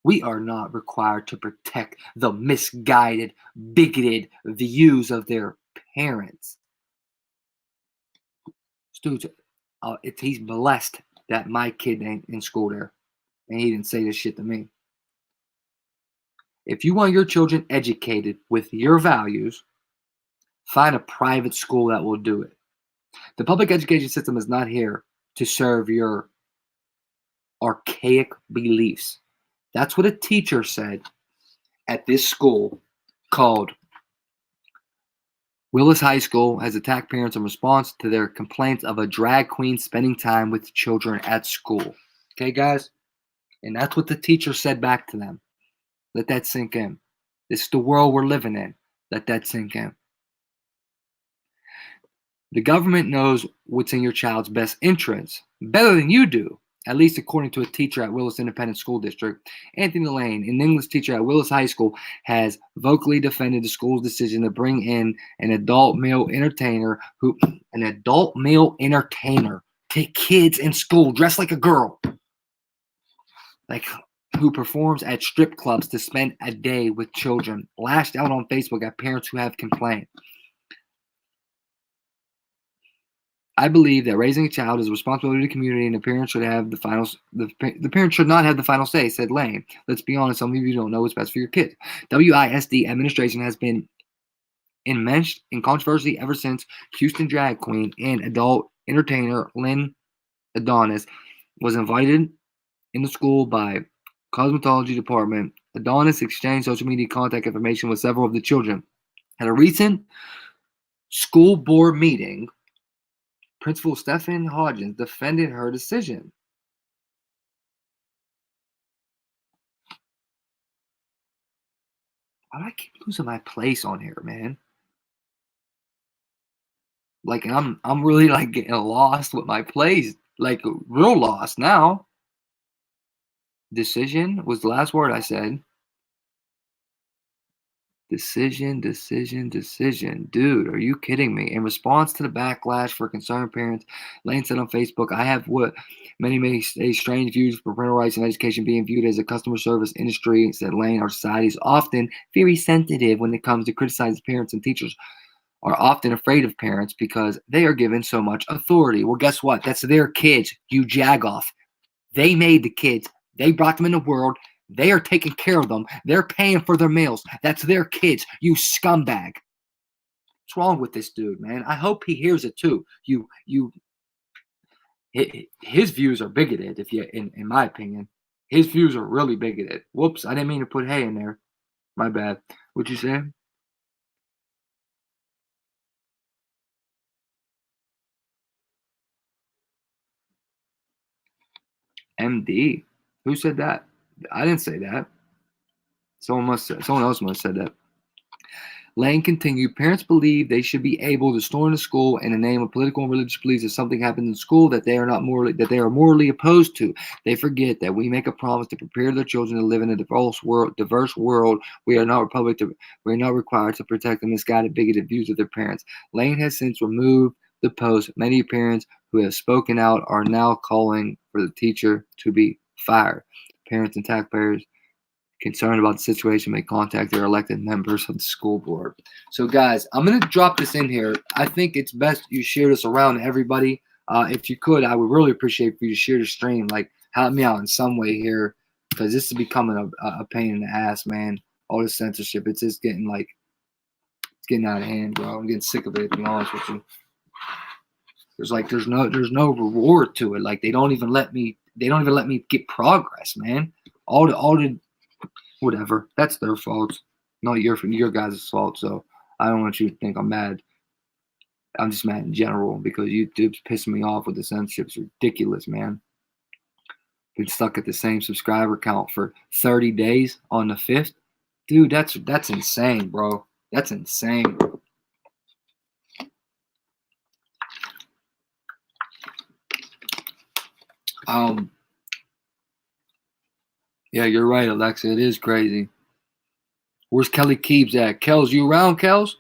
We are not required to protect the misguided, bigoted views of their parents. Dude, he's blessed that my kid ain't in school there. And he didn't say this shit to me. If you want your children educated with your values, find a private school that will do it. The public education system is not here to serve your archaic beliefs. That's what a teacher said at this school called Willis High School has attacked parents in response to their complaints of a drag queen spending time with children at school. Okay, guys? And that's what the teacher said back to them. Let that sink in. This is the world we're living in. Let that sink in. The government knows what's in your child's best interests better than you do, at least according to a teacher at Willis Independent School District. Anthony Lane, an English teacher at Willis High School, has vocally defended the school's decision to bring in an adult male entertainer to kids in school dressed like a girl, who performs at strip clubs to spend a day with children, lashed out on Facebook at parents who have complained. I believe that raising a child is a responsibility of the community, and the parents should have the parents should not have the final say, said Lane. Let's be honest, some of you don't know what's best for your kids. WISD administration has been enmeshed in controversy ever since Houston drag queen and adult entertainer Lynn Adonis was invited in the school by cosmetology department. Adonis exchanged social media contact information with several of the children. At a recent school board meeting, Principal Stephen Hodgins defended her decision. Why do I keep losing my place on here, man? Like, I'm really like getting lost with my place, like real lost now. Decision was the last word I said. Decision. Dude, are you kidding me? In response to the backlash for concerned parents, Lane said on Facebook, I have what many say strange views for parental rights and education being viewed as a customer service industry. Said Lane, our society is often very sensitive when it comes to criticizing parents, and teachers are often afraid of parents because they are given so much authority. Well, guess what? That's their kids, you jagoff. They made the kids. They brought them in the world. They are taking care of them. They're paying for their meals. That's their kids, you scumbag. What's wrong with this dude, man? I hope he hears it too. His views are bigoted, in my opinion. His views are really bigoted. Whoops, I didn't mean to put hay in there. My bad. What'd you say? MD? Who said that? I didn't say that. Someone else must have said that. Lane continued, parents believe they should be able to storm the school in the name of political and religious beliefs if something happens in school that they are morally opposed to. They forget that we make a promise to prepare their children to live in a diverse world. We are not required to protect the misguided, bigoted views of their parents. Lane has since removed the post. Many parents who have spoken out are now calling for the teacher to be fired. Parents and taxpayers concerned about the situation may contact their elected members of the school board. So, guys, I'm going to drop this in here. I think it's best you share this around to everybody. If you could, I would really appreciate for you to share the stream. Like, help me out in some way here, because this is becoming a pain in the ass, man. All this censorship, it's just getting like, it's getting out of hand, bro. I'm getting sick of it, to be honest with you. There's no reward to it. Like, they don't even let me get progress, man. All the whatever. That's their fault. Not your guys' fault. So I don't want you to think I'm mad. I'm just mad in general because YouTube's pissing me off with the censorship. It's ridiculous, man. Been stuck at the same subscriber count for 30 days on the 5th. Dude, that's insane, bro. That's insane. Yeah, you're right, Alexa. It is crazy. Where's Kelly Keebs at? Kels, you around, Kels?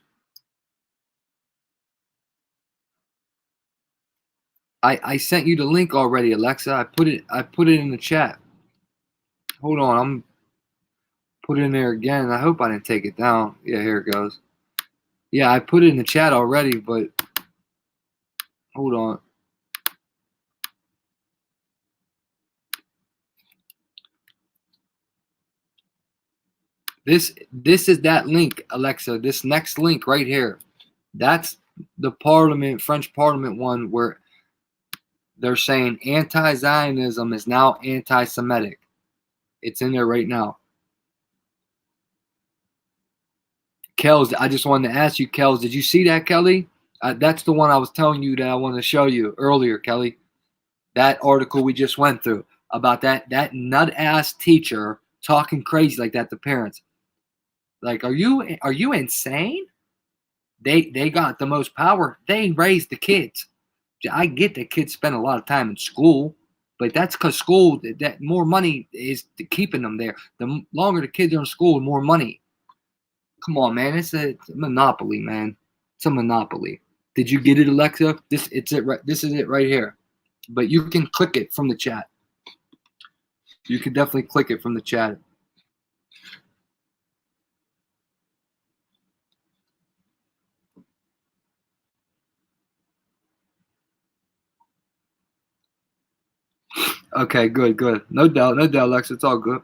I sent you the link already, Alexa. I put it in the chat. Hold on, I'm put it in there again. I hope I didn't take it down. Yeah, here it goes. Yeah, I put it in the chat already, but hold on. This is that link, Alexa. This next link right here. That's the French Parliament one where they're saying anti-Zionism is now anti-Semitic. It's in there right now. Kels, I just wanted to ask you, Kels, did you see that, Kelly? That's the one I was telling you that I wanted to show you earlier, Kelly. That article we just went through about that nut-ass teacher talking crazy like that to parents. Like, are you insane? They got the most power. They raised the kids. I get that kids spend a lot of time in school, but that's because school, that more money is keeping them there. The longer the kids are in school, the more money. Come on, man. It's a monopoly, man. It's a monopoly. Did you get it, Alexa? This is it right here. But you can click it from the chat. You can definitely click it from the chat. Okay, good. No doubt, Alexa. It's all good.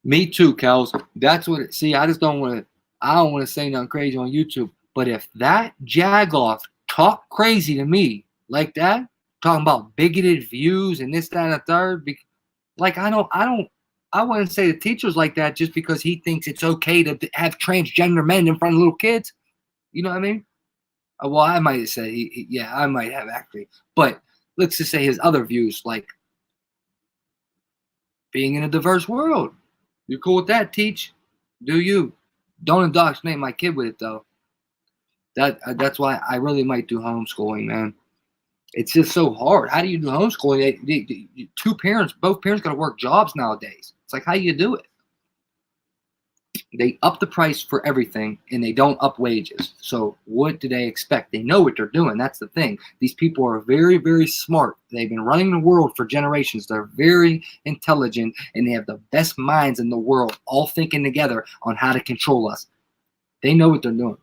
Me too, Kels. That's what. See, I don't want to say nothing crazy on YouTube. But if that jagoff talk crazy to me like that, talking about bigoted views and this, that, and the third. Like, I wouldn't say the teacher's like that just because he thinks it's okay to have transgender men in front of little kids. You know what I mean? Well, I might say, yeah, I might have actually. But let's just say his other views, like being in a diverse world. You're cool with that, teach? Do you? Don't indoctrinate my kid with it, though. That's why I really might do homeschooling, man. It's just so hard. How do you do homeschooling? Two parents, both parents got to work jobs nowadays. It's like, how do you do it? They up the price for everything, and they don't up wages. So what do they expect? They know what they're doing. That's the thing. These people are very, very smart. They've been running the world for generations. They're very intelligent, and they have the best minds in the world, all thinking together on how to control us. They know what they're doing.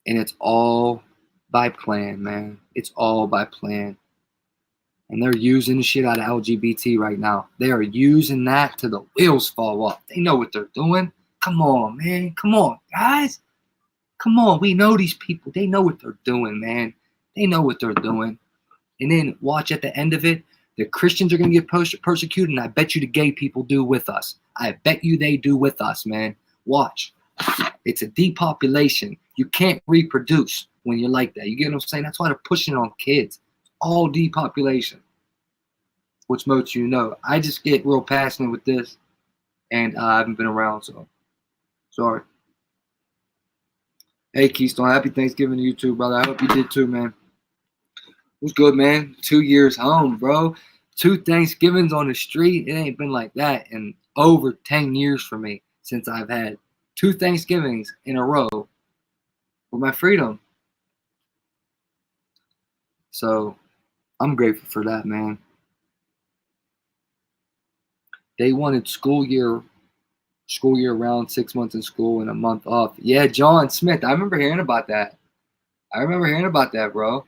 And it's all by plan, man. It's all by plan. And they're using the shit out of LGBT right now. They are using that till the wheels fall off. They know what they're doing. Come on, man. Come on, guys. Come on. We know these people. They know what they're doing, man. They know what they're doing. And then watch at the end of it, the Christians are going to get persecuted, and I bet you the gay people do with us. I bet you they do with us, man. Watch. It's a depopulation. You can't reproduce when you're like that. You get what I'm saying? That's why they're pushing on kids. All depopulation. Which most you know. I just get real passionate with this, and I haven't been around, so sorry. Hey, Keystone, happy Thanksgiving to you too, brother. I hope you did too, man. It was good, man. 2 years home, bro. 2 Thanksgivings on the street. It ain't been like that in over 10 years for me since I've had 2 Thanksgivings in a row for my freedom. So I'm grateful for that, man. They wanted school year round, 6 months in school and a month off. Yeah, John Smith. I remember hearing about that. Bro.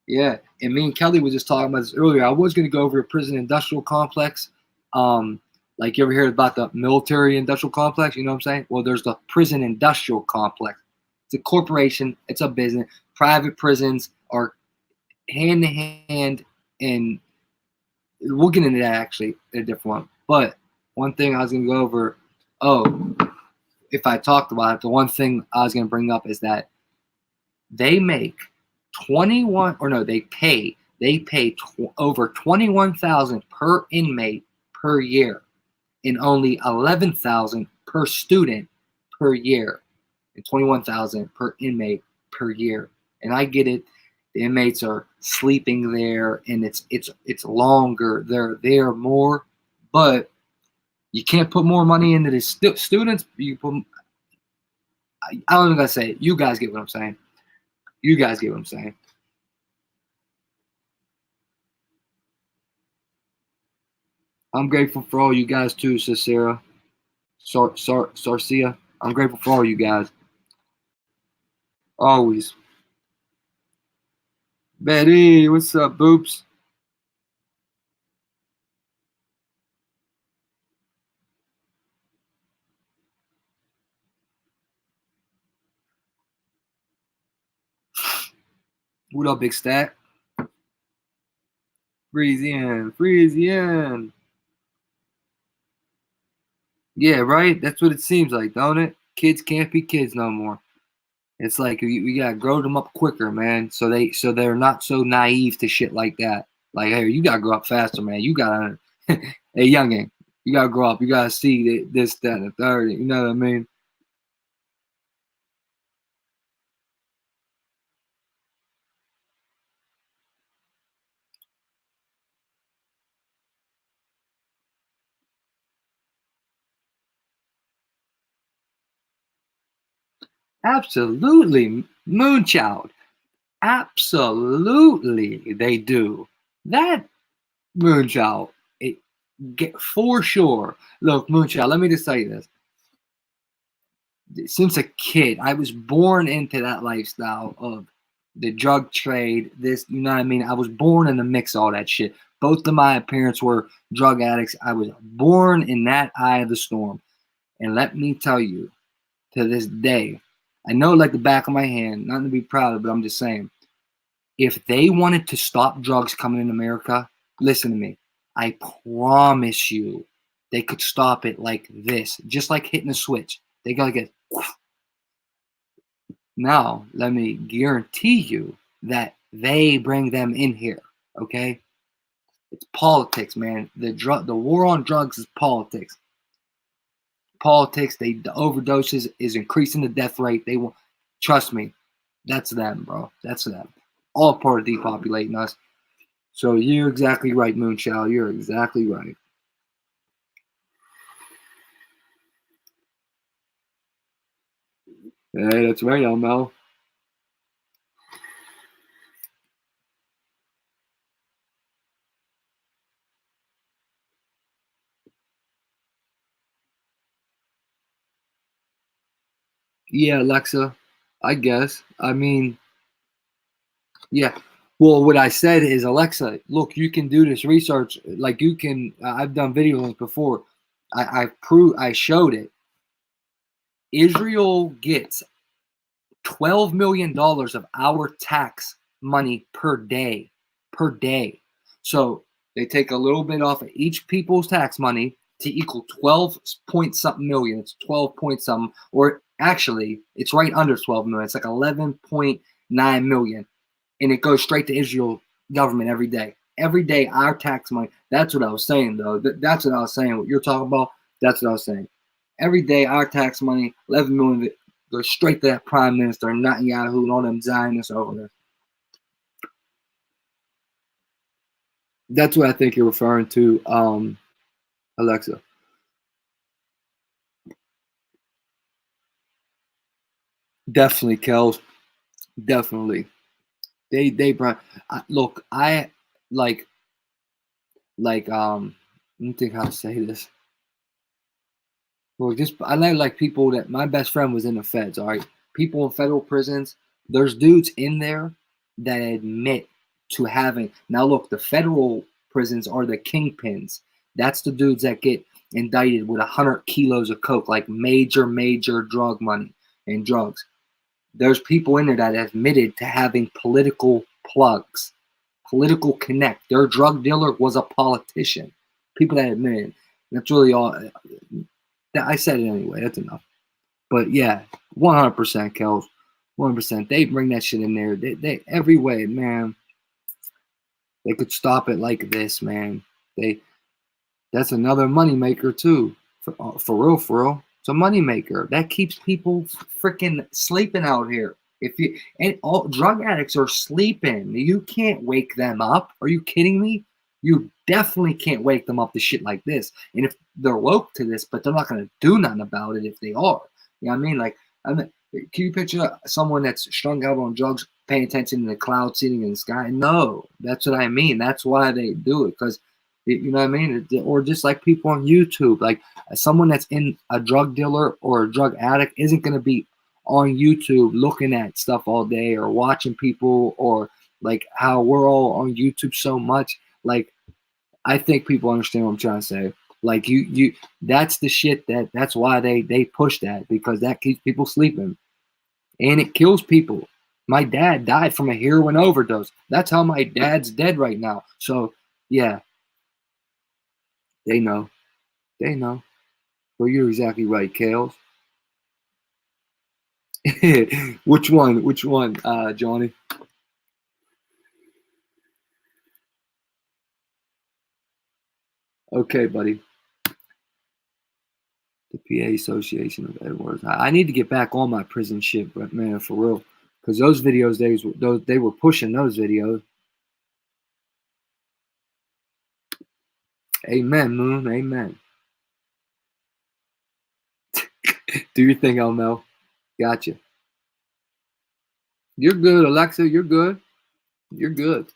Yeah, and me and Kelly was just talking about this earlier. I was going to go over a prison industrial complex. Like, you ever heard about the military industrial complex? You know what I'm saying? Well, there's the prison industrial complex. It's a corporation. It's a business. Private prisons are hand to hand, and we'll get into that actually in a different one. But one thing I was going to go over, if I talked about it, the one thing I was going to bring up is that they make they pay over $21,000 per inmate per year, and only $11,000 per student per year, and $21,000 per inmate per year. And I get it. The inmates are sleeping there, and it's longer. They're there more, but you can't put more money into the students. I don't know what to say. You guys get what I'm saying. I'm grateful for all you guys too, Cicera. Sarcia. I'm grateful for all you guys. Always. Betty, what's up, boops? What up, Big Stack? Freeze in. Yeah, right? That's what it seems like, don't it? Kids can't be kids no more. It's like we gotta grow them up quicker, man. So they're not so naive to shit like that. Like, hey, you gotta grow up faster, man. You gotta, hey, youngin, you gotta grow up. You gotta see this, that, and the third. You know what I mean? Absolutely, Moonchild. Absolutely, they do. That, Moonchild, for sure. Look, Moonchild, let me just tell you this. Since a kid, I was born into that lifestyle of the drug trade, this, you know what I mean? I was born in the mix of all that shit. Both of my parents were drug addicts. I was born in that eye of the storm. And let me tell you, to this day, I know like the back of my hand, nothing to be proud of, but I'm just saying, if they wanted to stop drugs coming in America, listen to me. I promise you, they could stop it like this, just like hitting a switch. They gotta get. Now, let me guarantee you that they bring them in here. Okay, it's politics, man. The war on drugs is politics. Politics. The overdoses is increasing the death rate. They want. Trust me, that's them, bro. That's them. All part of depopulating us. So you're exactly right, Moonshell. You're exactly right. Hey, that's right, Mel. Yeah, Alexa, I guess. I mean, yeah. Well, what I said is, Alexa, look, you can do this research. Like you can, I've done videos before. I showed it. Israel gets $12 million of our tax money per day. So they take a little bit off of each people's tax money to equal 12 point something million. It's 12 point something, or actually, it's right under 12 million. It's like 11.9 million. And it goes straight to Israel government every day. Every day, our tax money. That's what I was saying, though. That's what I was saying. What you're talking about, that's what I was saying. Every day, our tax money, 11 million of it, goes straight to that prime minister, Netanyahu, and all them Zionists over there. That's what I think you're referring to, Alexa. Definitely, Kels. Definitely. Look, I like let me think how to say this. Well, just I like people that my best friend was in the feds, all right? People in federal prisons, there's dudes in there that admit to having. Now look, the federal prisons are the kingpins. That's the dudes that get indicted with 100 kilos of coke, like major drug money and drugs. There's people in there that admitted to having political plugs, political connect. Their drug dealer was a politician. People that admitted. That's really all. I said it anyway. That's enough. But yeah, 100%, Kels. 100%. They bring that shit in there. They every way, man. They could stop it like this, man. That's another moneymaker too. For real. It's a moneymaker. That keeps people freaking sleeping out here. And all drug addicts are sleeping. You can't wake them up. Are you kidding me? You definitely can't wake them up to shit like this. And if they're woke to this, but they're not going to do nothing about it if they are. You know what I mean? Like, can you picture someone that's strung out on drugs, paying attention to the clouds sitting in the sky? No, that's what I mean. That's why they do it, because you know what I mean? Or just like people on YouTube, like someone that's in a drug dealer or a drug addict isn't going to be on YouTube looking at stuff all day or watching people, or like how we're all on YouTube so much. Like, I think people understand what I'm trying to say. Like you that's the shit that's why they push that, because that keeps people sleeping and it kills people. My dad died from a heroin overdose. That's how my dad's dead right now. So yeah, they know. Well, you're exactly right, Kales. Which one, Johnny? Okay, buddy. The PA Association of Edwards. I need to get back on my prison shit, but man, for real, because those videos, they were pushing those videos. Amen, Moon. Amen. Do your thing, Mel. Gotcha. You're good, Alexa. You're good. You're good.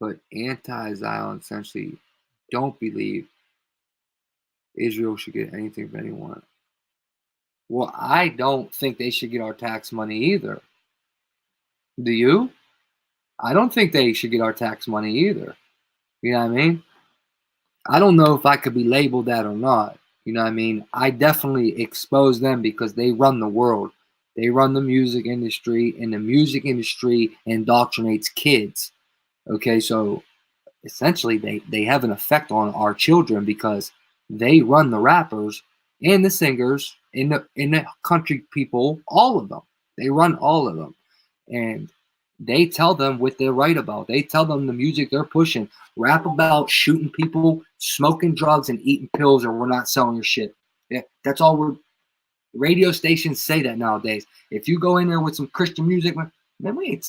But anti-Zion essentially don't believe Israel should get anything from anyone. Well, I don't think they should get our tax money either. Do you? I don't think they should get our tax money either. You know what I mean? I don't know if I could be labeled that or not. You know what I mean? I definitely expose them because they run the world. They run the music industry, and the music industry indoctrinates kids. Okay, so essentially they have an effect on our children because they run the rappers and the singers in the country people, all of them. They run all of them. And they tell them what they're right about. They tell them the music they're pushing. Rap about shooting people, smoking drugs, and eating pills, or we're not selling your shit. Yeah, that's all we're. Radio stations say that nowadays. If you go in there with some Christian music, man, we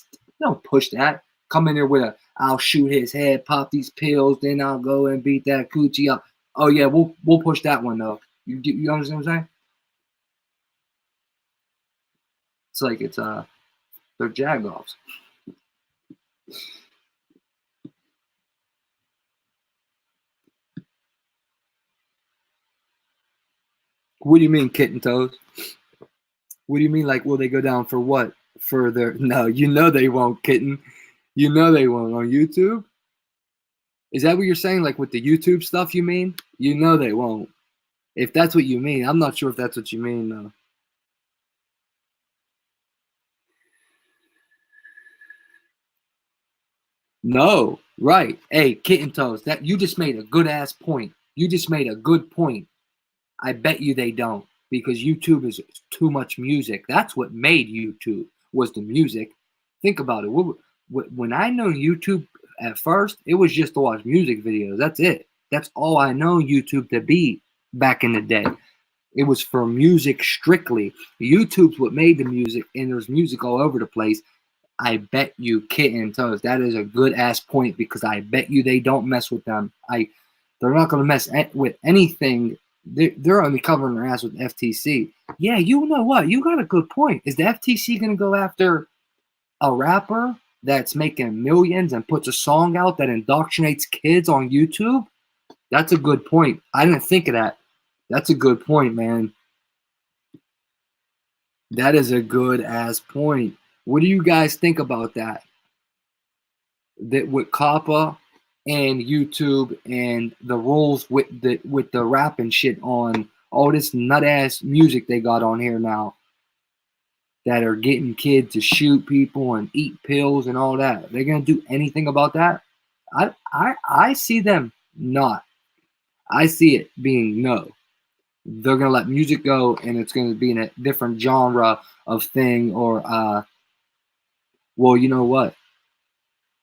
don't push that. Come in there with a, I'll shoot his head, pop these pills, then I'll go and beat that coochie up. Oh yeah, we'll push that one though. You understand what I'm saying? It's like they're jagoffs. What do you mean, kitten toes? What do you mean, like, will they go down for what? For their, no, you know they won't, kitten. You know they won't on YouTube. Is that what you're saying? Like with the YouTube stuff, you mean? You know they won't. If that's what you mean, I'm not sure if that's what you mean, though. No, right. Hey, kitten toes, that you just made a good ass point. You just made a good point. I bet you they don't, because YouTube is too much music. That's what made YouTube, was the music. Think about it. When I know YouTube at first, it was just to watch music videos. That's it. That's all I know YouTube to be back in the day. It was for music strictly. YouTube's what made the music, and there's music all over the place. I bet you, kitten toes, that is a good ass point, because I bet you they don't mess with them. They're not gonna mess with anything. They're only covering their ass with FTC. Yeah, you know what? You got a good point. Is the FTC gonna go after a rapper that's making millions and puts a song out that indoctrinates kids on YouTube? That's a good point. I didn't think of that. That's a good point, man. That is a good ass point. What do you guys think about that? That with COPPA and YouTube and the rules with the rap and shit on all this nut ass music they got on here now that are getting kids to shoot people and eat pills and all that. They're gonna do anything about that? I see them not. I see it being no. They're gonna let music go, and it's gonna be in a different genre of thing, or well, you know what?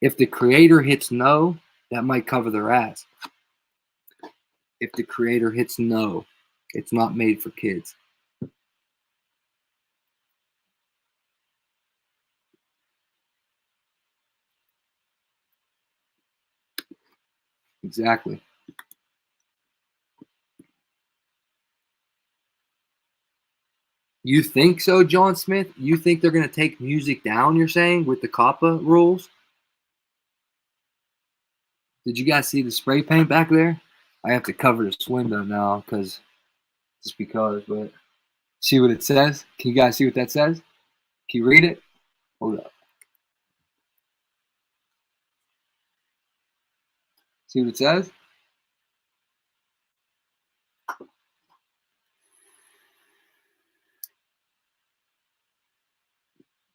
If the creator hits no, that might cover their ass. If the creator hits no, it's not made for kids. Exactly. You think so, John Smith? You think they're going to take music down, you're saying, with the COPPA rules? Did you guys see the spray paint back there? I have to cover this window now because, but see what it says? Can you guys see what that says? Can you read it? Hold up. See what it says?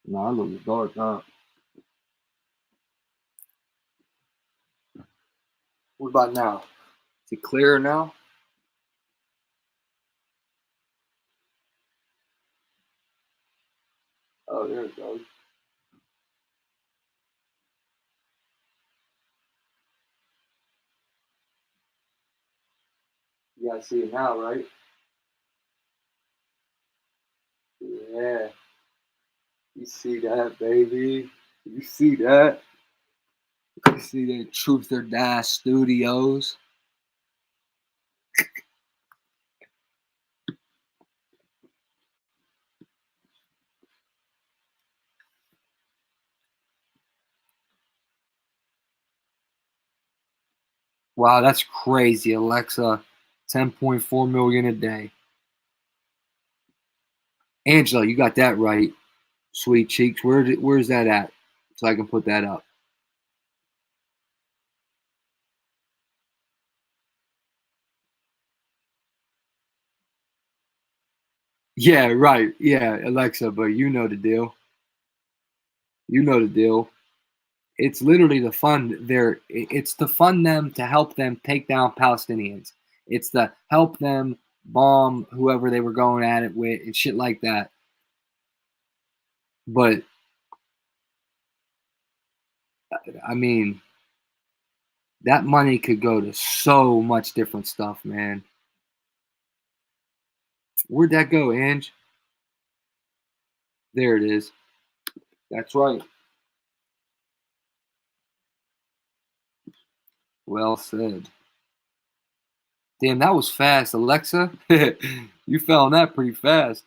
No, it looks dark, huh? What about now? Is it clearer now? Oh, there it goes. You guys see it now, right? Yeah. You see that, baby? You see that? You see that Truth or Die Studios? Wow, that's crazy, Alexa. 10.4 million a day. Angela, you got that right. Sweet cheeks. Where's that at? So I can put that up. Yeah, right. Yeah, Alexa, but you know the deal. You know the deal. It's literally to fund their. It's to fund them to help them take down Palestinians. It's to help them bomb whoever they were going at it with and shit like that. But I mean, that money could go to so much different stuff, man. Where'd that go, Ange? There it is. That's right. Well said. Damn, that was fast, Alexa. You fell on that pretty fast.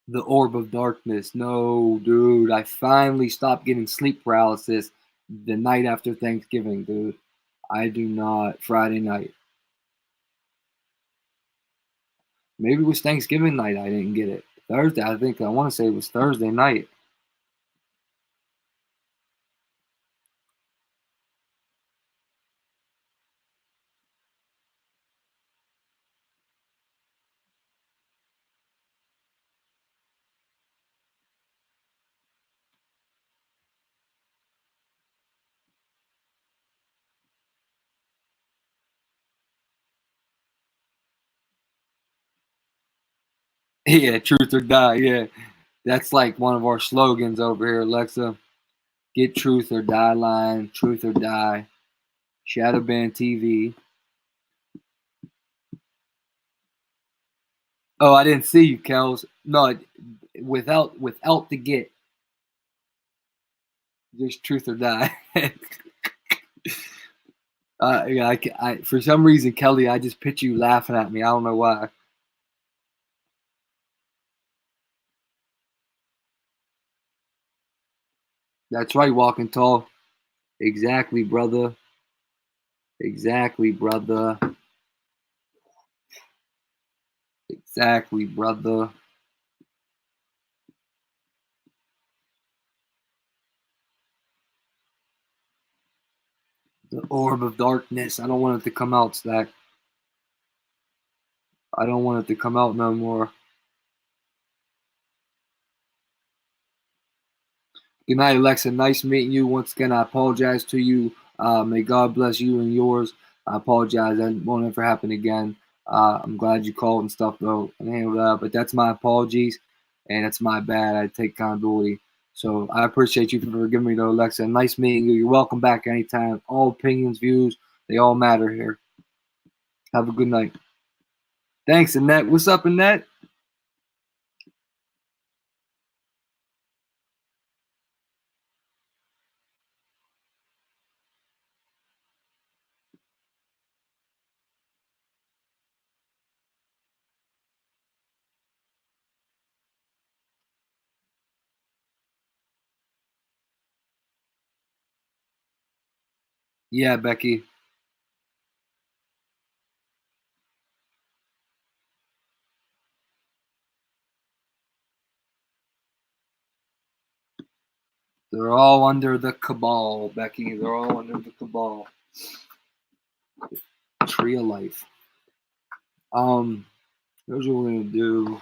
The orb of darkness. No, dude. I finally stopped getting sleep paralysis the night after Thanksgiving, dude. I do not. Friday night. Maybe it was Thanksgiving night I didn't get it. Thursday, I think. I want to say it was Thursday night. Yeah, truth or die. Yeah. That's like one of our slogans over here, Alexa. Get truth or die line, truth or die. Shadowban TV. Oh, I didn't see you, Kels. No, without the get. Just truth or die. Yeah, for some reason, Kelly, I just picture you laughing at me. I don't know why. That's right, walking tall. Exactly, brother. Exactly, brother. Exactly, brother. The orb of darkness. I don't want it to come out, Stack. I don't want it to come out no more. Good night, Alexa. Nice meeting you. Once again, I apologize to you. May God bless you and yours. I apologize. That won't ever happen again. I'm glad you called and stuff, though, and handled that. But that's my apologies, and it's my bad. I take accountability. So I appreciate you for forgiving me, though, Alexa. Nice meeting you. You're welcome back anytime. All opinions, views, they all matter here. Have a good night. Thanks, Annette. What's up, Annette? Yeah, Becky. They're all under the cabal, Becky. They're all under the cabal. Tree of life. Here's what we're gonna do.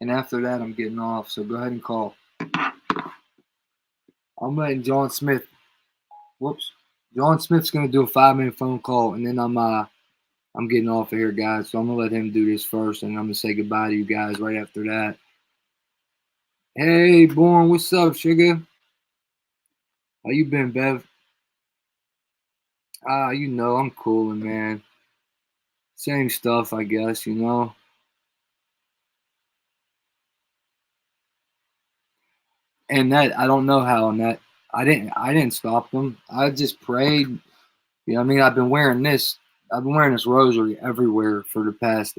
And after that, I'm getting off. So go ahead and call. I'm letting John Smith. Whoops. John Smith's gonna do a 5-minute phone call, and then I'm getting off of here, guys. So I'm gonna let him do this first, and I'm gonna say goodbye to you guys right after that. Hey, Born, what's up, sugar? How you been, Bev? You know, I'm coolin', man. Same stuff, I guess, you know. And that I don't know how, and that I didn't stop them. I just prayed. You know what I mean? I've been wearing this rosary everywhere for the past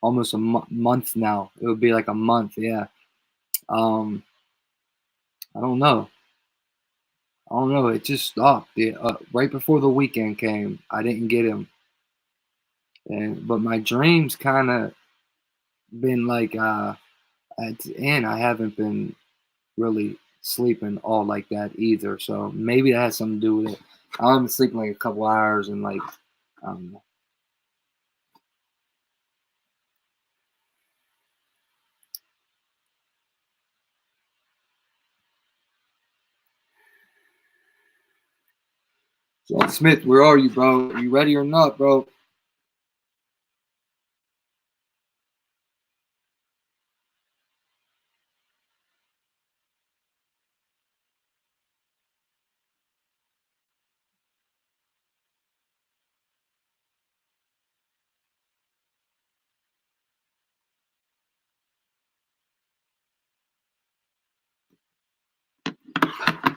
almost a month now. It would be like a month, yeah. I don't know. It just stopped. Right before the weekend came, I didn't get him. But my dreams kind of been like at the end, I haven't been really sleeping all like that either. So maybe that has something to do with it. I'm sleeping like a couple hours and like I don't know. John Smith, where are you, bro? Are you ready or not, bro?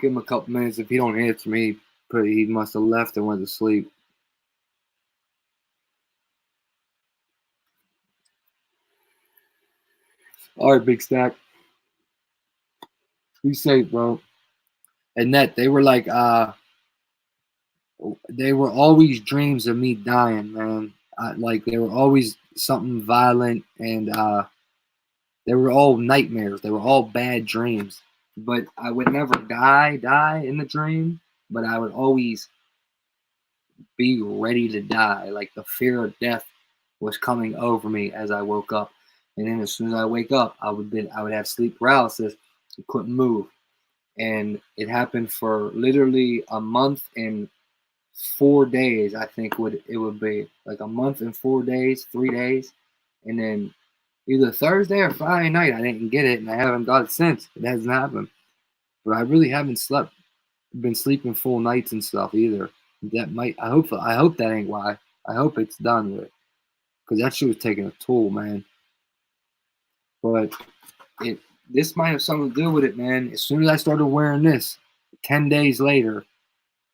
Give him a couple minutes. If he don't answer me, he must have left and went to sleep. All right, Big Stack. Be safe, bro. And that they were like, they were always dreams of me dying, man. Like they were always something violent, and they were all nightmares. They were all bad dreams. But I would never die in the dream. But I would always be ready to die. Like the fear of death was coming over me as I woke up. And then as soon as I wake up, I would have sleep paralysis. I couldn't move. And it happened for literally a month and 4 days. I think it would be like a month and 4 days, 3 days. And then either Thursday or Friday night, I didn't get it, and I haven't got it since. It hasn't happened. But I really haven't been sleeping full nights and stuff either. That might, I hope that ain't why. I hope it's done with, because that shit was taking a toll, man. But this might have something to do with it, man. As soon as I started wearing this, 10 days later,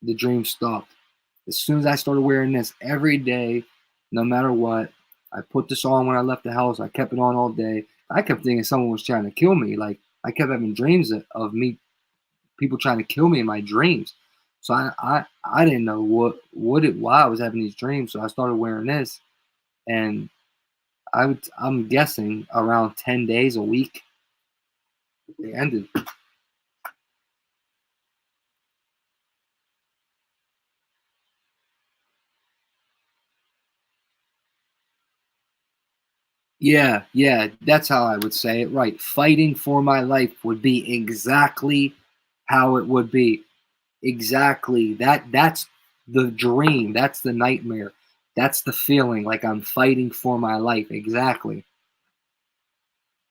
the dream stopped. As soon as I started wearing this every day, no matter what, I put this on when I left the house. I kept it on all day. I kept thinking someone was trying to kill me. Like I kept having dreams of me, people trying to kill me in my dreams. So I didn't know why I was having these dreams. So I started wearing this, and I'm guessing around 10 days a week. They ended. Yeah, that's how I would say it. Right. Fighting for my life would be exactly how it would be. Exactly. That's the dream. That's the nightmare. That's the feeling like I'm fighting for my life. Exactly.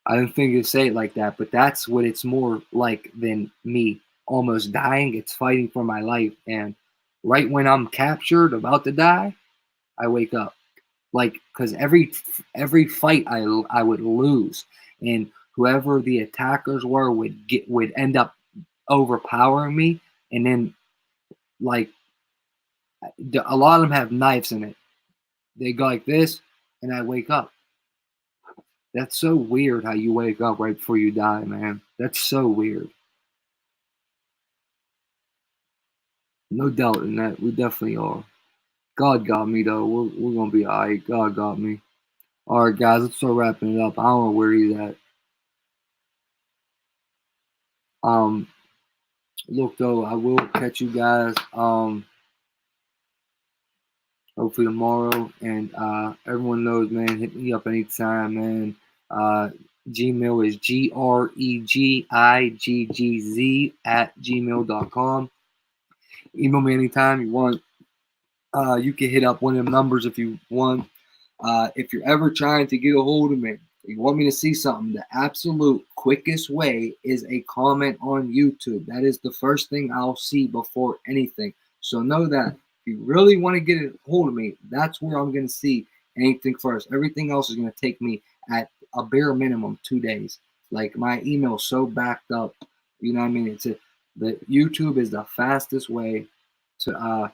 I didn't think you'd say it like that, but that's what it's more like than me almost dying. It's fighting for my life. And right when I'm captured, about to die, I wake up. Like, because every fight I would lose, and whoever the attackers were would end up overpowering me, and then like a lot of them have knives in it. They go like this, and I wake up. That's so weird how you wake up right before you die, man. That's so weird. No doubt in that. We definitely are. God got me though. We're gonna be alright. God got me. All right, guys. Let's start wrapping it up. I don't know where he's at. Look though, I will catch you guys. Hopefully tomorrow. And everyone knows, man. Hit me up anytime, man. Gmail is GREGIGGZ@gmail.com. Email me anytime you want. You can hit up one of them numbers if you want. If you're ever trying to get a hold of me, you want me to see something, the absolute quickest way is a comment on YouTube. That is the first thing I'll see before anything. So know that if you really want to get a hold of me, that's where I'm going to see anything first. Everything else is going to take me at a bare minimum 2 days. Like my email's so backed up, you know what I mean? The YouTube is the fastest way to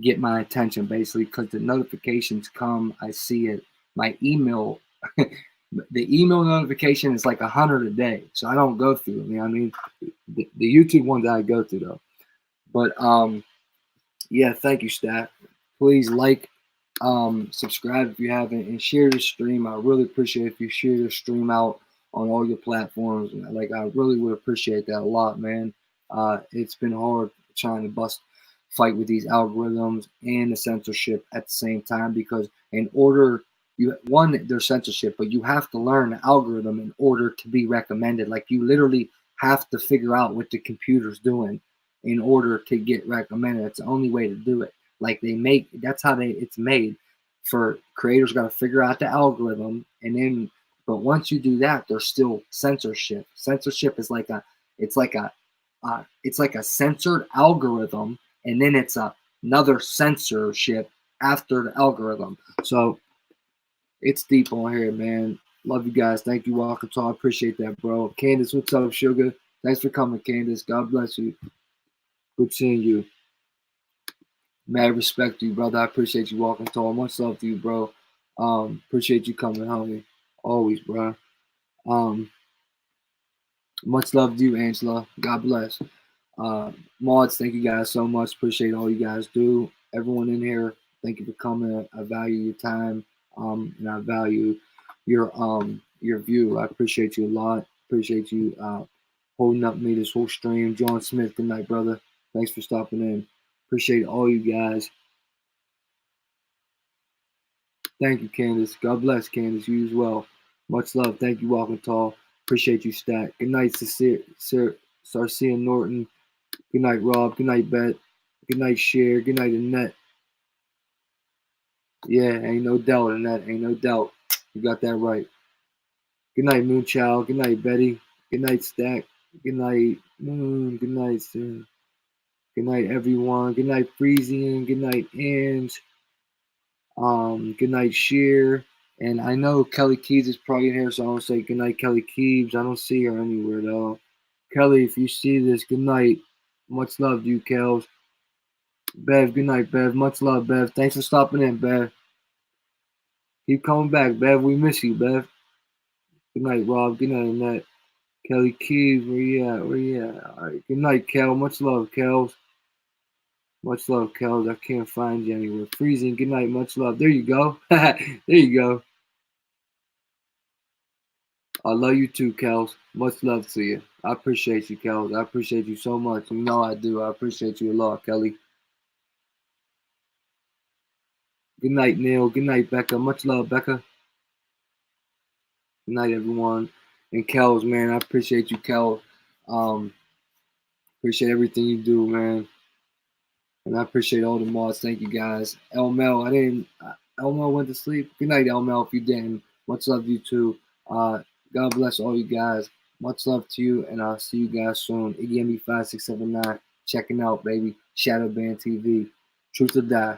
get my attention, basically, because the notifications come, I see it. My email, the email notification is like 100 a day, so I don't go through them. You know what I mean? The YouTube ones I go through though. But yeah, thank you, Stat. Please like, subscribe if you haven't, and share the stream. I really appreciate if you share the stream out on all your platforms. Like, I really would appreciate that a lot, man. It's been hard trying to fight with these algorithms and the censorship at the same time, because in order there's censorship, but you have to learn the algorithm in order to be recommended. Like, you literally have to figure out what the computer's doing in order to get recommended. That's the only way to do it. Like, that's how it's made. For creators got to figure out the algorithm, and then but once you do that, there's still censorship. Censorship is like a censored algorithm, and then it's another censorship after the algorithm. So it's deep on here, man. Love you guys. Thank you, Walker Tall. I appreciate that, bro. Candace, what's up, sugar? Thanks for coming, Candace. God bless you. Good seeing you. Mad respect to you, brother. I appreciate you, Walking Tall. Much love to you, bro. Appreciate you coming, homie. Always, bro. Much love to you, Angela. God bless. Mods, thank you guys so much. Appreciate all you guys do. Everyone in here, thank you for coming. I value your time, and I value your view. I appreciate you a lot. Appreciate you holding up me this whole stream. John Smith, good night, brother. Thanks for stopping in. Appreciate all you guys. Thank you, Candace. God bless, Candace. You as well. Much love. Thank you, Walking Tall. Appreciate you, Stat. Good night, Sarcia Norton. Good night, Rob. Good night, Bet. Good night, Cher. Good night, Annette. Yeah, ain't no doubt, Annette. Ain't no doubt. You got that right. Good night, Moonchild. Good night, Betty. Good night, Stack. Good night, Moon. Good night, Sir. Good night, everyone. Good night, Friezian. Good night, Ange. Good night, Sheer. And I know Kelly Keys is probably in here, so I want to say good night, Kelly Keys. I don't see her anywhere, though. Kelly, if you see this, good night. Much love to you, Kels. Bev, good night, Bev. Much love, Bev. Thanks for stopping in, Bev. Keep coming back, Bev. We miss you, Bev. Good night, Rob. Good night, Annette. Kelly Keys, where you at? Where you at? All right. Good night, Kel. Much love, Kels. Much love, Kels. I can't find you anywhere. Freezing. Good night. Much love. There you go. There you go. I love you too, Kels. Much love to you. I appreciate you, Kels. I appreciate you so much. You know I do. I appreciate you a lot, Kelly. Good night, Neil. Good night, Becca. Much love, Becca. Good night, everyone. And Kels, man, I appreciate you, Kel. Appreciate everything you do, man. And I appreciate all the mods. Thank you, guys. Elmel, Elmel went to sleep. Good night, Elmel, if you didn't. Much love to you, too. God bless all you guys. Much love to you, and I'll see you guys soon. IggyMB5679, checking out, baby. Shadowban TV. Truth or die.